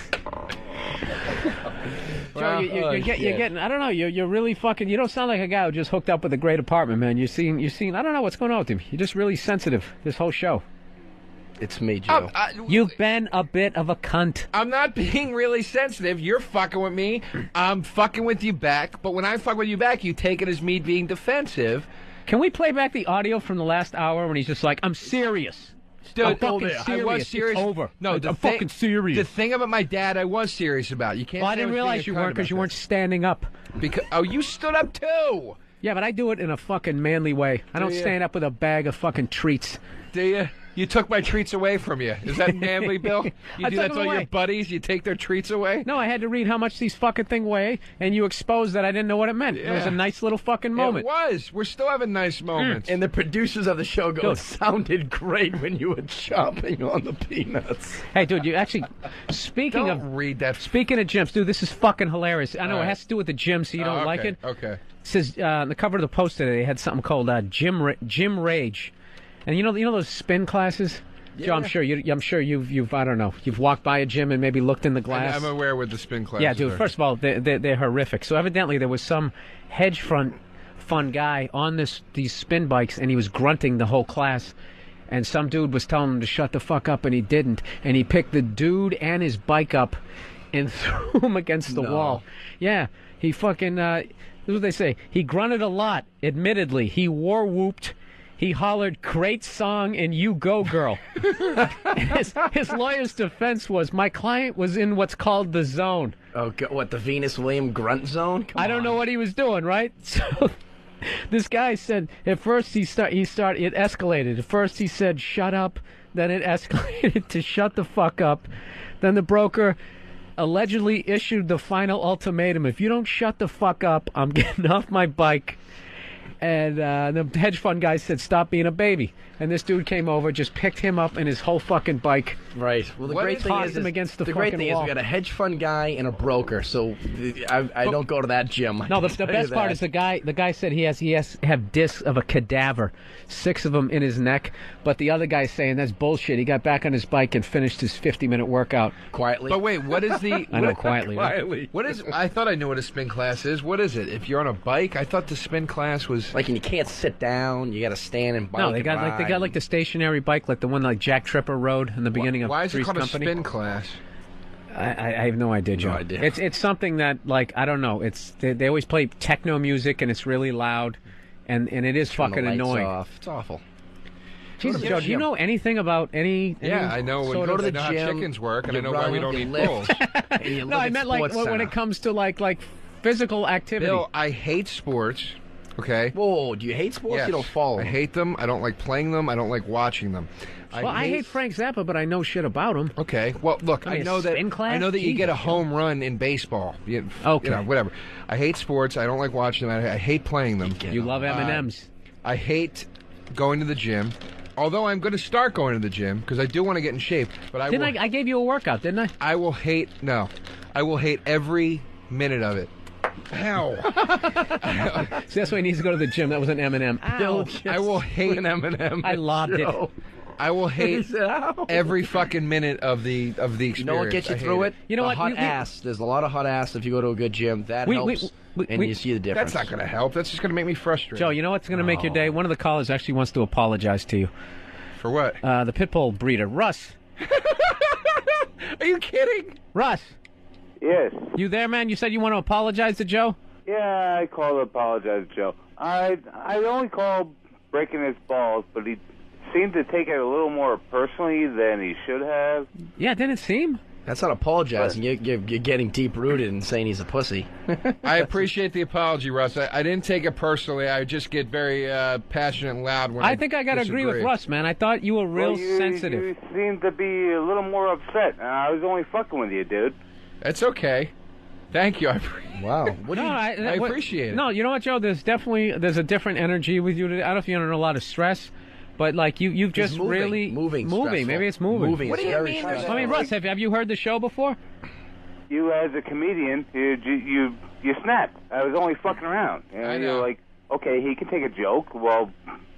Joe, you're getting. I don't know. You're really fucking. You don't sound like a guy who just hooked up with a great apartment, man. You're seeing. I don't know what's going on with him. You're just really sensitive this whole show. It's me, Joe. You've been a bit of a cunt. I'm not being really sensitive. You're fucking with me. I'm fucking with you back. But when I fuck with you back, you take it as me being defensive. Can we play back the audio from the last hour when he's just like, "I'm serious." Dude, I'm fucking I serious. was serious. It's over. No, I'm fucking serious. The thing about my dad, I was serious about. You can't. Well, I say didn't was being realize a you cunt weren't because about you weren't this. standing up. Because you stood up too. Yeah, but I do it in a fucking manly way. I don't you? stand up with a bag of fucking treats. Do you? You took my treats away from you. Is that manly, Bill? You I do took that to them all your away. buddies? You take their treats away? No, I had to read how much these fucking thing weigh, and you exposed that I didn't know what it meant. It was Yeah. a nice little fucking moment. It was. We're still having nice moments. And the producers of the show go, Dude. it sounded great when you were chomping on the peanuts. Hey, dude, you actually, speaking Don't of read that. speaking of gyms, dude, this is fucking hilarious. I know All it right. has to do with the gym, so you don't Oh, like okay, it. Okay. It says on the cover of the post today, they had something called Gym Rage, and you know those spin classes. Joe, I'm sure you've I don't know, you've walked by a gym and maybe looked in the glass. I'm aware with the spin classes. Yeah, dude. are. First of all, they're horrific. So evidently there was some hedge fund guy on these spin bikes, and he was grunting the whole class. And some dude was telling him to shut the fuck up, and he didn't. And he picked the dude and his bike up and threw him against the wall. Yeah, he fucking. This is what they say. He grunted a lot. Admittedly, he war whooped. He hollered, "Great song," and "You go, girl." his lawyer's defense was, "My client was in what's called the zone." Oh, what, the Venus William grunt zone? I don't know what he was doing, right? So this guy said, at first it escalated. At first he said, "Shut up." Then it escalated to "Shut the fuck up." Then the broker allegedly issued the final ultimatum: "If you don't shut the fuck up, I'm getting off my bike." And the hedge fund guy said, "Stop being a baby." And this dude came over, just picked him up and his whole fucking bike. Right. Well, the great thing is, him against the great fucking thing is wall. we got a hedge fund guy and a broker, so I don't go to that gym. No, the best part is the guy said he has have discs of a cadaver, 6 of them in his neck. But the other guy's saying that's bullshit. He got back on his bike and finished his 50-minute workout quietly. But wait, what is the? I know, quietly. Quietly. What is? I thought I knew what a spin class is. What is it? If you're on a bike, I thought the spin class was like, and you can't sit down. You got to stand and bike. No, they got the stationary bike, like the one like Jack Tripper rode in the beginning of Why is it Three's called Company. a spin class? I have no idea, Joe. No idea. It's something that, like, I don't know. They always play techno music and it's really loud, and it is Turn the fucking lights annoying. off. It's awful. Jesus, Joe, do you know anything about any? Yeah, I know. sort Go of- to the gym, how chickens work, and I know why we don't eat bulls. No, I meant like when it comes to like physical activity. Bill, I hate sports. Okay. Whoa, do you hate sports? Yes. You don't follow I them. hate them. I don't like playing them. I don't like watching them. I hate Frank Zappa, but I know shit about him. Okay. Well, look, I mean, know that spin class? I know that you get a Jesus, home run in baseball. Okay. You know, whatever. I hate sports. I don't like watching them. I hate playing them. You love M&Ms. I hate going to the gym. Although I'm going to start going to the gym because I do want to get in shape. But I gave you a workout, didn't I? I will hate every minute of it. Ow. See, that's why he needs to go to the gym. That was an M&M. Ow. I will hate an M&M. I lobbed it. I will hate every fucking minute of the experience. You know what gets you through it? You know what? Hot ass. There's a lot of hot ass if you go to a good gym. That helps, and you see the difference. That's not going to help. That's just going to make me frustrated. Joe, you know what's going to make your day? One of the callers actually wants to apologize to you. For what? The pit bull breeder, Russ. Are you kidding? Russ. Yes. You there, man? You said you want to apologize to Joe? Yeah, I called to apologize to Joe. I only called breaking his balls, but he seemed to take it a little more personally than he should have. Yeah, didn't it seem? That's not apologizing. You're getting deep-rooted and saying he's a pussy. I appreciate the apology, Russ. I didn't take it personally. I just get very passionate and loud when I think I got to agree with Russ, man. I thought you were real sensitive. You seemed to be a little more upset. I was only fucking with you, dude. It's okay. Thank you. Wow. I appreciate it. No, you know what, Joe? There's a different energy with you today. I don't know if you're under a lot of stress, but like you've just moving. really Moving. Maybe it's moving. Moving. What do you mean? I mean, Russ, have you heard the show before? You, as a comedian, you snapped. I was only fucking around. You know, I know. You're like, okay, he can take a joke. Well,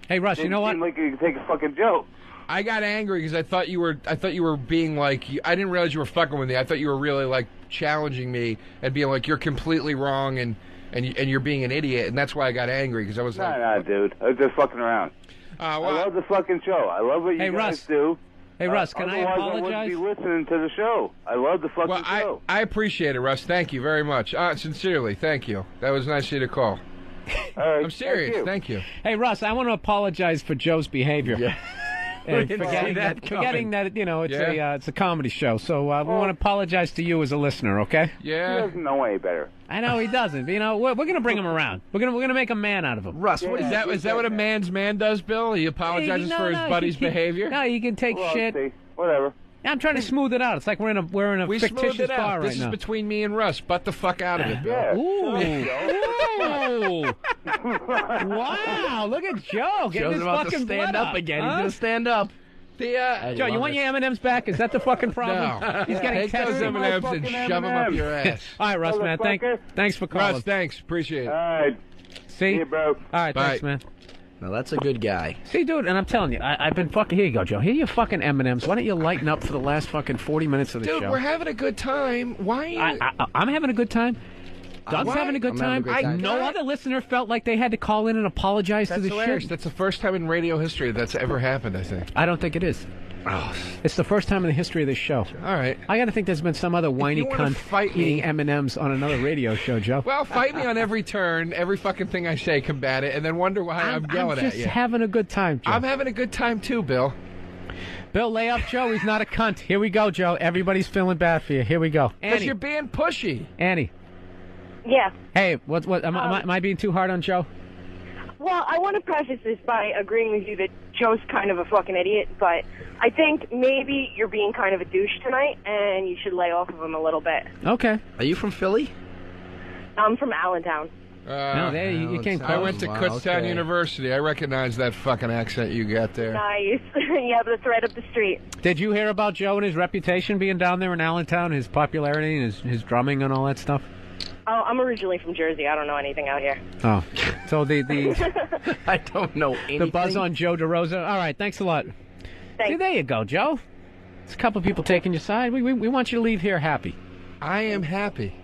hey, Russ, you know what? Seemed like he could take a fucking joke. I got angry because I thought you were being like. I didn't realize you were fucking with me. I thought you were really like challenging me and being like you're completely wrong and you're being an idiot, and that's why I got angry because I was like, Nah, dude. I was just fucking around. I love the fucking show. I love what you guys do. Hey, Russ, can I Otherwise, apologize? I wouldn't be listening to the show. I love the fucking show. I appreciate it, Russ. Thank you very much. Sincerely, thank you. That was nice of you to call. All right, I'm serious. Thank you. Hey, Russ, I want to apologize for Joe's behavior. Yeah. And We didn't see that forgetting that it's a comedy show. So we Oh. want to apologize to you as a listener, okay? Yeah. He doesn't know any better. I know he doesn't. But, we're going to bring him around. We're going to make a man out of him. Russ, What is that? Is that what a man's man does, Bill? He apologizes for his buddy's behavior. No, you can take shit. See. Whatever. I'm trying to smooth it out. It's like we're in a We smoothed fictitious it out. bar right This now. is between me and Russ. Butt the fuck out of it, Bill. Yeah. Ooh. Wow, look at Joe getting Joe's his about to fucking stand blood up again. Huh? He's going to stand up. Joe, you want your M&M's back? Is that the fucking problem? No. He's getting Take those tested. M&Ms and shove them up your ass. All right, Russ, man. Thanks for calling. Russ, thanks. Appreciate it. All right. See? you, bro. All right, Bye. thanks, man. Now, that's a good guy. See, dude, and I'm telling you, I've been fucking... Here you go, Joe. Here are your fucking M&Ms. Why don't you lighten up for the last fucking 40 minutes of the Dude, show? we're having a good time. Why? I'm having a good time. Doug's Why? having a good I'm having time. a good time. No other listener felt like they had to call in and apologize That's to the hilarious. shit. That's the first time in radio history that's ever happened, I think. I don't think it is. Oh. It's the first time in the history of this show. All right. I got to think there's been some other whiny you wanna cunt fight me- eating M&Ms on another radio show, Joe. Well, fight me on every turn, every fucking thing I say, combat it, and then wonder why I'm yelling I'm at just you. having a good time, Joe. I'm having a good time too, Bill. Bill, lay off Joe. He's not a cunt. Here we go, Joe. Everybody's feeling bad for you. Here we go. Because Annie. you're being pushy. Annie. Yeah. Hey, what? Am I being too hard on Joe? Well, I want to preface this by agreeing with you that Joe's kind of a fucking idiot, but I think maybe you're being kind of a douche tonight, and you should lay off of him a little bit. Okay. Are you from Philly? I'm from Allentown. No, there you came close. I went to Kutztown University. I recognize that fucking accent you got there. Nice. Yeah, but it's right up the street. Did you hear about Joe and his reputation being down there in Allentown, his popularity and his drumming and all that stuff? Oh, I'm originally from Jersey. I don't know anything out here. Oh, so the I don't know anything. The buzz on Joe DeRosa. All right, thanks a lot. Thanks. See, there you go, Joe. There's a couple of people taking your side. We want you to leave here happy. I am happy.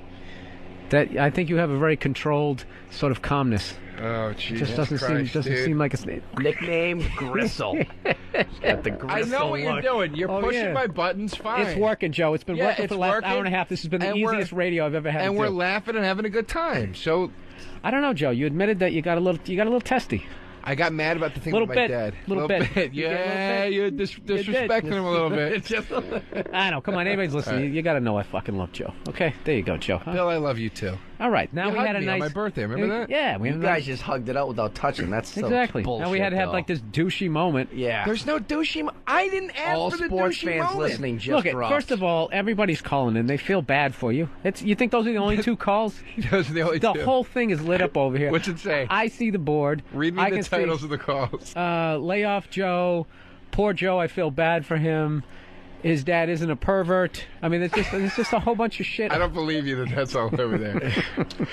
That I think you have a very controlled sort of calmness. Oh, Jesus Just doesn't Christ, seem like it's nickname Gristle. Got the Gristle I know what you're look. doing. You're Oh, pushing yeah. my buttons fine. It's working, Joe. It's been Yeah, working for it's the last working. hour and a half. This has been the And we're- easiest radio I've ever had. And to we're do. laughing and having a good time. So I don't know, Joe. You admitted that you got a little testy. I got mad about the thing Little with my bit, dad. little bit. You get a little Yeah, bit? you're You did. disrespecting him a little bit. I know. Come on, anybody's listening. All right. You got to know I fucking love Joe. Okay, there you go, Joe. Huh? Bill, I love you too. All right, now You we hugged had a me nice on my birthday. Remember that? Yeah, we You had a guys nice... just hugged it out without touching. That's so Exactly. bullshit, Now we had to have though. like this douchey moment. Yeah. There's no douchey. I didn't ask All for the sports douchey fans moment. listening just Look, dropped. first of all, everybody's calling in. They feel bad for you. You think those are the only two calls? Those are the only two. The whole thing is lit up over here. What's it say? I see the board. Read me I the can titles see, of the calls. Lay off Joe. Poor Joe. I feel bad for him. His dad isn't a pervert. I mean, it's just a whole bunch of shit. I don't believe you that that's all over there.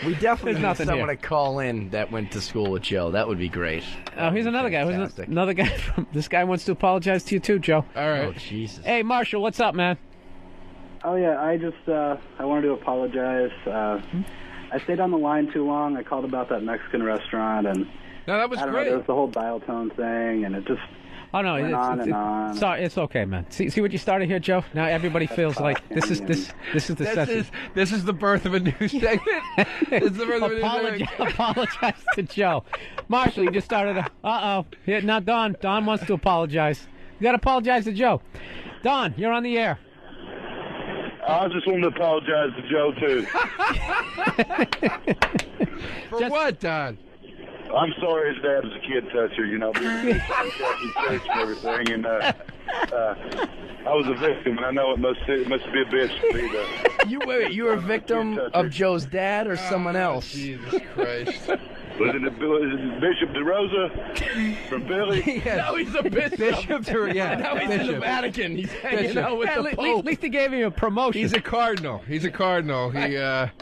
We definitely There's need nothing someone here. to call in that went to school with Joe. That would be great. Oh, here's another guy. Fantastic. Another guy from. This guy wants to apologize to you too, Joe. All right. Oh, Jesus. Hey, Marshall, what's up, man? Oh yeah, I wanted to apologize. I stayed on the line too long. I called about that Mexican restaurant, and No, that was I don't great. know, there was the whole dial tone thing, and it just Oh no, went on and on. Sorry, it's okay, man. See what you started here, Joe. Now everybody feels like this is the session. This is the birth of a new segment. This is the birth of a new segment. Apologize to Joe. Marshall, you just started. Here, now Don. Don wants to apologize. You got to apologize to Joe. Don, you're on the air. I just wanted to apologize to Joe, too. For what, Don? I'm sorry his dad was a kid toucher, you know, church and everything, and I was a victim, and I know it must be a bitch to be the... You were a victim of Joe's dad or someone else? Jesus Christ. Was it Bishop DeRosa from Philly? Now he's a bishop. Yeah, Now he's in the Vatican. He's hanging out with the Pope. At least he gave him a promotion. He's a cardinal. He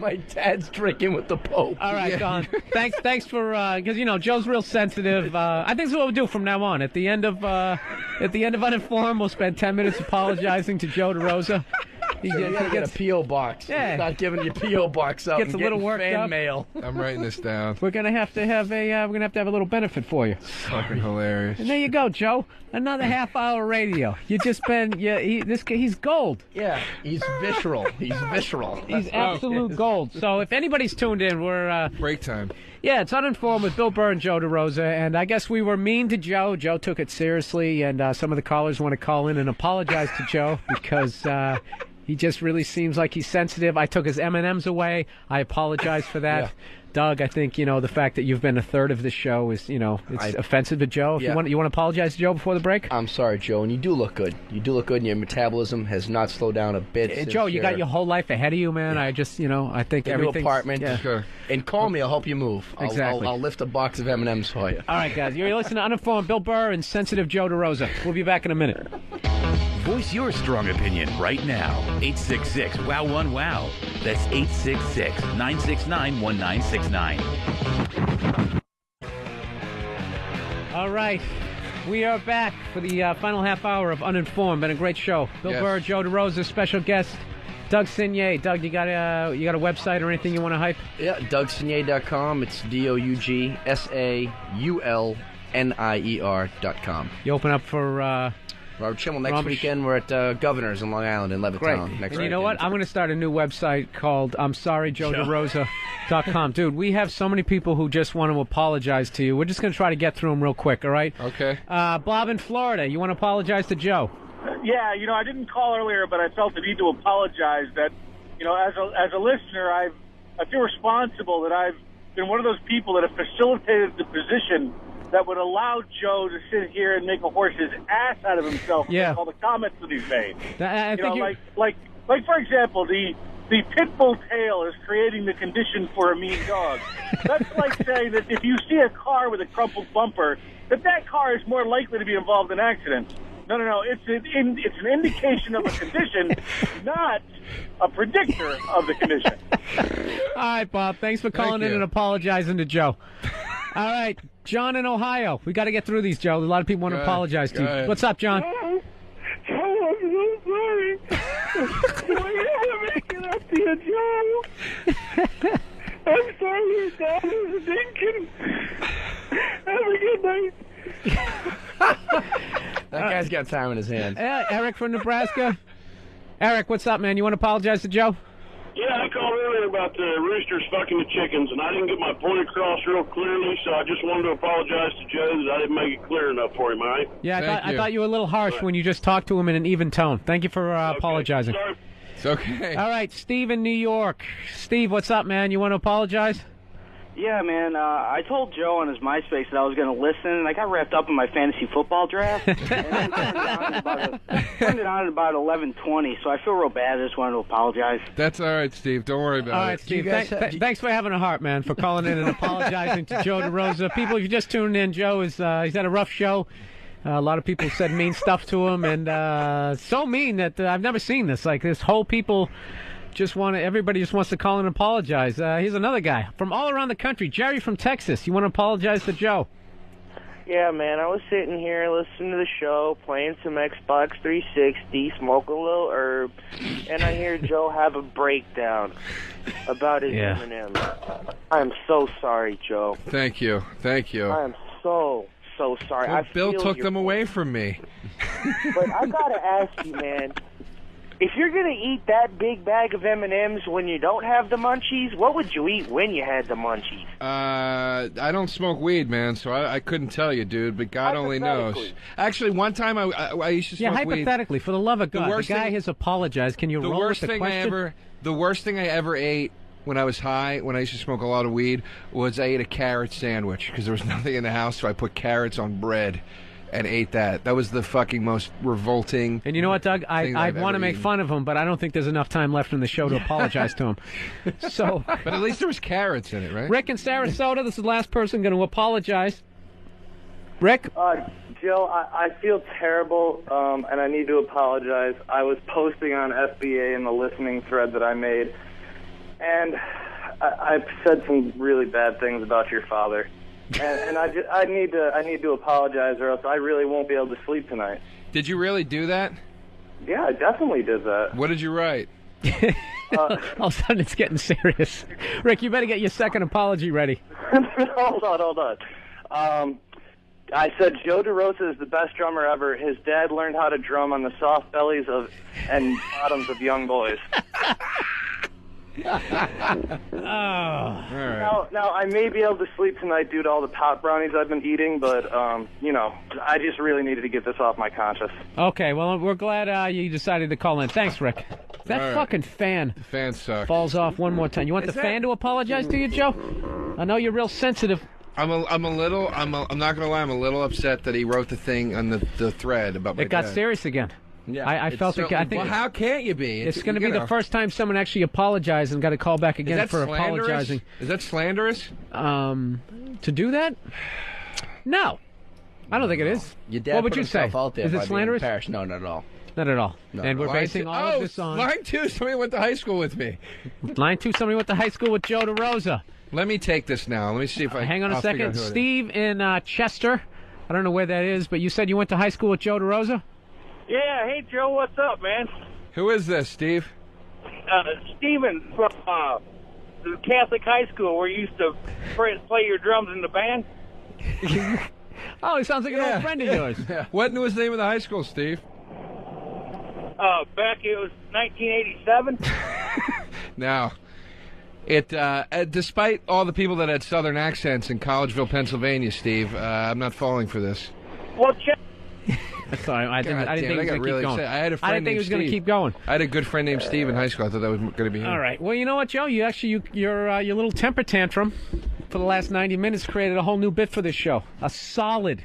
My dad's drinking with the Pope. All right, Yeah. Don. Thanks for because Joe's real sensitive. I think that's what we'll do from now on. At the end of Uninformed, we'll spend 10 minutes apologizing to Joe DeRosa. He You gotta get a P.O. box. Yeah. He's not giving you P.O. box out Gets and a little getting worked fan up. mail. I'm writing this down. We're gonna have to have a little benefit for you. Fucking hilarious. And there you go, Joe. Another half-hour radio. You just been he's gold. Yeah, he's visceral. He's visceral. He's absolute gold. So if anybody's tuned in, we're break time. Yeah, it's Uninformed with Bill Burr and Joe DeRosa, and I guess we were mean to Joe. Joe took it seriously, and some of the callers want to call in and apologize to Joe because he just really seems like he's sensitive. I took his M&Ms away. I apologize for that. Yeah. Doug, I think, the fact that you've been a third of the show is, it's offensive to Joe. If Yeah. you want to apologize to Joe before the break? I'm sorry, Joe, and you do look good. You do look good, and your metabolism has not slowed down a bit. since Joe, you got your whole life ahead of you, man. I just, I think the new everything. apartment. Yeah. Sure. And call me, I'll help you move. Exactly. I'll lift a box of M&Ms for you. All right, guys. You're listening to Uninformed, Bill Burr and sensitive Joe DeRosa. We'll be back in a minute. Voice your strong opinion right now. 866-WOW-1-WOW. That's 866-969-1969. All right. We are back for the final half hour of Uninformed. Been a great show. Bill Yes. Burr, Joe DeRosa, special guest Doug Signier. Doug, you got a website or anything you want to hype? Yeah, DougSignier.com. It's DougSaulnier.com. You open up for Robert Schimmel. Next Robert weekend, we're at Governor's in Long Island in Levittown. Great. Next And you know weekend. what? I'm going to start a new website called I'mSorryJoeDeRosa.com. Dude, we have so many people who just want to apologize to you. We're just going to try to get through them real quick, all right? Okay. Bob in Florida, you want to apologize to Joe? Yeah, I didn't call earlier, but I felt the need to apologize that, as a listener, I feel responsible that I've been one of those people that have facilitated the position that would allow Joe to sit here and make a horse's ass out of himself with all the comments that he's made. Like for example, the pit bull tail is creating the condition for a mean dog. That's like saying that if you see a car with a crumpled bumper, that car is more likely to be involved in accidents. No. It's an indication of a condition, not a predictor of the condition. All right, Bob. Thanks for calling in and apologizing to Joe. All right, John in Ohio. We got to get through these, Joe. A lot of people want to apologize to you. What's up, John? I'm so sorry. I'm making up to you, Joe. I'm sorry your dad is thinking. Have a good night. That guy's got time in his hands. Eric from Nebraska. Eric, what's up, man? You want to apologize to Joe? Yeah, I called earlier about the roosters fucking the chickens, and I didn't get my point across real clearly, so I just wanted to apologize to Joe that I didn't make it clear enough for him, all right? Yeah, I thought you were a little harsh when you just talked to him in an even tone. Thank you for apologizing. Sorry. It's okay. All right, Steve in New York. Steve, what's up, man? You want to apologize? Yeah, man. I told Joe on his MySpace that I was going to listen, and I got wrapped up in my fantasy football draft. And then turned it on at about 11:20, so I feel real bad. I just wanted to apologize. That's all right, Steve. Don't worry about it. All right, Steve. Thanks for having a heart, man, for calling in and apologizing to Joe DeRosa. People, if you just tuned in, Joe he's had a rough show. A lot of people said mean stuff to him, and so mean that I've never seen this. Like, this whole people... everybody just wants to call and apologize. Here's another guy from all around the country. Jerry from Texas. You want to apologize to Joe? Yeah, man. I was sitting here listening to the show, playing some Xbox 360, smoking a little herb, and I hear Joe have a breakdown about his M&Ms. I am so sorry, Joe. Thank you. I am so sorry. Well, Bill feel took your them away from me. But I gotta ask you, man. If you're going to eat that big bag of M&Ms when you don't have the munchies, what would you eat when you had the munchies? I don't smoke weed, man, so I couldn't tell you, dude, but God only knows. Actually, one time I used to smoke weed. Yeah, hypothetically, for the love of God, the guy has apologized. Can you roll with the question? The worst thing I ever ate when I was high, when I used to smoke a lot of weed, was I ate a carrot sandwich because there was nothing in the house, so I put carrots on bread and ate that. That was the fucking most revolting. And you know what, Doug? I want to make fun of him, but I don't think there's enough time left in the show to apologize to him. So, but at least there was carrots in it, right? Rick in Sarasota, this is the last person going to apologize. Rick? Joe, I feel terrible, and I need to apologize. I was posting on FBA in the listening thread that I made, and I've said some really bad things about your father. And I need to apologize, or else I really won't be able to sleep tonight. Did you really do that? Yeah, I definitely did that. What did you write? All of a sudden, it's getting serious. Rick, you better get your second apology ready. Hold on. I said Joe DeRosa is the best drummer ever. His dad learned how to drum on the soft bellies and bottoms of young boys. All right. Now, I may be able to sleep tonight due to all the pot brownies I've been eating, but, I just really needed to get this off my conscience. Okay, well, we're glad you decided to call in. Thanks, Rick. That fucking fan sucks. Falls off one more time. You want the fan to apologize to you, Joe? I know you're real sensitive. I'm not gonna lie, I'm a little upset that he wrote the thing on the thread about my It got dad. serious again. Yeah, I felt it. I think. Well, how can't you be? It's going to be the first time someone actually apologized and got a call back again for apologizing. Is that slanderous? To do that? No, I don't think it is. Your dad what would put you say? himself out there Is by it being slanderous? embarrassed. No, not at all. Not at all. No. And we're basing all of this on line 2. Somebody went to high school with me. Line 2. Somebody went to high school with Joe DeRosa. Let me take this now. Let me see if I hang on a I'll figure out second. who it is. Steve in Chester. I don't know where that is, but you said you went to high school with Joe DeRosa? Yeah, hey, Joe, what's up, man? Who is this, Steve? Steven from the Catholic high school where you used to play your drums in the band. Oh, he sounds like an old friend of yours. What was the name of the high school, Steve? Back it was 1987. Now, despite all the people that had Southern accents in Collegeville, Pennsylvania, Steve, I'm not falling for this. Well, check. Sorry, I didn't think he was going to keep going. I had a friend I didn't think he was going to keep going. I had a good friend named Steve in high school. I thought that was going to be him. All right. Well, you know what, Joe? Your little temper tantrum for the last 90 minutes created a whole new bit for this show. A solid.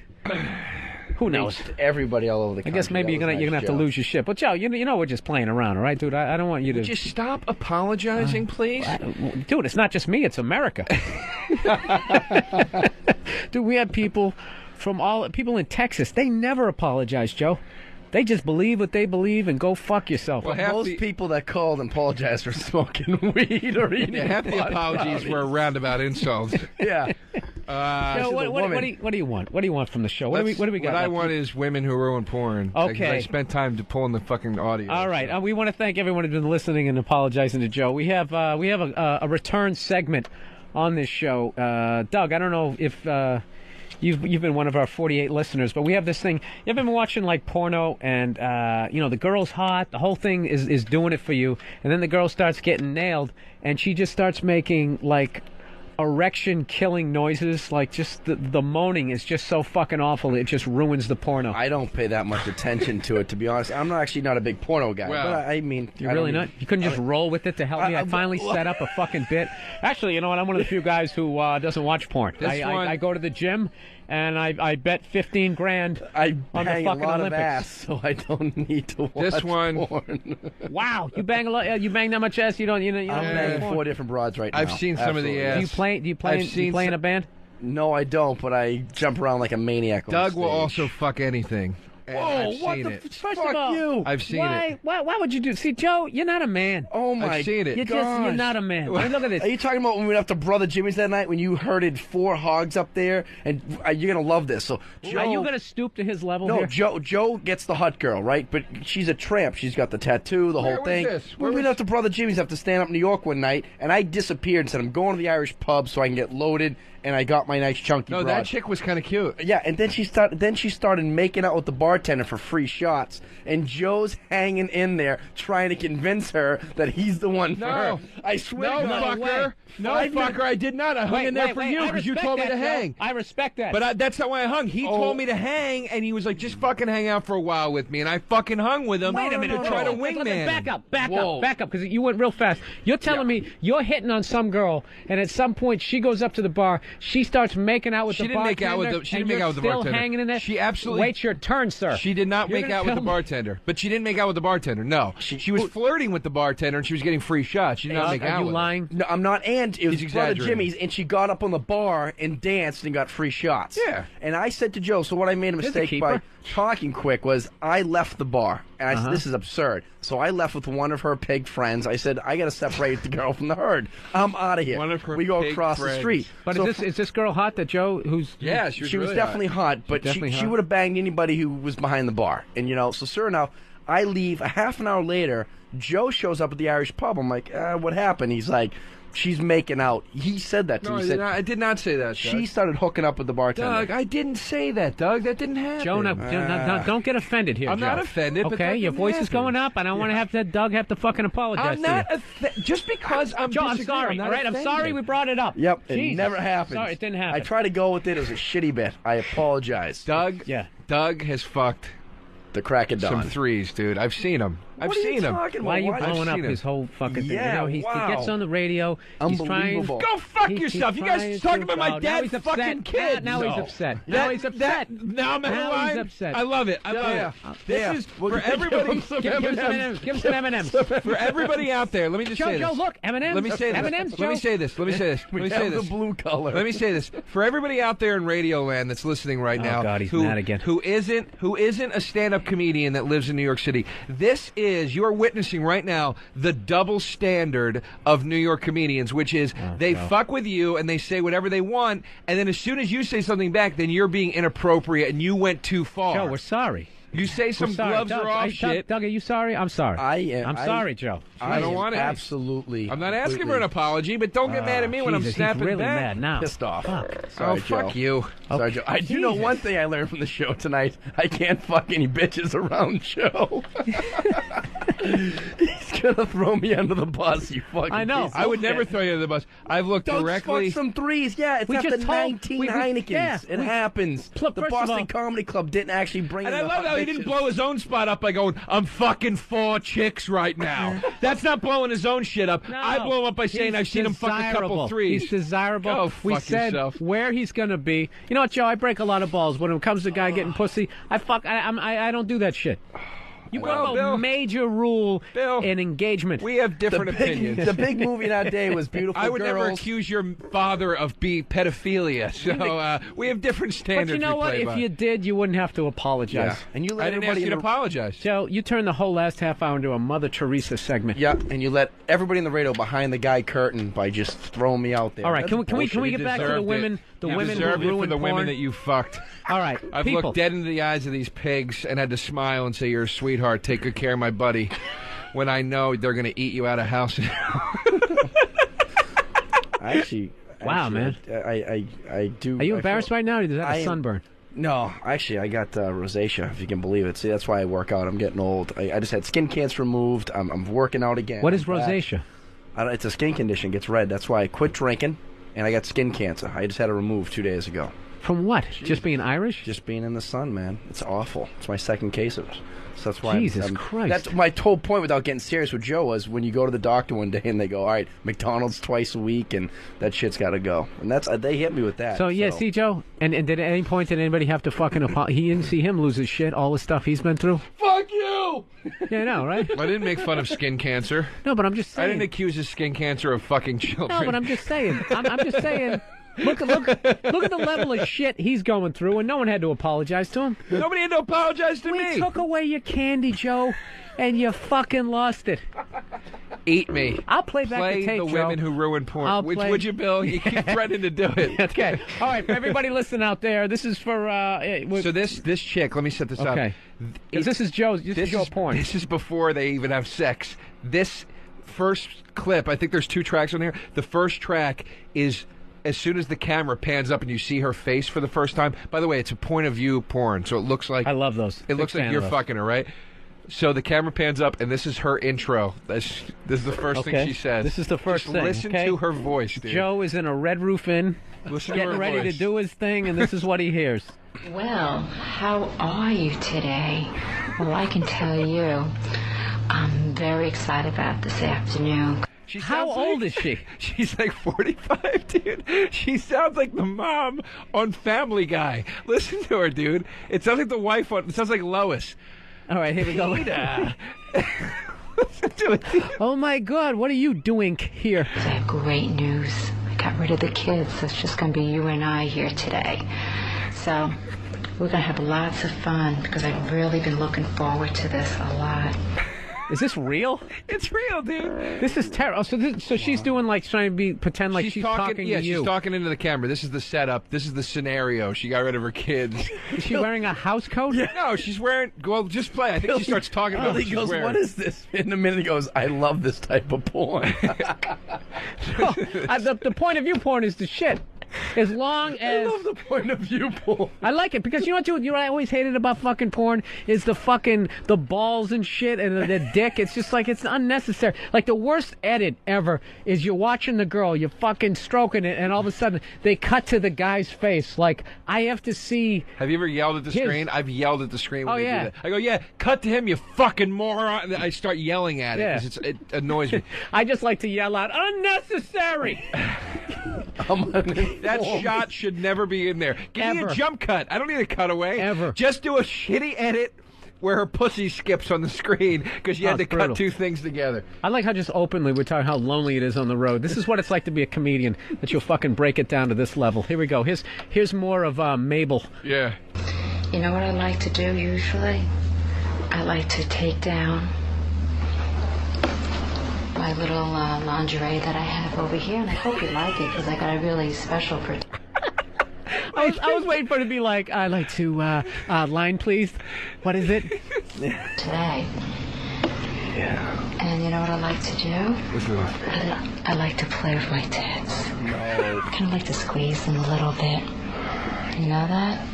Who knows? Everybody all over the country. I guess maybe you're gonna have to lose your shit. But Joe, you know we're just playing around, all right, dude? I don't want you to. Would you stop apologizing, please? Dude, it's not just me; it's America. Dude, we have people people in Texas. They never apologize, Joe. They just believe what they believe and go fuck yourself. Well, most people that called and apologized for smoking weed or eating half the apologies were roundabout insults. Yeah. Joe, what do you want? What do you want from the show? What do we got? What I want is women who ruin porn. Okay. I spent time pulling the fucking audio. All right. We want to thank everyone who's been listening and apologizing to Joe. We have a return segment on this show. Doug, I don't know if you've been one of our 48 listeners, but we have this thing. You ever been watching like porno and the girl's hot, the whole thing is doing it for you, and then the girl starts getting nailed and she just starts making like erection killing noises, like just the moaning is just so fucking awful it just ruins the porno. I don't pay that much attention to it, to be honest. I'm actually not a big porno guy, but I mean, you're really not. You couldn't just roll with it to help me. I finally set up a fucking bit. Actually, you know what? I'm one of the few guys who doesn't watch porn. I go to the gym and I bet $15 grand on the fucking lot Olympics. Of ass, so I don't need to watch porn. Wow, you bang a lot. You bang that much ass? You don't. I'm banging 4 different broads right now. I've seen some of the ass. Do you play in a band? No, I don't. But I jump around like a maniac. Doug will also fuck anything. Whoa, what the First fuck of all, you? I've seen it. Why would you do? See, Joe, you're not a man. Oh my I've seen it. You're not a man. I mean, look at this. Are you talking about when we went up to Brother Jimmy's that night when you herded 4 hogs up there? And you're gonna love this. So, Joe, are you gonna stoop to his level? No, here? Joe gets the hot girl, right? But she's a tramp. She's got the tattoo, the whole thing. We went up to Brother Jimmy's up to stand up in New York one night, and I disappeared and said I'm going to the Irish pub so I can get loaded. And I got my nice chunky broad. That chick was kind of cute. Yeah, and then she started making out with the bartender for free shots. And Joe's hanging in there trying to convince her that he's the one for her. I swear to God. Fucker. No, fucker, I did not. I hung in there for you because you told me to hang. I respect that. But that's not why I hung. He told me to hang, and he was like, just fucking hang out for a while with me. And I fucking hung with him. Wait a minute. To try to wingman. Back up, because you went real fast. You're telling me you're hitting on some girl, and at some point she goes up to the bar, she starts making out with the bartender. She didn't make out with the bartender. Still hanging in there? She absolutely... Wait your turn, sir. She did not make out with the bartender. But she didn't make out with the bartender, no. She was flirting with the bartender, and she was getting free shots. She did not make out with him. Are you lying? No, I'm not. And it was Brother Jimmy's, and she got up on the bar and danced and got free shots. Yeah. And I said to Joe, so what I made a mistake by talking quick was I left the bar. And I said, this is absurd. So I left with one of her pig friends. I said, I got to separate the girl from the herd. I'm out of here. One of her we go pig across friends. the street. But so is this girl hot that Joe, Yeah, she was really definitely hot, but she would have banged anybody who was behind the bar. And, so sure enough, I leave. A half an hour later, Joe shows up at the Irish pub. I'm like, what happened? He's like, she's making out. He said that to me. I did not say that, Doug. She started hooking up with the bartender. Doug, I didn't say that, Doug. That didn't happen. Joe, don't get offended here, I'm Joe. not offended, but okay, your voice is going up, and I don't want to have Doug have to fucking apologize I'm not just because I'm Joe, I'm sorry, all right? I'm sorry we brought it up. Yep, it never happened. Sorry, it didn't happen. I tried to go with it. It was a shitty bit. I apologize. Doug has fucked the crack of dawn. Some threes, dude. I've seen him. I've seen him. Why are you blowing up his whole fucking thing? Yeah, he gets on the radio. Unbelievable. Go fuck yourself. You guys talking about my dad's fucking kid. Now he's upset. Now he's upset. Now he's upset. I love it. I love it. This is for everybody. Give him some M&Ms. For everybody out there, let me just say this. Joe, look, M&Ms. Let me say this. M&Ms, Joe. Let me say this. Let me say this. Let me say this. The blue color. Let me say this. For everybody out there in Radio Land that's listening right now, God, he's mad again. who isn't a stand-up comedian that lives in New York City, you're witnessing right now the double standard of New York comedians, which is they fuck with you and they say whatever they want, and then as soon as you say something back, then you're being inappropriate and you went too far. Joe, we're sorry. You say some gloves Doug, are off shit. Doug, are you sorry? I'm sorry. I'm sorry, Joe. I don't want it. Absolutely. I'm not asking for an apology, but don't get mad at me when I'm Jesus, snapping he's really back. mad now. Pissed off. Oh, Joe. fuck you. Sorry, Joe. I do know one thing I learned from the show tonight. I can't fuck any bitches around Joe. He's gonna throw me under the bus, you fucking I know. piece I of would never shit. throw you under the bus. I've looked Don't directly. fuck some threes. Yeah, it's We after just told- 19 we- Heinekens. yeah, it we- happens. Look, The first of Boston all- Comedy Club didn't actually bring And in I the love how he didn't bitches. blow his own spot up by going, I'm fucking 4 chicks right now. That's not blowing his own shit up. No, I blow him up by saying he's I've seen him fuck a couple desirable. threes. He's desirable. Go We fuck said yourself. where he's going to be. You know what, Joe? I break a lot of balls. When it comes to a guy getting pussy, I don't do that shit. You broke a major rule in engagement. We have different opinions. The big movie that day was Beautiful I would Girls. never accuse your father of pedophilia. So we have different standards. But you know we what? play If by. you did, you wouldn't have to apologize. Yeah. And you let I didn't ask everybody you to in the- apologize. Joe, you turned the whole last half hour into a Mother Teresa segment. Yeah, and you let everybody in the radio behind the guy curtain by just throwing me out there. All right, That's can we bullshit. get back to the deserved women? it. The You women deserved who it for ruined the porn? women that you fucked. All right, I've people. looked dead into the eyes of these pigs and had to smile and say, "You're a sweetheart. Take good care of my buddy." When I know they're going to eat you out of house. Wow, man. I do. Are you I embarrassed feel- right now? Or is that I a am- sunburn? No, actually, I got rosacea, if you can believe it. See, that's why I work out. I'm getting old. I just had skin cancer removed. I'm working out again. What is I'm back. rosacea? It's a skin condition. It gets red. That's why I quit drinking, and I got skin cancer. I just had it removed 2 days ago. From what? Just being Irish? Just being in the sun, man. It's awful. It's my second case of it. So that's why Jesus Christ. That's my whole point without getting serious with Joe was when you go to the doctor one day and they go, all right, McDonald's twice a week and that shit's got to go. And that's they hit me with that. So, yeah, see, Joe? And did at any point did anybody have to fucking apologize? He didn't see him lose his shit, all the stuff he's been through? Fuck you! Yeah, I know, right? I didn't make fun of skin cancer. No, but I'm just saying. I didn't accuse his skin cancer of fucking children. No, but I'm just saying. I'm just saying. Look at the level of shit he's going through, and no one had to apologize to him. Nobody had to apologize to We me. took away your candy, Joe, and you fucking lost it. Eat me. I'll play back Play the tape, the Joe. women who ruin porn. I'll Which play- would you, Bill? You keep threatening to do it. Okay. All right, for everybody listening out there, this is for... So this chick, let me set this up. Okay. 'Cause this is Joe's porn. This is before they even have sex. This first clip, I think there's 2 tracks on here. The first track is as soon as the camera pans up and you see her face for the first time. By the way, it's a point of view porn, so it looks like... I love those. It looks Big like fan you're of those. fucking her, right? So the camera pans up, and this is her intro. This is the first Okay. thing she says. This is the first Just thing. listen okay? to her voice, dude. Joe is in a Red Roof Inn, Listen to getting her ready voice. to do his thing, and this is what he hears. Well, how are you today? Well, I can tell you, I'm very excited about this afternoon. How old is she? She's like 45, dude. She sounds like the mom on Family Guy. Listen to her, dude. It sounds like the wife on... It sounds like Lois. All right, here we go. Peter. Oh my God, what are you doing here? I have great news. I got rid of the kids. So it's just going to be you and I here today. So we're going to have lots of fun because I've really been looking forward to this a lot. Is this real? It's real, dude. This is terrible. So she's doing like trying to pretend like she's talking yeah, to you. she's talking into the camera. This is the setup. This is the scenario. She got rid of her kids. Is she wearing a house coat? No, she's wearing... Well, just play. I think she starts talking about what Billy she's goes, wearing. what is this? In a minute he goes, I love this type of porn. The point of view porn is the shit. As long as... I love the point of view porn. I like it because you know what, dude? You know what I always hated about fucking porn is the balls and shit and the dick. It's just like it's unnecessary. Like the worst edit ever is you're watching the girl, you're fucking stroking it, and all of a sudden they cut to the guy's face. Like I have to see. Have you ever yelled at the His- screen? I've yelled at the screen when Oh, they yeah. do that. I go, yeah, cut to him, you fucking moron. And I start yelling at it Yeah. because it annoys me. I just like to yell out unnecessary. That shot should never be in there. Give me Ever. a jump cut. I don't need a cutaway. Ever. Just do a shitty edit where her pussy skips on the screen because you Oh, had to it's brutal. cut 2 things together. I like how just openly we're talking how lonely it is on the road. This is what it's like to be a comedian, that you'll fucking break it down to this level. Here we go. Here's more of Mabel. Yeah. You know what I like to do usually? I like to take down my little lingerie that I have over here, and I hope you like it because I got a really special I was waiting for it to be like, I'd like to line, please. What is it? Today. Yeah. And you know what I like to do? I like to play with my tits. No. Kind of like to squeeze them a little bit. You know that?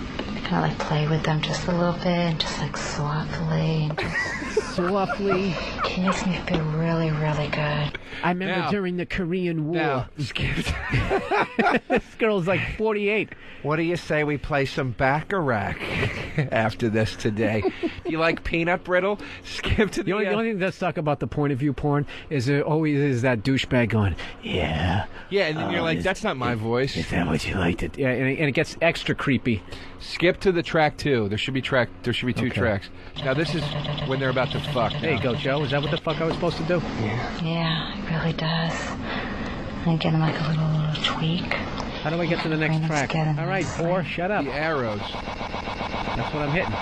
Kind of like play with them just a little bit, and just like softly, and just softly. It makes me feel really, really good. I remember during the Korean War. This girl's like 48. What do you say we play some Baccarat after this today? Do you like peanut brittle? Skip to The only thing that sucks about the point of view porn is there always is that douchebag going, yeah. Yeah, and then you're like, that's not my voice. Is that what you liked it? Yeah, and it gets extra creepy. Skip to the track 2. There should be two tracks. Now this is when they're about to fuck. There you go, Joe. Is that what the fuck I was supposed to do? Yeah, it really does. I'm getting like a little tweak. How do I get to the next track? All right, Boar, shut up. The arrows. That's what I'm hitting.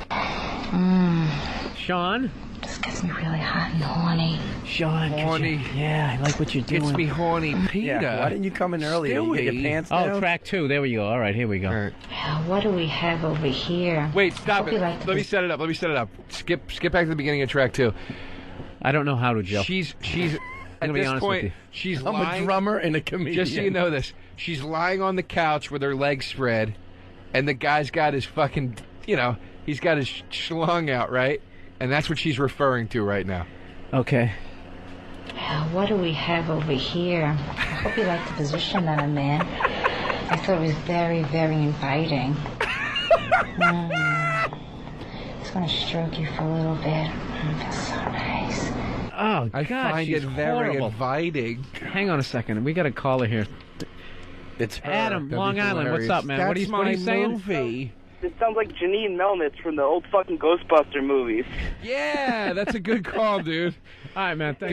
Sean? This gets me really hot and horny. Sean, horny. Yeah, I like what you're doing. Gets me horny, Peter. Yeah, why didn't you come in earlier? You get your pants down? Oh, track 2. There we go. All right, here we go. All right. What do we have over here? Wait, stop it. Like Let me set it up. Skip back to the beginning of track 2. I don't know how to, Joe. She's I'm at be this honest point, with you. she's I'm lying. a drummer and a comedian. Just so you know this, she's lying on the couch with her legs spread, and the guy's got his fucking, he's got his schlong out, right? And that's what she's referring to right now. Okay. What do we have over here? I hope you like the position that I'm in. I thought it was very, very inviting. Just want to stroke you for a little bit. It feels so nice. Oh, I God, find she's it very horrible. inviting. Hang on a second. We got a caller here. It's her. Adam, That'd Long be Island. hilarious. What's up, man? That's What are my you saying? movie. It sounds like Janine Melnitz from the old fucking Ghostbuster movies. Yeah, that's a good call, dude. All right, man. Thank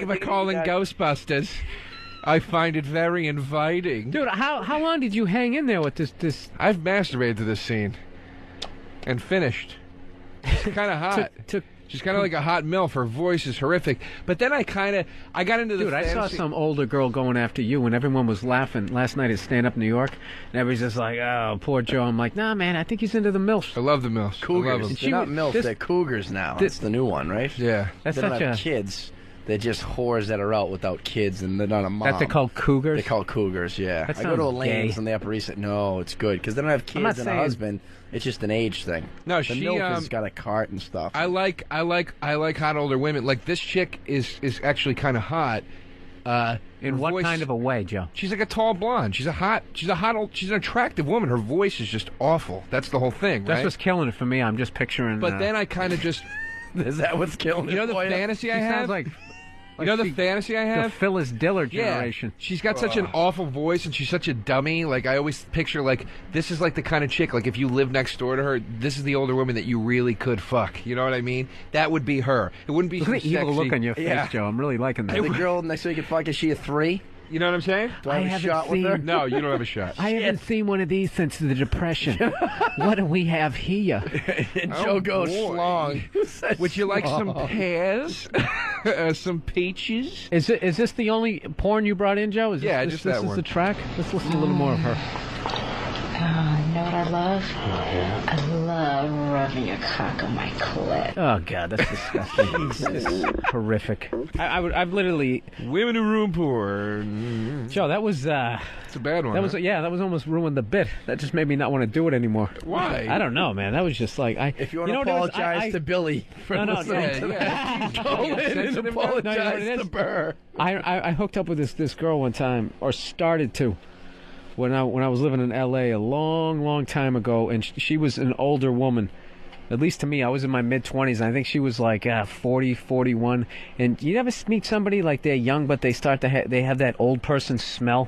you for calling Ghostbusters. I find it very inviting. Dude, how long did you hang in there with this? I've masturbated to this scene. And finished. She's kind of hot. She's kind of like a hot MILF. Her voice is horrific. But then I got into the Dude, fantasy. I saw some older girl going after you when everyone was laughing last night at Stand Up New York. And everybody's just like, oh, poor Joe. I'm like, nah, man, I think he's into the MILFs. I love the MILFs. Cougars. I love them. They're not MILFs, they're Cougars now. That's the new one, right? Yeah. That's they don't such have a... kids. They're just whores that are out without kids, and they're not a mom. That they're called Cougars? They're called Cougars, yeah. That I go to sounds Elaine's gay. on the Upper East Side. No, it's good, because they don't have I'm not kids and a saying- husband. It's just an age thing. No, the she MILF has got a cart and stuff. I like hot older women. Like this chick is actually kind of hot. In what kind of a way, Joe? She's like a tall blonde. She's an attractive woman. Her voice is just awful. That's the whole thing, right? That's what's killing it for me. I'm just picturing... But then I kind of just... Is that what's killing it? You know the for you? fantasy I She have? sounds like You know the fantasy I have? The Phyllis Diller generation. Yeah. She's got such an awful voice, and she's such a dummy. Like, I always picture, like, this is like the kind of chick, like, if you live next door to her, this is the older woman that you really could fuck. You know what I mean? That would be her. It wouldn't be Look some at the evil sexy... look on your face, Joe. I'm really liking that. The girl next week you can fuck, is she a 3? You know what I'm saying? Do I have a shot with her? No, you don't have a shot. I haven't seen one of these since the Depression. What do we have here? And Joe goes schlong. Would you like some pears? Some peaches? Is this the only porn you brought in, Joe? Is this, Yeah, this, just this that is one. the track? Let's listen to a little more of her. You know what I love? I love rubbing your cock on my clit. Oh God, that's disgusting. This is horrific. I've literally women who room porn. Joe, that was it's a bad one. That was that was almost ruined the bit. That just made me not want to do it anymore. Why? I don't know, man. That was just like If you want to know what it was? apologize to Billy for listening to that, go in and apologize to Burr. I hooked up with this girl one time, or started to, when I was living in L.A. a long time ago, and she was an older woman. At least to me, I was in my mid-20s, and I think she was like 40, 41. And you ever meet somebody like they're young, but they start to they have that old person smell?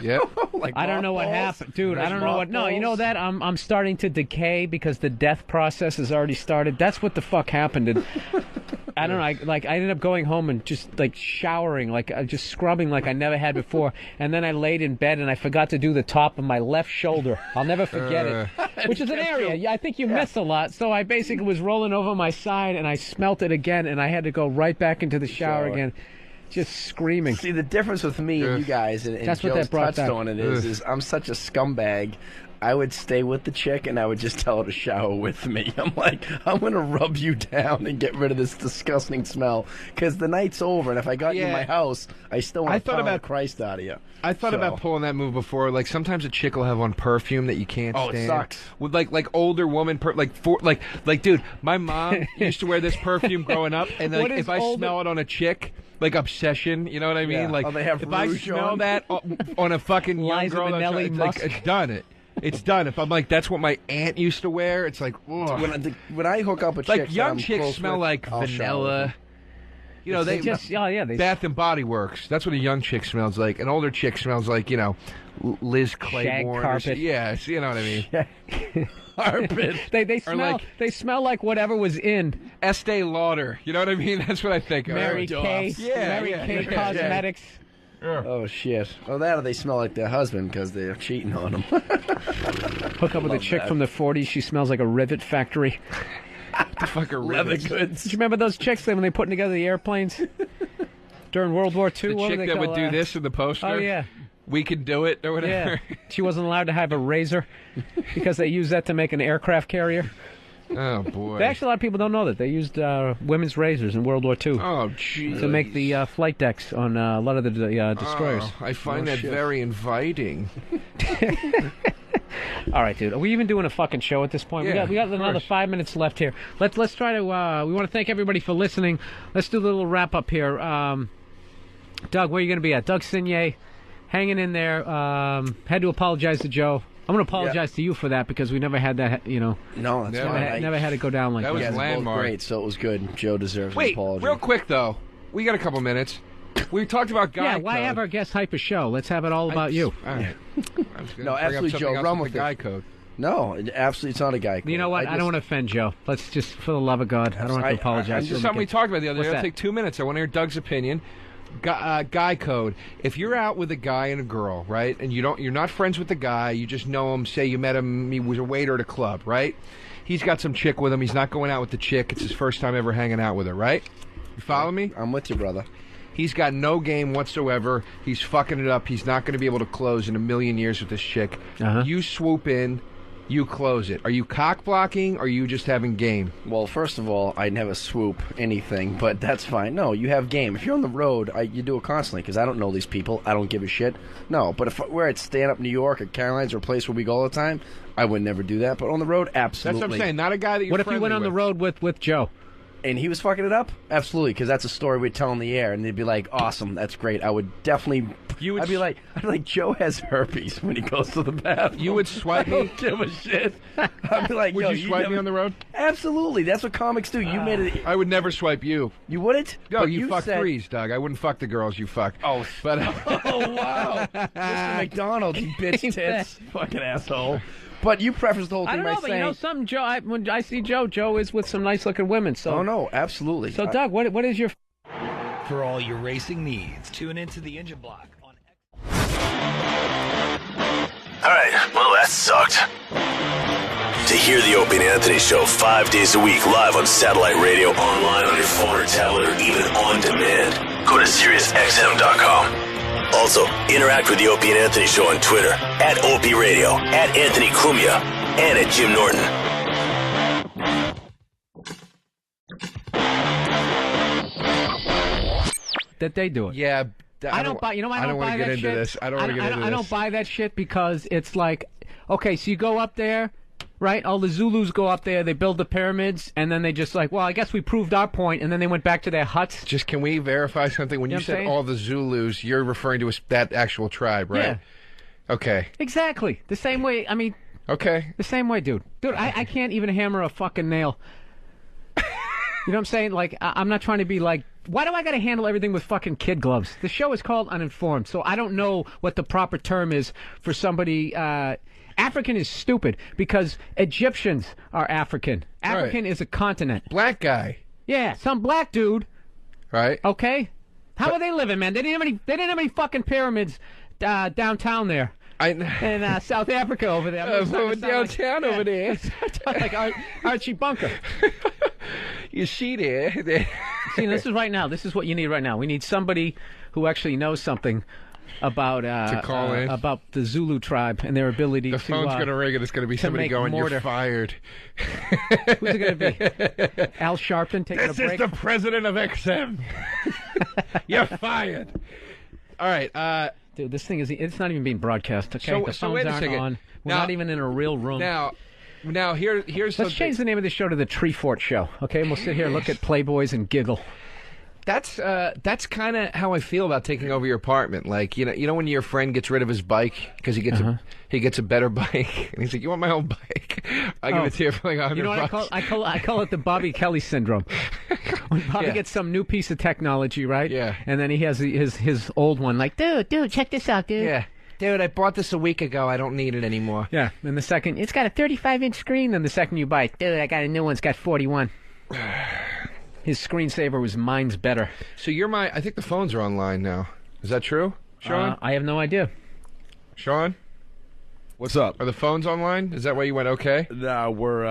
Yeah. Like I don't know what happened, dude. I don't know what. No, you know that I'm starting to decay because the death process has already started. That's what the fuck happened. And I don't know. I ended up going home and just like showering, like just scrubbing like I never had before. And then I laid in bed and I forgot to do the top of my left shoulder. I'll never forget it. Which is an area I think you miss a lot. So I basically was rolling over my side and I smelt it again, and I had to go right back into the shower again. Just screaming. See, the difference with me and you guys, and That's what Joe's that brought touched back. on it is I'm such a scumbag. I would stay with the chick, and I would just tell her to shower with me. I'm like, I'm going to rub you down and get rid of this disgusting smell, because the night's over, and if I got you in my house, I still want to pound Christ out of you. I thought about pulling that move before. Like, sometimes a chick will have on perfume that you can't stand. Oh, it sucks. With, like older woman, like, dude, my mom used to wear this perfume growing up, and like, if I smell it on a chick... Like Obsession, you know what I mean? Yeah. Like, they have if I rouge smell on. that on a fucking young Liza girl, Minnelli it's like, it's done. It's done. If I'm like, that's what my aunt used to wear, it's like, ugh. When I hook up a chick, like young chicks smell like vanilla. You know, they just Bath and Body Works. That's what a young chick smells like. An older chick smells like, you know, Liz Claiborne. Shag carpet. Yeah, you know what I mean. Carpet. They smell like whatever was in Estee Lauder. You know what I mean? That's what I think. Mary Kay. Mary Kay Cosmetics. Oh shit! Oh, that or they smell like their husband because they're cheating on them. Hook up with a chick from the 40s. She smells like a rivet factory. What the fuck are leather rivets? goods? Do you remember those chicks when they putting together the airplanes during World War II? The What chick were they that would called? do this in the poster. Oh yeah. We could do it or whatever. Yeah. She wasn't allowed to have a razor because they used that to make an aircraft carrier. Oh boy. Actually, a lot of people don't know that they used women's razors in World War II. Oh, jeez. To make the flight decks on a lot of the destroyers. Oh, I find that very inviting. All right, dude. Are we even doing a fucking show at this point? Yeah, we got of another course. 5 minutes left here. Let's try to. We want to thank everybody for listening. Let's do a little wrap up here. Doug, where are you going to be at? Doug Signier, hanging in there. Had to apologize to Joe. I'm going to apologize to you for that because we never had that. You know. No, that's fine. Never had it go down like that. That was You guys are both landmark. great, so it was good. Joe deserves an Wait, apology. real quick though, we got a couple minutes. We talked about guy. Yeah, why code. have our guest hype a show? Let's have it all about you. All right. I was gonna No, bring up absolutely, something Joe. else Run with with the it. guy code. No, absolutely, it's not a guy. You know what? I don't want to offend Joe. Let's just, for the love of God, I don't have to apologize. This is something we talked about the other day. What's It'll that? take 2 minutes. I want to hear Doug's opinion. Guy code. If you're out with a guy and a girl, right, and you're not friends with the guy, you just know him. Say you met him, he was a waiter at a club, right? He's got some chick with him. He's not going out with the chick. It's his first time ever hanging out with her, right? You follow me? I'm with you, brother. He's got no game whatsoever. He's fucking it up. He's not going to be able to close in a million years with this chick. You swoop in. You close it. Are you cock blocking or are you just having game? Well, first of all, I never swoop anything, but that's fine. No, you have game. If you're on the road, you do it constantly because I don't know these people. I don't give a shit. No, but if we're at Stand Up New York or Caroline's or a place where we go all the time, I would never do that. But on the road, absolutely. That's what I'm saying. Not a guy that you're What if you went on the road with Joe? And he was fucking it up? Absolutely, because that's a story we'd tell on the air, and they'd be like, awesome, that's great. I would definitely... I'd be like, Joe has herpes when he goes to the bathroom. You would swipe me? I don't give a shit. I'd be like, would yo, you swipe me on the road? Absolutely, that's what comics do. You made it... I would never swipe you. You wouldn't? No, But you fuck said... threes, Doug. I wouldn't fuck the girls you fuck. Oh, but oh wow. Mr. McDonald, you bitch tits. Fucking asshole. But you prefaced the whole thing I don't by know, but saying... you know something, Joe. When I see Joe is with some nice-looking women. So. Oh, no, absolutely. So, Doug, what is your... For all your racing needs, tune into the Engine Block on Alright, well that sucked. To hear the Opie and Anthony Show 5 days a week live on satellite radio, online on your phone or tablet, or even on demand, go to SiriusXM.com. Also, interact with the Opie and Anthony Show on Twitter, at Opie Radio, at Anthony Cumia, and at Jim Norton. That they do it. Yeah. I don't buy. You know why I don't buy get that into shit? this. I don't want to get into this. I don't buy that shit because it's like, okay, so you go up there, right? All the Zulus go up there, they build the pyramids, and then they just like, well, I guess we proved our point, and then they went back to their huts. Just can we verify something? When you said all the Zulus, you're referring to that actual tribe, right? Yeah. Okay. Exactly. The same way. I mean. Okay. The same way, dude. Dude, I can't even hammer a fucking nail. You know what I'm saying? Like, I'm not trying to be like, why do I got to handle everything with fucking kid gloves? The show is called Uninformed, so I don't know what the proper term is for somebody. African is stupid because Egyptians are African. African is a continent. Black guy. Yeah, some black dude. Right. Okay. How are they living, man? They didn't have any fucking pyramids downtown there. In South Africa over there. Downtown over there. Like Archie Bunker. You see there. See, this is right now. This is what you need right now. We need somebody who actually knows something about To call in? about the Zulu tribe and their ability The to. phone's going to ring and it's going to be somebody make going, mortar. "You're fired." Who's it going to be? Al Sharpton taking This a break. is the president of XM. You're fired. All right. Dude, this thing it's not even being broadcast. Okay, the So phones wait a aren't second. on. We're Now- not even in a real room. Now here's Let's something. change the name of the show to the Tree Fort Show. Okay, and we'll sit here, look at Playboys, and giggle. That's kind of how I feel about taking over your apartment. Like you know when your friend gets rid of his bike because he gets a better bike, and he's like, "You want my old bike? I give it to you for like $100." You know what I call it the Bobby Kelly syndrome. When Bobby gets some new piece of technology, right? Yeah. And then he has his old one, like, dude, check this out, dude. Yeah. Dude, I bought this a week ago. I don't need it anymore. Yeah. And the second, it's got a 35-inch screen. Then the second you buy it, dude, I got a new one. It's got 41. His screensaver was mine's better. So I think the phones are online now. Is that true, Sean? I have no idea. Sean? What's up? Are the phones online? Is that why you went okay? No, we're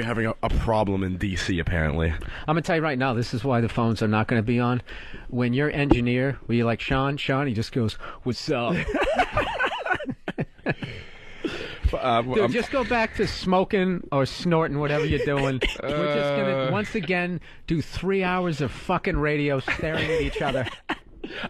having a problem in D.C. apparently. I'm gonna tell you right now, this is why the phones are not gonna be on. When your engineer, where you're like, Sean, he just goes, "What's up?" Dude, just go back to smoking or snorting, whatever you're doing. We're just gonna once again do 3 hours of fucking radio staring at each other.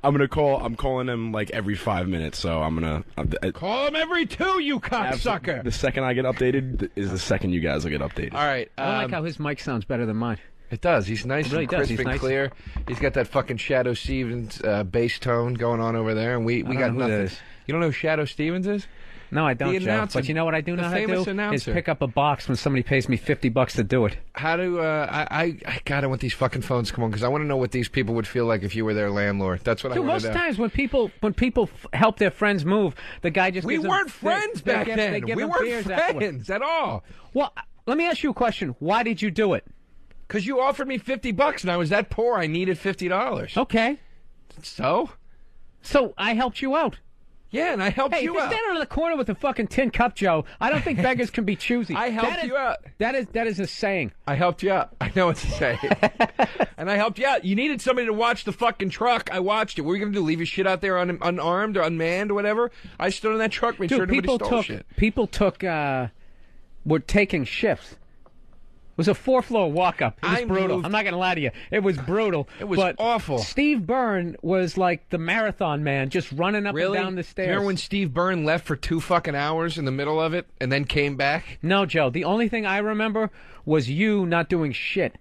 I'm calling him like every 5 minutes, so I'm gonna call him every 2, you cocksucker. The second I get updated is the second you guys will get updated. All right. I like how his mic sounds better than mine. It does. He's nice It really and does. crisp He's and nice. clear. He's got that fucking Shadow Stevens bass tone going on over there, and we don't got know who that nothing. is. You don't know who Shadow Stevens is? No, I don't, The Joe. announcer. But you know what I do The know how to famous do? announcer. Is pick up a box when somebody pays me $50 to do it. How do God, I want these fucking phones to come on because I want to know what these people would feel like if you were their landlord. That's what I Dude, want most to know. times when people help their friends move, the guy just We gives them- weren't friends they back give- then. They give We them weren't beers friends afterwards. at all. Well, let me ask you a question. Why did you do it? Because you offered me $50 and I was that poor. I needed $50. Okay. So I helped you out. Yeah, and I helped Hey, you if you're out. standing on the corner with a fucking tin cup, Joe, I don't think beggars can be choosy. I helped you out. That is a saying. I helped you out. I know it's a saying. And I helped you out. You needed somebody to watch the fucking truck. I watched it. What were you going to do? Leave your shit out there unarmed or unmanned or whatever? I stood on that truck, made Dude, sure nobody stole shit. People were taking shifts. It was a 4-floor walk-up. It was brutal. I'm not going to lie to you. It was brutal. It was awful. Steve Byrne was like the marathon man, just running up Really? and down the stairs. Remember when Steve Byrne left for 2 fucking hours in the middle of it and then came back? No, Joe. The only thing I remember was you not doing shit.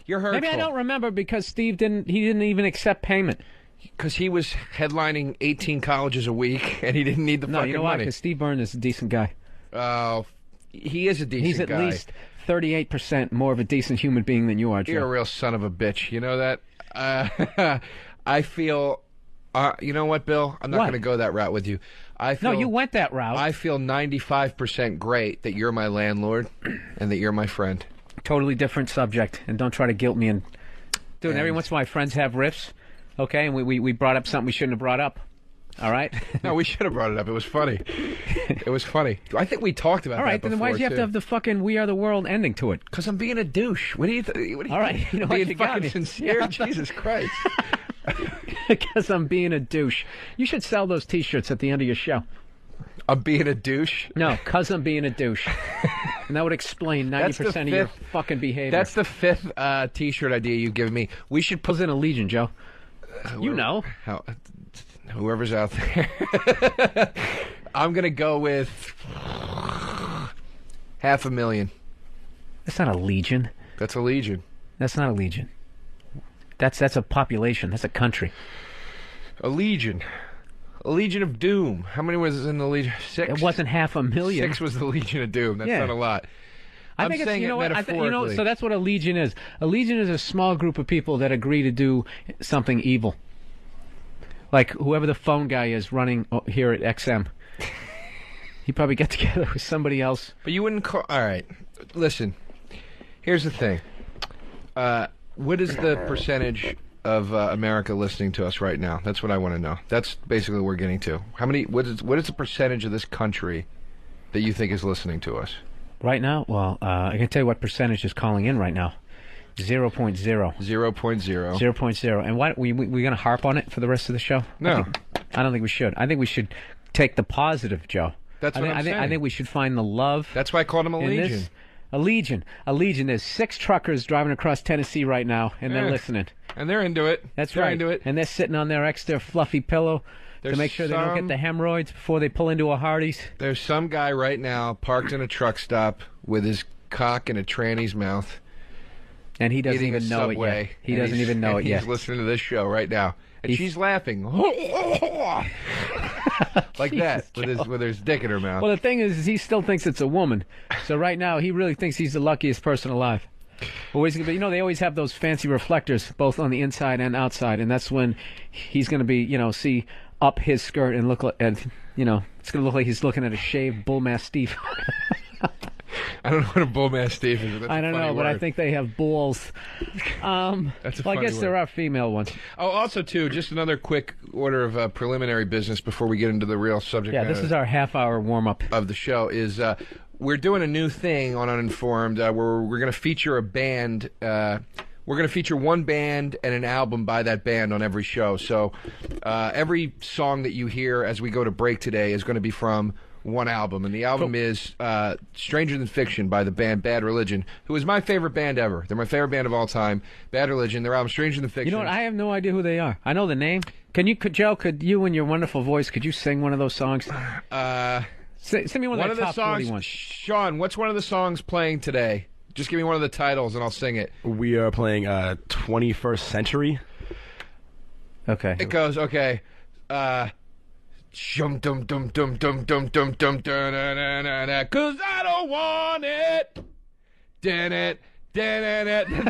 You're hurtful. Maybe I don't remember because Steve didn't even accept payment. Because he was headlining 18 colleges a week and he didn't need the No, fucking you know why? money. Because Steve Byrne is a decent guy. Oh, he is a decent He's at guy. least 38% more of a decent human being than you are, Joe. You're a real son of a bitch. You know that? I feel... you know what, Bill? I'm not What? going to go that route with you. No, you went that route. I feel 95% great that you're my landlord and that you're my friend. Totally different subject, and don't try to guilt me. And dude, every once in a while, friends have riffs, okay? And we brought up something we shouldn't have brought up. All right? No, we should have brought it up. It was funny. It was funny. I think we talked about All right, that then why do you have to have the fucking "We Are the World" ending to it? Because I'm being a douche. What do you All right, you know what, being you got fucking me. sincere? Yeah. Jesus Christ. Because I'm being a douche. You should sell those T-shirts at the end of your show. I'm being a douche? No, because I'm being a douche. And that would explain 90% of your fucking behavior. That's the 5th T-shirt idea you've given me. We should put in a Legion, Joe. You know. Whoever's out there. I'm going to go with $500,000. That's not a Legion. That's a Legion. That's not a Legion. That's a population. That's a country. A Legion. A Legion of Doom. How many was in the Legion? 6? It wasn't 500,000. 6 was the Legion of Doom. That's not a lot. I I'm think saying it's, you know it what? metaphorically. So that's what a Legion is. A Legion is a small group of people that agree to do something evil. Like whoever the phone guy is running here at XM. He probably get together with somebody else. But you wouldn't call... All right. Listen. Here's the thing. What is the percentage of America listening to us right now? That's what I want to know. That's basically what we're getting to. What is the percentage of this country that you think is listening to us? Right now? Well, I can tell you what percentage is calling in right now. 0.0. 0.0. 0.0. And what we going to harp on it for the rest of the show? No. I don't think we should. I think we should take the positive, Joe. That's what I'm saying. I think we should find the love. That's why I called him a legion. A legion. There's 6 truckers driving across Tennessee right now, and they're listening. And they're into it. That's they're right. into it. And they're sitting on their extra fluffy pillow to make sure they don't get the hemorrhoids before they pull into a Hardee's. There's some guy right now parked in a truck stop with his cock in a tranny's mouth. And he doesn't even know it yet. He doesn't even know it yet. He's listening to this show right now. And she's laughing. Like that, with his dick in her mouth. Well, the thing is he still thinks it's a woman. So right now, he really thinks he's the luckiest person alive. Always, but they always have those fancy reflectors, both on the inside and outside, and that's when he's going to be, see up his skirt and look like, it's going to look like he's looking at a shaved bull mastiff. I don't know what a bull mastiff is. That's I don't know, but I think they have balls. That's a well, I guess funny there word. are female ones. Oh, also, too, just another quick order of preliminary business before we get into the real subject. Yeah, this is our half-hour warm-up of the show. Is we're doing a new thing on Uninformed where we're going to feature a band. We're going to feature one band and an album by that band on every show. So every song that you hear as we go to break today is going to be from one album, and the album is Stranger Than Fiction by the band Bad Religion, who is my favorite band ever. They're my favorite band of all time. Bad Religion, their album Stranger Than Fiction. You know what? I have no idea who they are. I know the name. Joe, could you in your wonderful voice, could you sing one of those songs? Send me one of the top 40 ones. Sean, what's one of the songs playing today? Just give me one of the titles and I'll sing it. We are playing 21st Century. Okay. It goes, okay. Shum dum dum dum dum dum dum dum da na na na na. 'Cause I don't want it. The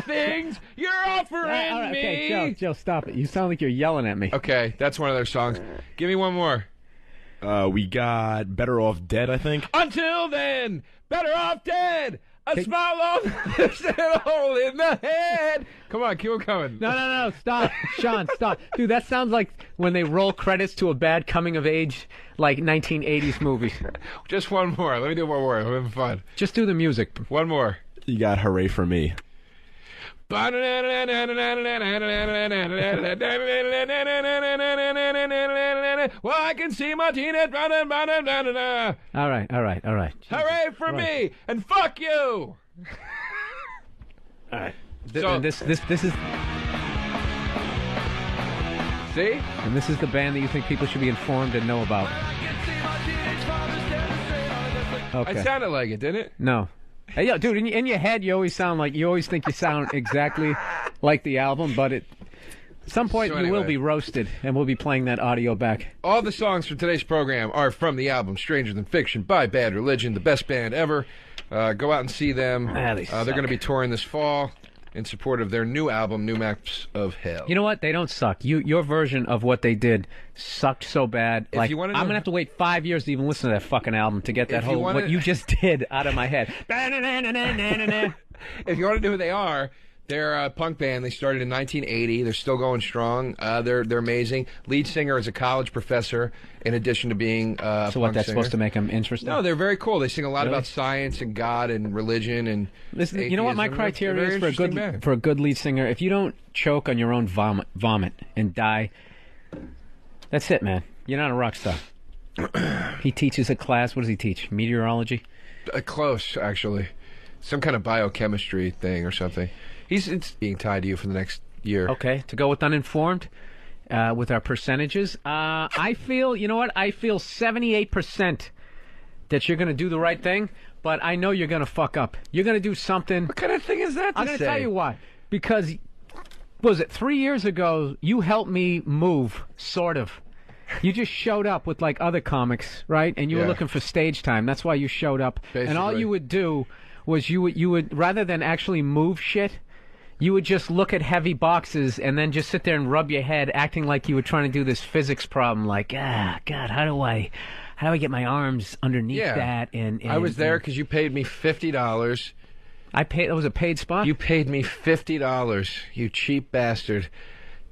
things you're offering me. Okay, Joe, stop it. You sound like you're yelling at me. Okay, that's one of their songs. Give me one more. We got Better Off Dead, I think. Until then, better off dead. A smile on the hole in the head. Come on, keep on coming. No, stop. Sean, stop. Dude, that sounds like when they roll credits to a bad coming-of-age, 1980s movie. Just one more. Let me do one more. I'm having fun. Just do the music. One more. You got Hooray for Me. Well, I can see Martinez running. All right. Hooray for me, and fuck you. All right. This is... See? And this is the band that you think people should be informed and know about. Okay. I sounded like it, didn't it? No. Hey, yo, dude, in your head, you always think you sound exactly like the album, but at some point you will be roasted, and we'll be playing that audio back. All the songs from today's program are from the album Stranger Than Fiction by Bad Religion, the best band ever. Go out and see them. They're going to be touring this fall in support of their new album, New Maps of Hell. You know what? They don't suck. Your version of what they did sucked so bad. If you wanna know, I'm gonna have to wait 5 years to even listen to that fucking album to get that If you wanna- what you just did out of my head. If you want to know who they are, they're a punk band. They started in 1980. They're still going strong. They're amazing. Lead singer is a college professor, in addition to being a So what? punk That's singer. supposed to make them interesting? No, they're very cool. They sing a lot Really? about science and God and religion and. Listen, you know what my atheism. criteria They're is very for a interesting band. good lead singer? If you don't choke on your own vomit and die, that's it, man. You're not a rock star. He teaches a class. What does he teach? Meteorology? Close, actually. Some kind of biochemistry thing or something. It's being tied to you for the next year. Okay, to go with Uninformed, with our percentages, I feel, you know what? I feel 78% that you're going to do the right thing, but I know you're going to fuck up. You're going to do something. What kind of thing is that to I'm going to say? tell you why. Because, was it 3 years ago, you helped me move, sort of. You just showed up with other comics, right? And you were Yeah. looking for stage time. That's why you showed up. And all Basically. you would do was you would rather than actually move shit, you would just look at heavy boxes and then just sit there and rub your head, acting like you were trying to do this physics problem. Like, God, how do I get my arms underneath that? And I was there because you paid me $50. It was a paid spot? You paid me $50, you cheap bastard,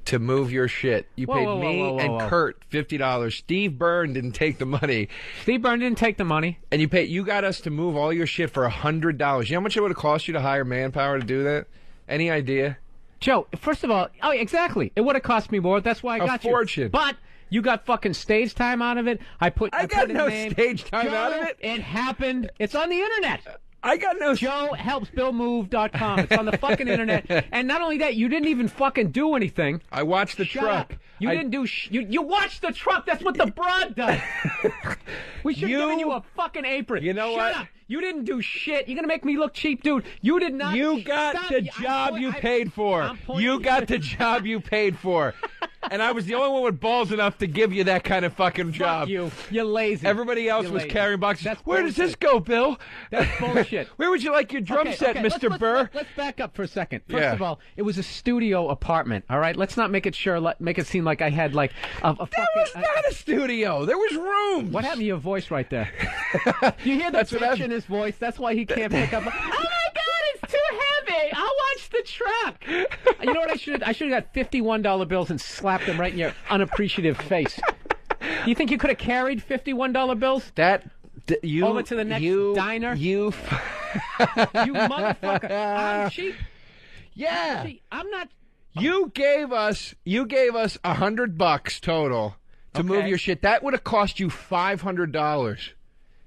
to move your shit. You Whoa, paid whoa, me whoa, whoa, and whoa. Kurt $50. Steve Byrne didn't take the money. Steve Byrne didn't take the money. And you got us to move all your shit for $100. You know how much it would have cost you to hire manpower to do that? Any idea? Joe, first of all, exactly. It would have cost me more. That's why I got a fortune. you. But you got fucking stage time out of it. I got no stage time out of it. It happened. It's on the internet. I got no. JoeHelpsBillMove.com. It's on the fucking internet. And not only that, you didn't even fucking do anything. I watched the Shut truck. Up. You didn't do. You watched the truck. That's what the broad does. We should have given you a fucking apron. You know Shut what? Up. You didn't do shit. You're gonna make me look cheap, dude. You did not. You got the job you paid for. You got the job you paid for. And I was the only one with balls enough to give you that kind of fucking job. You're lazy. Everybody else You're was lazy. carrying boxes. That's Where does this go, Bill? That's bullshit. Where would you like your drum set, Mr. Burr? Let's back up for a second. First of all, it was a studio apartment. All right, let's not make it seem like I had like a fucking. That was not a studio. There was rooms. What happened to your voice right there? You hear the pitch in his voice? That's why he can't pick up. Oh my God, it's too heavy. I'll watch the truck. You know what I should? I should have got $51 bills and slapped them right in your unappreciative face. You think you could have carried $51 bills? You over to the next diner. You motherfucker. I'm cheap. Yeah. I'm not. You gave us $100 total to move your shit. That would have cost you $500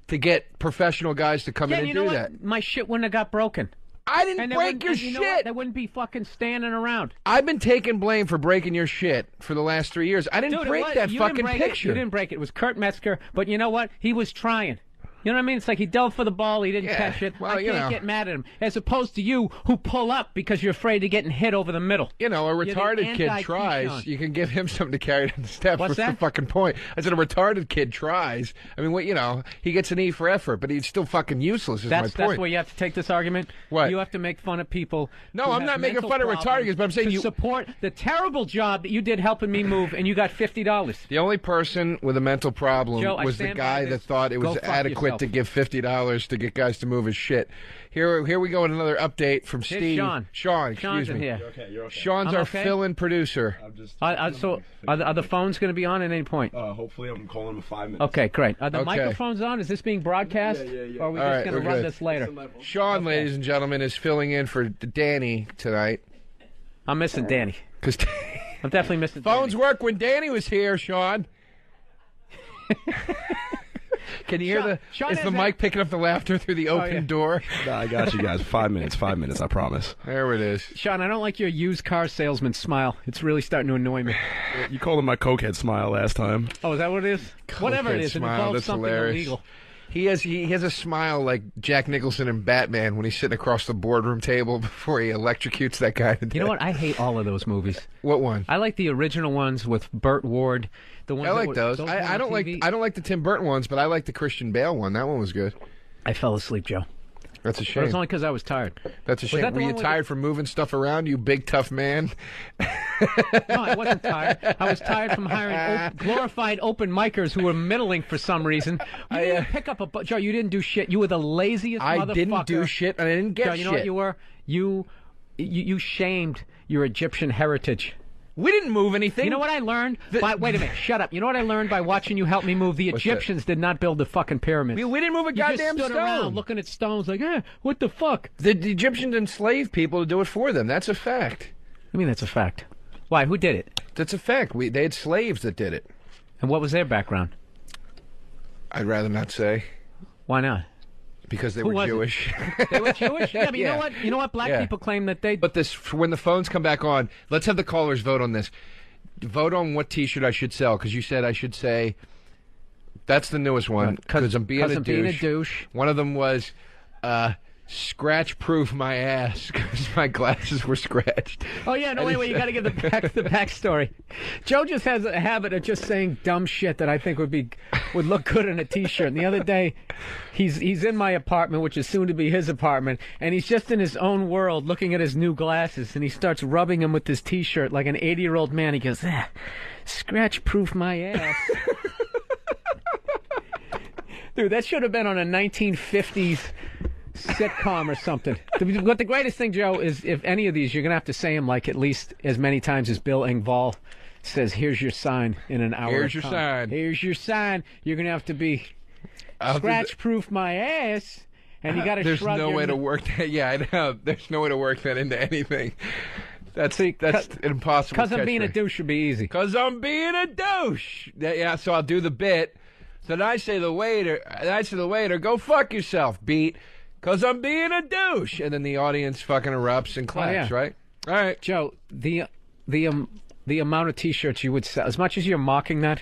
to get professional guys to come in and do that. My shit wouldn't have got broken. I didn't break your shit. They wouldn't be fucking standing around. I've been taking blame for breaking your shit for the last 3 years. I didn't break that fucking picture. You didn't break it. It was Kurt Metzger. But you know what? He was trying. You know what I mean? It's like he dove for the ball, he didn't catch it. Well, I can't get mad at him. As opposed to you, who pull up because you're afraid of getting hit over the middle. You know, a retarded kid tries. You can give him something to carry down the steps. What's the fucking point? I said a retarded kid tries. I mean, what? You know, he gets an E for effort, but he's still fucking useless. Is my point. That's where you have to take this argument. What? You have to make fun of people. No, I'm not making fun of retarded, but I'm saying you support the terrible job that you did helping me move, and you got $50. The only person with a mental problem was the guy that thought it was adequate to give $50 to get guys to move his shit. Here we go with another update from Steve. Sean, excuse me. Here. You're okay. Sean's our fill-in producer. So are the phones going to be on at any point? Hopefully, I'm calling him in 5 minutes. Okay, great. Are the microphones on? Is this being broadcast? Yeah. Or are we just going to run this later? Sean, ladies and gentlemen, is filling in for Danny tonight. I'm missing Danny. I'm definitely missing Phones Danny. work when Danny was here, Sean. Can you hear is the mic picking up the laughter through the open door? No, I got you guys. 5 minutes, I promise. There it is. Sean, I don't like your used car salesman smile. It's really starting to annoy me. You called him my cokehead smile last time. Oh, is that what it is? Whatever it is, smile, it involves that's something hilarious. illegal. He has a smile like Jack Nicholson in Batman when he's sitting across the boardroom table before he electrocutes that guy to death. You know what? I hate all of those movies. What one? I like the original ones with Burt Ward. The ones I like those. I don't like the Tim Burton ones, but I like the Christian Bale one. That one was good. I fell asleep, Joe. That's a shame. But it was only because I was tired. That's a shame. Were you tired from moving stuff around, you big tough man? No, I wasn't tired. I was tired from hiring glorified open micers who were middling for some reason. You didn't pick up a... Joe, you didn't do shit. You were the laziest motherfucker. I didn't do shit, and I didn't get Joe, shit. You know what you were? You shamed your Egyptian heritage. We didn't move anything. You know what I learned? Wait a minute, shut up. You know what I learned by watching you help me move? The Egyptians did not build the fucking pyramids. We didn't move a goddamn stone. You just stood around looking at stones like, what the fuck? The Egyptians enslaved people to do it for them. That's a fact. I mean, that's a fact. Why? Who did it? That's a fact. They had slaves that did it. And what was their background? I'd rather not say. Why not? Because they were Jewish. They were Jewish? Yeah, but you know what? You know what? Black people claim that they... But when the phones come back on, let's have the callers vote on this. Vote on what T-shirt I should sell, because you said I should say... That's the newest one, because I'm being a douche. One of them was... scratch-proof my ass because my glasses were scratched. Oh yeah, no wait, you got to give the backstory. Joe just has a habit of just saying dumb shit that I think would look good on a T-shirt. And the other day, he's in my apartment, which is soon to be his apartment, and he's just in his own world, looking at his new glasses, and he starts rubbing them with his T-shirt like an 80-year-old man. He goes, scratch-proof my ass. Dude, that should have been on a 1950s sitcom or something. But the greatest thing, Joe, is if any of these, you're going to have to say them like at least as many times as Bill Engvall says, here's your sign in an hour. Here's your sign. Here's your sign. You're going to have to be scratch-proof my ass. And you got to There's shrug no your way to work that. Yeah, I know. There's no way to work that into anything. That's impossible. Because I'm being a douche should be easy. Because I'm being a douche. Yeah, so I'll do the bit. So then I say to the waiter, go fuck yourself, beat. Because I'm being a douche. And then the audience fucking erupts and claps, right? All right. Joe, the amount of T-shirts you would sell, as much as you're mocking that,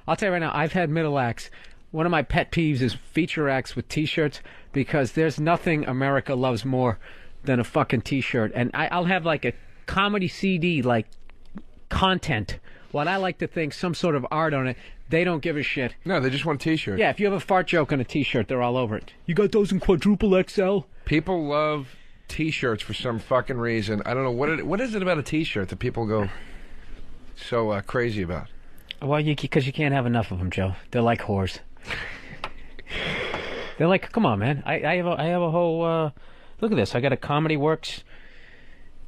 I'll tell you right now, I've had middle acts. One of my pet peeves is feature acts with T-shirts, because there's nothing America loves more than a fucking T-shirt. And I'll have like a comedy CD, like content, what I like to think some sort of art on it. They don't give a shit. No, they just want a T-shirt. Yeah, if you have a fart joke on a T-shirt, they're all over it. You got those in quadruple XL? People love T-shirts for some fucking reason. I don't know what is it about a T-shirt that people go so crazy about. Well, because you can't have enough of them, Joe. They're like whores. They're like, come on, man. I have a whole. Look at this. I got a Comedy Works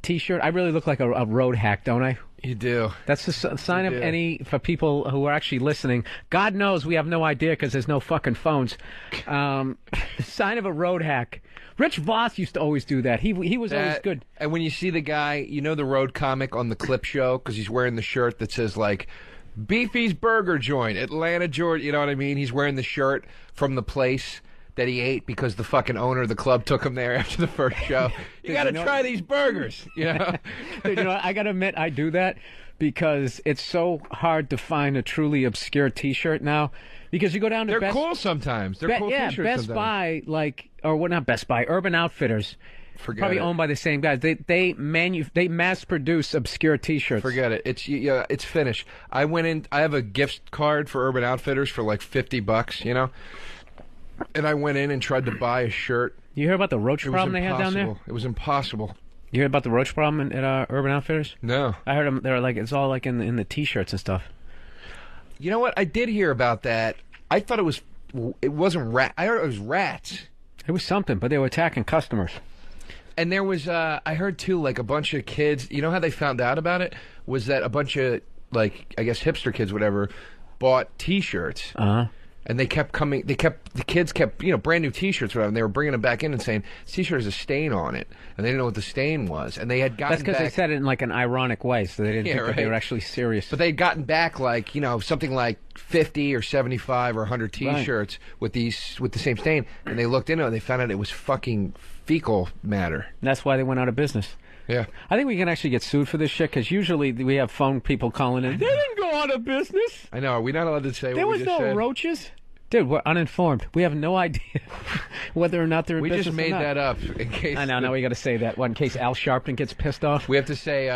T-shirt. I really look like a road hack, don't I? You do. That's the sign of for people who are actually listening. God knows we have no idea because there's no fucking phones. Sign of a road hack. Rich Voss used to always do that. He was always good. And when you see the guy, you know the road comic on the clip show because he's wearing the shirt that says like Beefy's Burger Joint, Atlanta, Georgia. You know what I mean? He's wearing the shirt from the place that he ate because the fucking owner of the club took him there after the first show. You got to try these burgers. You know? Dude, you know what? I got to admit, I do that because it's so hard to find a truly obscure T-shirt now. Because you go down to They're cool sometimes. They're cool T-shirts Best sometimes. Buy, not Best Buy, Urban Outfitters. Forget it. Owned by the same guys. They mass produce obscure T-shirts. Forget it. It's finished. I went in. I have a gift card for Urban Outfitters for like $50. You know. And I went in and tried to buy a shirt. You hear about the roach problem they had down there? It was impossible. You heard about the roach problem at Urban Outfitters? No. I heard them. They're like it's all like in the T-shirts and stuff. You know what? I did hear about that. I thought it wasn't rat. I heard it was rats. It was something, but they were attacking customers. And there was, I heard too, like a bunch of kids. You know how they found out about it? Was that a bunch of, like, I guess hipster kids, whatever, bought T-shirts. And the kids kept, brand new T-shirts, whatever, and they were bringing them back in and saying, this T-shirt has a stain on it. And they didn't know what the stain was. And they had gotten That's because they said it in, like, an ironic way, so they didn't think that they were actually serious. But they'd gotten back, like, something like 50 or 75 or 100 T-shirts with the same stain. And they looked into it, and they found out it was fucking fecal matter. And that's why they went out of business. Yeah. I think we can actually get sued for this shit, because usually we have phone people calling in. They didn't go out of business. I know. Are we not allowed to say there what we just said? There was no roaches. Dude, we're uninformed. We have no idea whether or not they're in business or not. We just made that up in case... I know, now we got to say that. What, in case Al Sharpton gets pissed off? We have to say,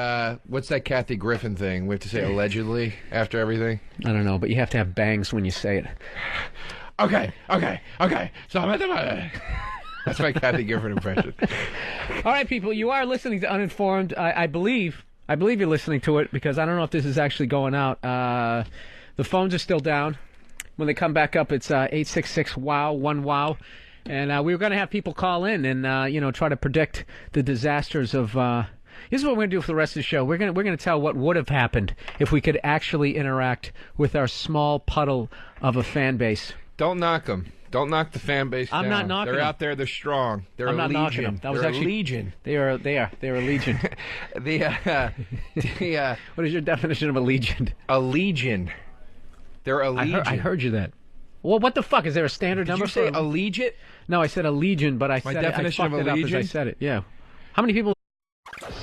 what's that Kathy Griffin thing? We have to say allegedly after everything? I don't know, but you have to have bangs when you say it. Okay. So that's my Kathy Griffin impression. All right, people, you are listening to Uninformed. I believe you're listening to it, because I don't know if this is actually going out. The phones are still down. When they come back up, it's 866-WOW-1-WOW. And we were going to have people call in and, try to predict the disasters of... This is what we're going to do for the rest of the show. We're going to tell what would have happened if we could actually interact with our small puddle of a fan base. Don't knock them. Don't knock the fan base down. I'm not knocking They're them. out there. They're strong. They're I'm a not legion. knocking them. That was They're actually a legion. They are a legion. What is your definition of a legion? A legion. They're a legion. I heard you that. Well, what the fuck? Is there a standard number for Did you say a legion? No, I said a legion, but I My said definition I fucked of a it up legion? as I said it. Yeah. How many people?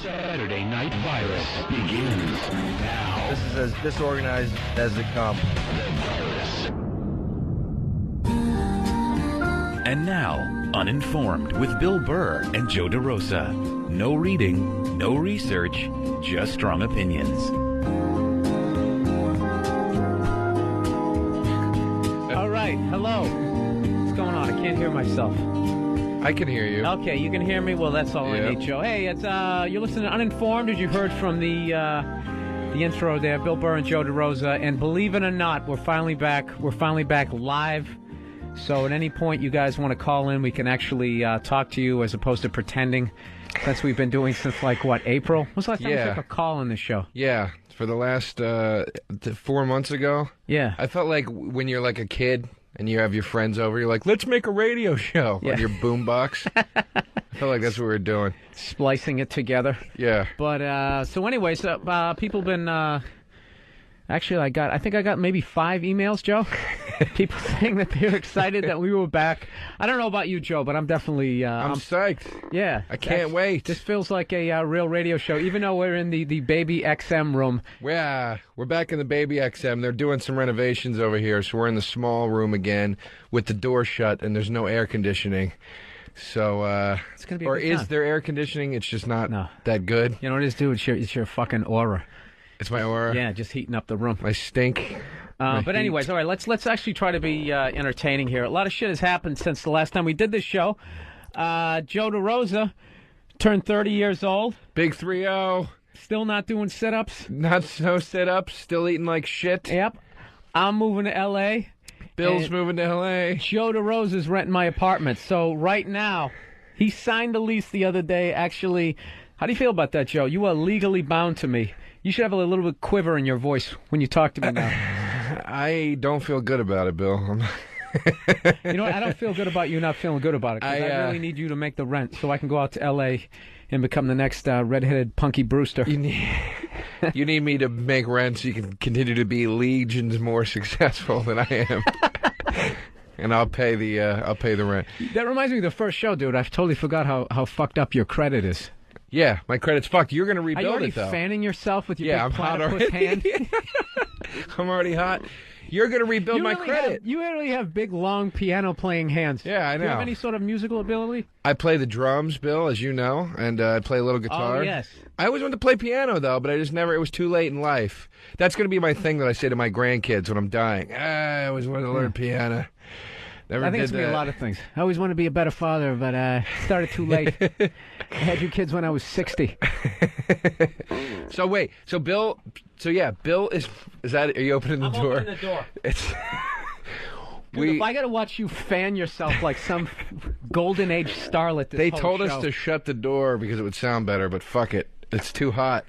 Saturday Night Virus begins now. This is as disorganized as it comes. And now, Uninformed with Bill Burr and Joe DeRosa. No reading, no research, just strong opinions. All right. Hello. What's going on? I can't hear myself. I can hear you. Okay, you can hear me? Well, that's all I need, Joe. Hey, it's you're listening to Uninformed, as you heard from the intro there, Bill Burr and Joe DeRosa. And believe it or not, we're finally back. We're finally back live. So at any point you guys want to call in, we can actually talk to you as opposed to pretending, since we've been doing since, like, what, April? When's the last time we took a call on this show? Yeah, for the last 4 months ago. Yeah. I felt like when you're like a kid and you have your friends over. You're like, let's make a radio show on your boombox. I feel like that's what we're doing. Splicing it together. Yeah. But, so anyways, people been, actually, I think I got maybe 5 emails, Joe. People saying that they're excited that we were back. I don't know about you, Joe, but I'm definitely... I'm psyched. Yeah. I can't wait. This feels like a real radio show, even though we're in the Baby XM room. Yeah, we're back in the Baby XM. They're doing some renovations over here, so we're in the small room again with the door shut, and there's no air conditioning. So, it's gonna be or is there air conditioning? It's just not that good. You know what it is, dude? It's your fucking aura. It's my aura? Yeah, just heating up the room. My stink. But anyways, all right, let's actually try to be entertaining here. A lot of shit has happened since the last time we did this show. Joe DeRosa turned 30 years old. Big 3-0. Still not doing sit-ups. Not so sit-ups. Still eating like shit. Yep. I'm moving to L.A. Bill's moving to L.A. Joe DeRosa's renting my apartment. So right now, he signed the lease the other day. Actually, how do you feel about that, Joe? You are legally bound to me. You should have a little bit quiver in your voice when you talk to me now. I don't feel good about it, Bill. You know what? I don't feel good about you not feeling good about it. 'Cause I really need you to make the rent so I can go out to L.A. and become the next redheaded Punky Brewster. You need me to make rent so you can continue to be legions more successful than I am. And I'll pay the rent. That reminds me of the first show, dude. I totally forgot how fucked up your credit is. Yeah, my credit's fucked. You're going to rebuild it, though. Are you already fanning yourself with your big platypus hand? I'm already hot. You're going to rebuild my credit. You really have big, long piano-playing hands. Yeah, I know. Do you have any sort of musical ability? I play the drums, Bill, as you know, and I play a little guitar. Oh, yes. I always wanted to play piano, though, but I just never... It was too late in life. That's going to be my thing that I say to my grandkids when I'm dying. I always wanted to learn piano. Never I think it's going to be a lot of things. I always wanted to be a better father, but started too late. I had you kids when I was 60. So wait, Bill is that? Are you opening the door? I'm opening the door. It's Dude, if I got to watch you fan yourself like some golden age starlet, they told us to shut the door because it would sound better, but fuck it, it's too hot.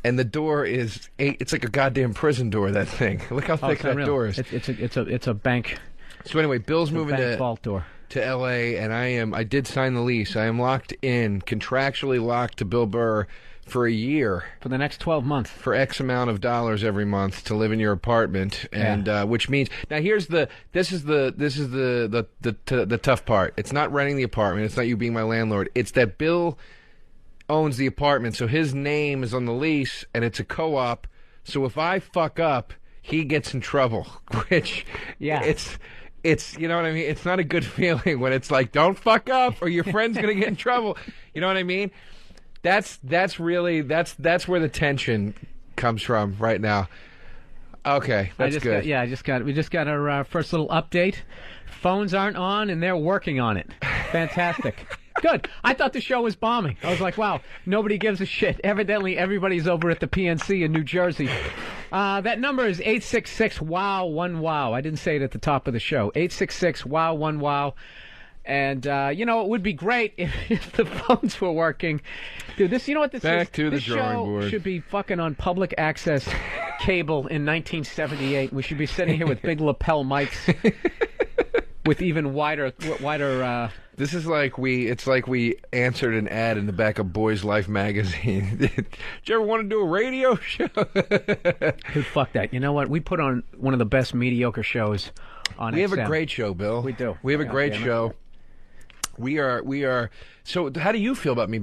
And the door is it's like a goddamn prison door. That thing. Look how thick that door is. It's a bank. So anyway, Bill's moving vault door. To L.A. and I did sign the lease. I am locked in, contractually locked to Bill Burr for a year. For the next 12 months. For X amount of dollars every month to live in your apartment, and which means now this is the tough part. It's not renting the apartment. It's not you being my landlord. It's that Bill owns the apartment, so his name is on the lease, and it's a co-op. So if I fuck up, he gets in trouble, which it's you know what I mean? It's not a good feeling when it's like, don't fuck up or your friend's going to get in trouble. You know what I mean? That's really where the tension comes from right now. Okay, that's good. We just got our first little update. Phones aren't on and they're working on it. Fantastic. Good. I thought the show was bombing. I was like, wow, nobody gives a shit. Evidently, everybody's over at the PNC in New Jersey. That number is 866-WOW-1-WOW. I didn't say it at the top of the show. 866-WOW-1-WOW. And, it would be great if the phones were working. Dude, you know what this is? Back to the drawing board. This show should be fucking on public access cable in 1978. We should be sitting here with big lapel mics with even wider This is it's like we answered an ad in the back of Boys Life magazine. Did you ever want to do a radio show? Dude, fuck that. You know what? We put on one of the best mediocre shows on We XM. have a great show, Bill. We do. We have a great show. We are. So how do you feel about me